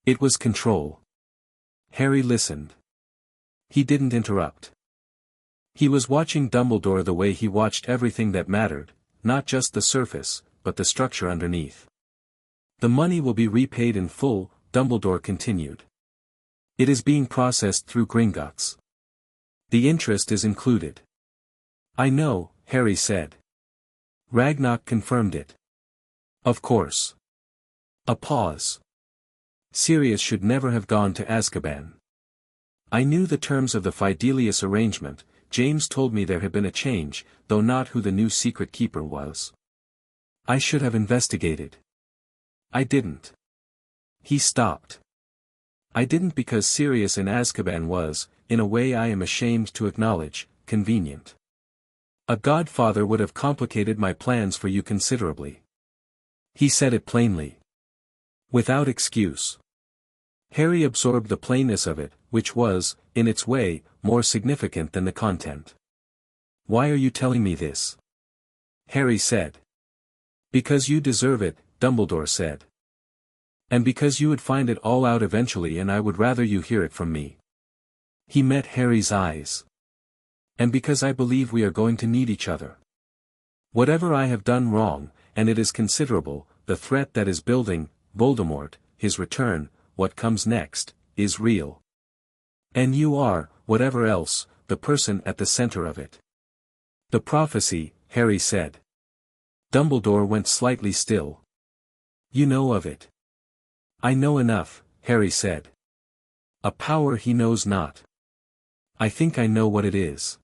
It was control. Harry listened. He didn't interrupt. He was watching Dumbledore the way he watched everything that mattered, not just the surface, but the structure underneath. The money will be repaid in full, Dumbledore continued. It is being processed through Gringotts. The interest is included. I know, Harry said. Ragnarok confirmed it. Of course. A pause. Sirius should never have gone to Azkaban. I knew the terms of the Fidelius arrangement, James told me there had been a change, though not who the new secret keeper was. I should have investigated. I didn't. He stopped. I didn't because Sirius in Azkaban was, in a way I am ashamed to acknowledge, convenient. A godfather would have complicated my plans for you considerably. He said it plainly. Without excuse. Harry absorbed the plainness of it, which was, in its way, more significant than the content. Why are you telling me this? Harry said. Because you deserve it, Dumbledore said. And because you would find it all out eventually and I would rather you hear it from me. He met Harry's eyes. And because I believe we are going to need each other. Whatever I have done wrong, and it is considerable, the threat that is building, Voldemort, his return, what comes next, is real. And you are, whatever else, the person at the center of it. The prophecy, Harry said. Dumbledore went slightly still. You know of it. I know enough, Harry said. A power he knows not. I think I know what it is.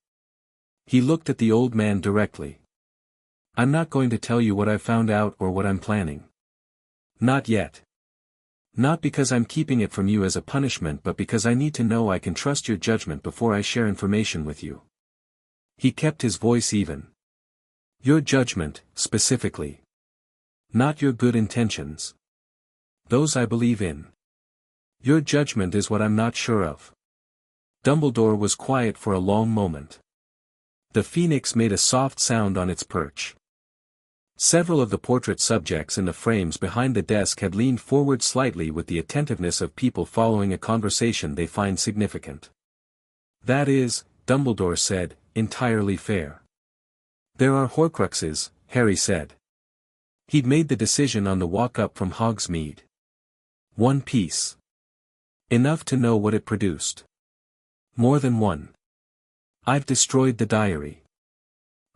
He looked at the old man directly. I'm not going to tell you what I've found out or what I'm planning. Not yet. Not because I'm keeping it from you as a punishment, but because I need to know I can trust your judgment before I share information with you. He kept his voice even. Your judgment, specifically. Not your good intentions. Those I believe in. Your judgment is what I'm not sure of. Dumbledore was quiet for a long moment. The phoenix made a soft sound on its perch. Several of the portrait subjects in the frames behind the desk had leaned forward slightly with the attentiveness of people following a conversation they find significant. That is, Dumbledore said, entirely fair. There are Horcruxes, Harry said. He'd made the decision on the walk up from Hogsmeade. One piece. Enough to know what it produced. More than one. I've destroyed the diary.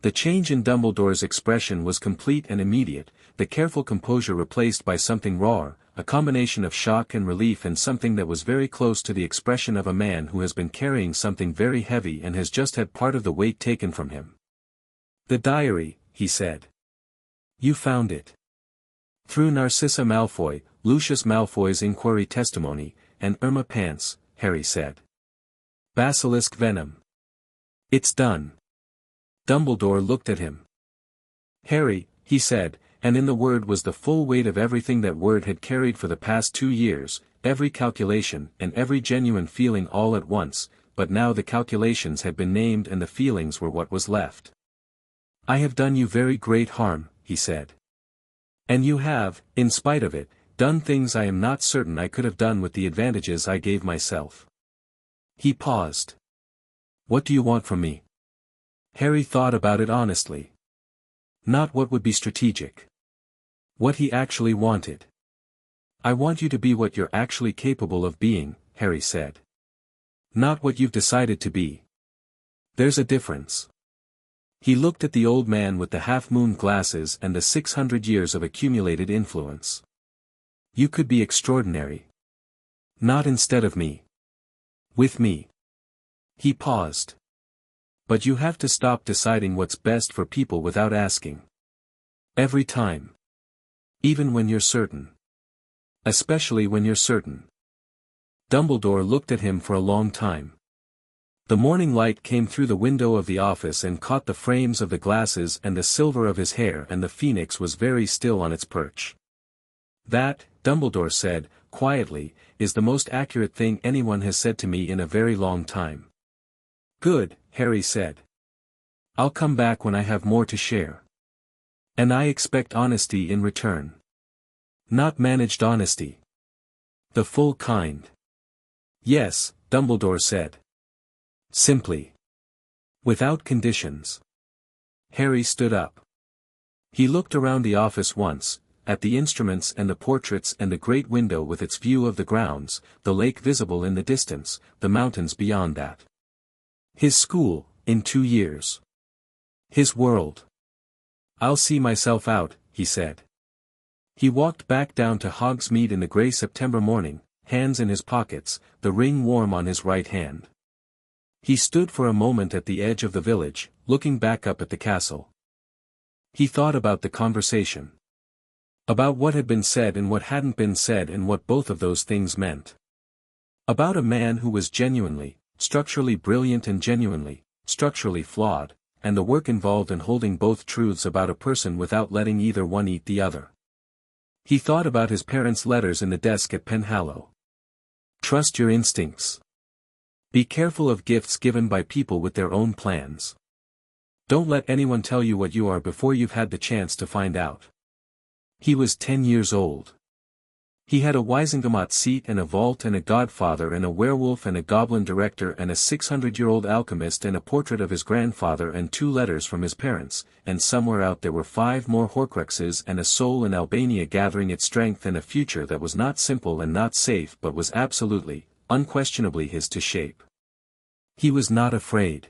The change in Dumbledore's expression was complete and immediate, the careful composure replaced by something raw, a combination of shock and relief, and something that was very close to the expression of a man who has been carrying something very heavy and has just had part of the weight taken from him. The diary, he said. You found it. Through Narcissa Malfoy, Lucius Malfoy's inquiry testimony, and Irma Pants, Harry said. Basilisk venom. It's done. Dumbledore looked at him. Harry, he said, and in the word was the full weight of everything that word had carried for the past 2 years, every calculation and every genuine feeling all at once, but now the calculations had been named and the feelings were what was left. I have done you very great harm, he said. And you have, in spite of it, done things I am not certain I could have done with the advantages I gave myself. He paused. What do you want from me? Harry thought about it honestly. Not what would be strategic. What he actually wanted. I want you to be what you're actually capable of being, Harry said. Not what you've decided to be. There's a difference. He looked at the old man with the half-moon glasses and the 600 years of accumulated influence. You could be extraordinary. Not instead of me. With me. He paused. But you have to stop deciding what's best for people without asking. Every time. Even when you're certain. Especially when you're certain. Dumbledore looked at him for a long time. The morning light came through the window of the office and caught the frames of the glasses and the silver of his hair, and the phoenix was very still on its perch. That, Dumbledore said, quietly, is the most accurate thing anyone has said to me in a very long time. Good, Harry said. I'll come back when I have more to share. And I expect honesty in return. Not managed honesty. The full kind. Yes, Dumbledore said. Simply. Without conditions. Harry stood up. He looked around the office once, at the instruments and the portraits and the great window with its view of the grounds, the lake visible in the distance, the mountains beyond that. His school, in 2 years. His world. I'll see myself out, he said. He walked back down to Hogsmeade in the grey September morning, hands in his pockets, the ring warm on his right hand. He stood for a moment at the edge of the village, looking back up at the castle. He thought about the conversation. About what had been said and what hadn't been said and what both of those things meant. About a man who was genuinely, structurally brilliant and genuinely, structurally flawed, and the work involved in holding both truths about a person without letting either one eat the other. He thought about his parents' letters in the desk at Penhallow. Trust your instincts. Be careful of gifts given by people with their own plans. Don't let anyone tell you what you are before you've had the chance to find out. He was 10 years old. He had a Wisengamot seat and a vault and a godfather and a werewolf and a goblin director and a 600-year-old alchemist and a portrait of his grandfather and 2 letters from his parents, and somewhere out there were 5 more Horcruxes and a soul in Albania gathering its strength and a future that was not simple and not safe but was absolutely, unquestionably his to shape. He was not afraid.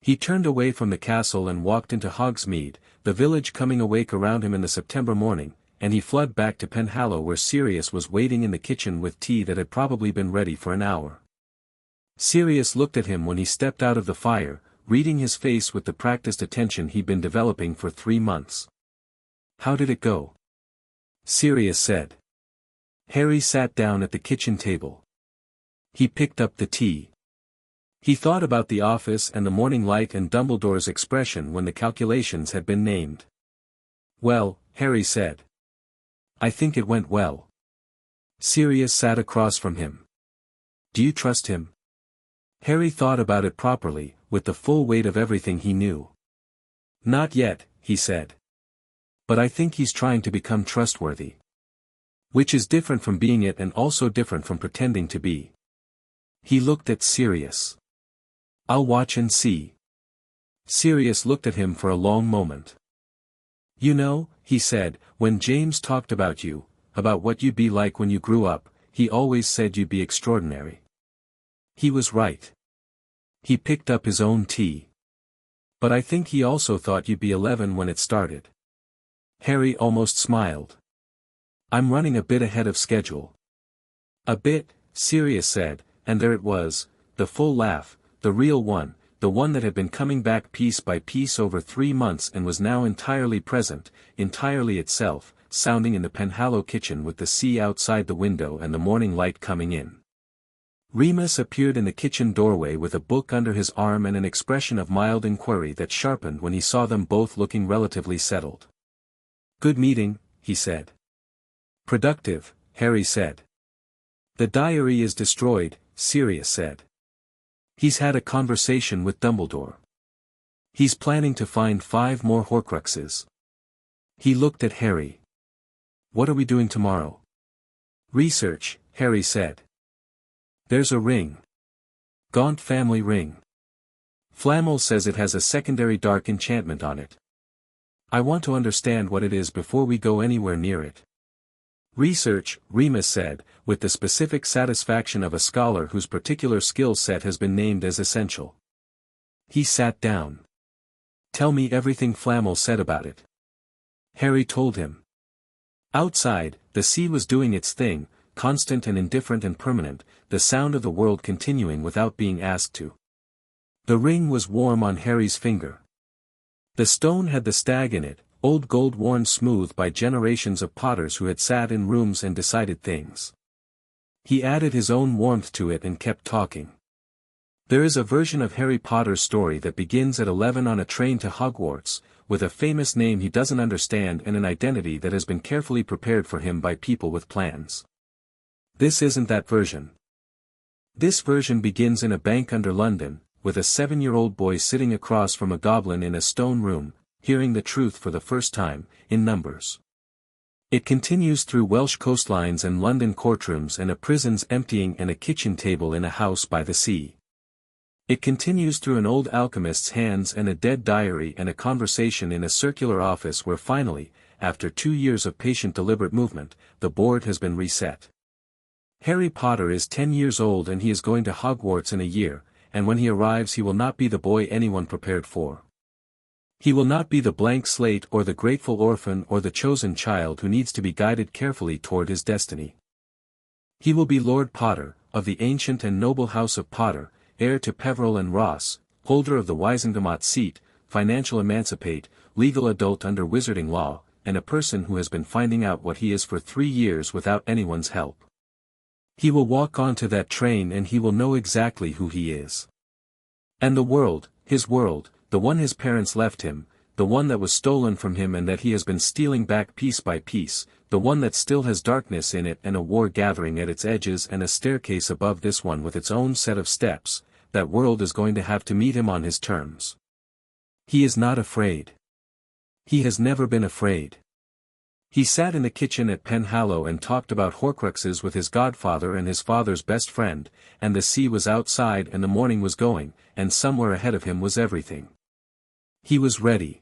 He turned away from the castle and walked into Hogsmeade, the village coming awake around him in the September morning, and he fled back to Penhallow where Sirius was waiting in the kitchen with tea that had probably been ready for an hour. Sirius looked at him when he stepped out of the fire, reading his face with the practiced attention he'd been developing for 3 months. "How did it go?" Sirius said. Harry sat down at the kitchen table. He picked up the tea. He thought about the office and the morning light and Dumbledore's expression when the calculations had been named. "Well," Harry said. "I think it went well." Sirius sat across from him. "Do you trust him?" Harry thought about it properly, with the full weight of everything he knew. "Not yet," he said. "But I think he's trying to become trustworthy. Which is different from being it and also different from pretending to be." He looked at Sirius. "I'll watch and see." Sirius looked at him for a long moment. "You know," he said, "when James talked about you, about what you'd be like when you grew up, he always said you'd be extraordinary." He was right. He picked up his own tea. "But I think he also thought you'd be 11 when it started." Harry almost smiled. "I'm running a bit ahead of schedule." "A bit," Sirius said, and there it was, the full laugh, the real one, the one that had been coming back piece by piece over 3 months and was now entirely present, entirely itself, sounding in the Penhallow kitchen with the sea outside the window and the morning light coming in. Remus appeared in the kitchen doorway with a book under his arm and an expression of mild inquiry that sharpened when he saw them both looking relatively settled. "Good meeting," he said. "Productive," Harry said. "The diary is destroyed," Sirius said. "He's had a conversation with Dumbledore. He's planning to find 5 more Horcruxes." He looked at Harry. "What are we doing tomorrow?" "Research," Harry said. "There's a ring. Gaunt family ring. Flamel says it has a secondary dark enchantment on it. I want to understand what it is before we go anywhere near it." "Research," Remus said, with the specific satisfaction of a scholar whose particular skill set has been named as essential. He sat down. "Tell me everything Flamel said about it." Harry told him. Outside, the sea was doing its thing, constant and indifferent and permanent, the sound of the world continuing without being asked to. The ring was warm on Harry's finger. The stone had the stag in it, old gold worn smooth by generations of potters who had sat in rooms and decided things. He added his own warmth to it and kept talking. "There is a version of Harry Potter's story that begins at 11 on a train to Hogwarts, with a famous name he doesn't understand and an identity that has been carefully prepared for him by people with plans. This isn't that version. This version begins in a bank under London, with a 7-year-old boy sitting across from a goblin in a stone room, hearing the truth for the first time, in numbers. It continues through Welsh coastlines and London courtrooms and a prison's emptying and a kitchen table in a house by the sea. It continues through an old alchemist's hands and a dead diary and a conversation in a circular office where finally, after 2 years of patient deliberate movement, the board has been reset. Harry Potter is 10 years old and he is going to Hogwarts in a year, and when he arrives he will not be the boy anyone prepared for. He will not be the blank slate or the grateful orphan or the chosen child who needs to be guided carefully toward his destiny. He will be Lord Potter, of the ancient and noble house of Potter, heir to Peveril and Ross, holder of the Wisengamot seat, financial emancipate, legal adult under wizarding law, and a person who has been finding out what he is for 3 years without anyone's help. He will walk onto that train and he will know exactly who he is. And the world, his world, the one his parents left him, the one that was stolen from him and that he has been stealing back piece by piece, the one that still has darkness in it and a war gathering at its edges and a staircase above this one with its own set of steps, that world is going to have to meet him on his terms. He is not afraid. He has never been afraid. He sat in the kitchen at Penhallow and talked about Horcruxes with his godfather and his father's best friend, and the sea was outside and the morning was going, and somewhere ahead of him was everything. He was ready.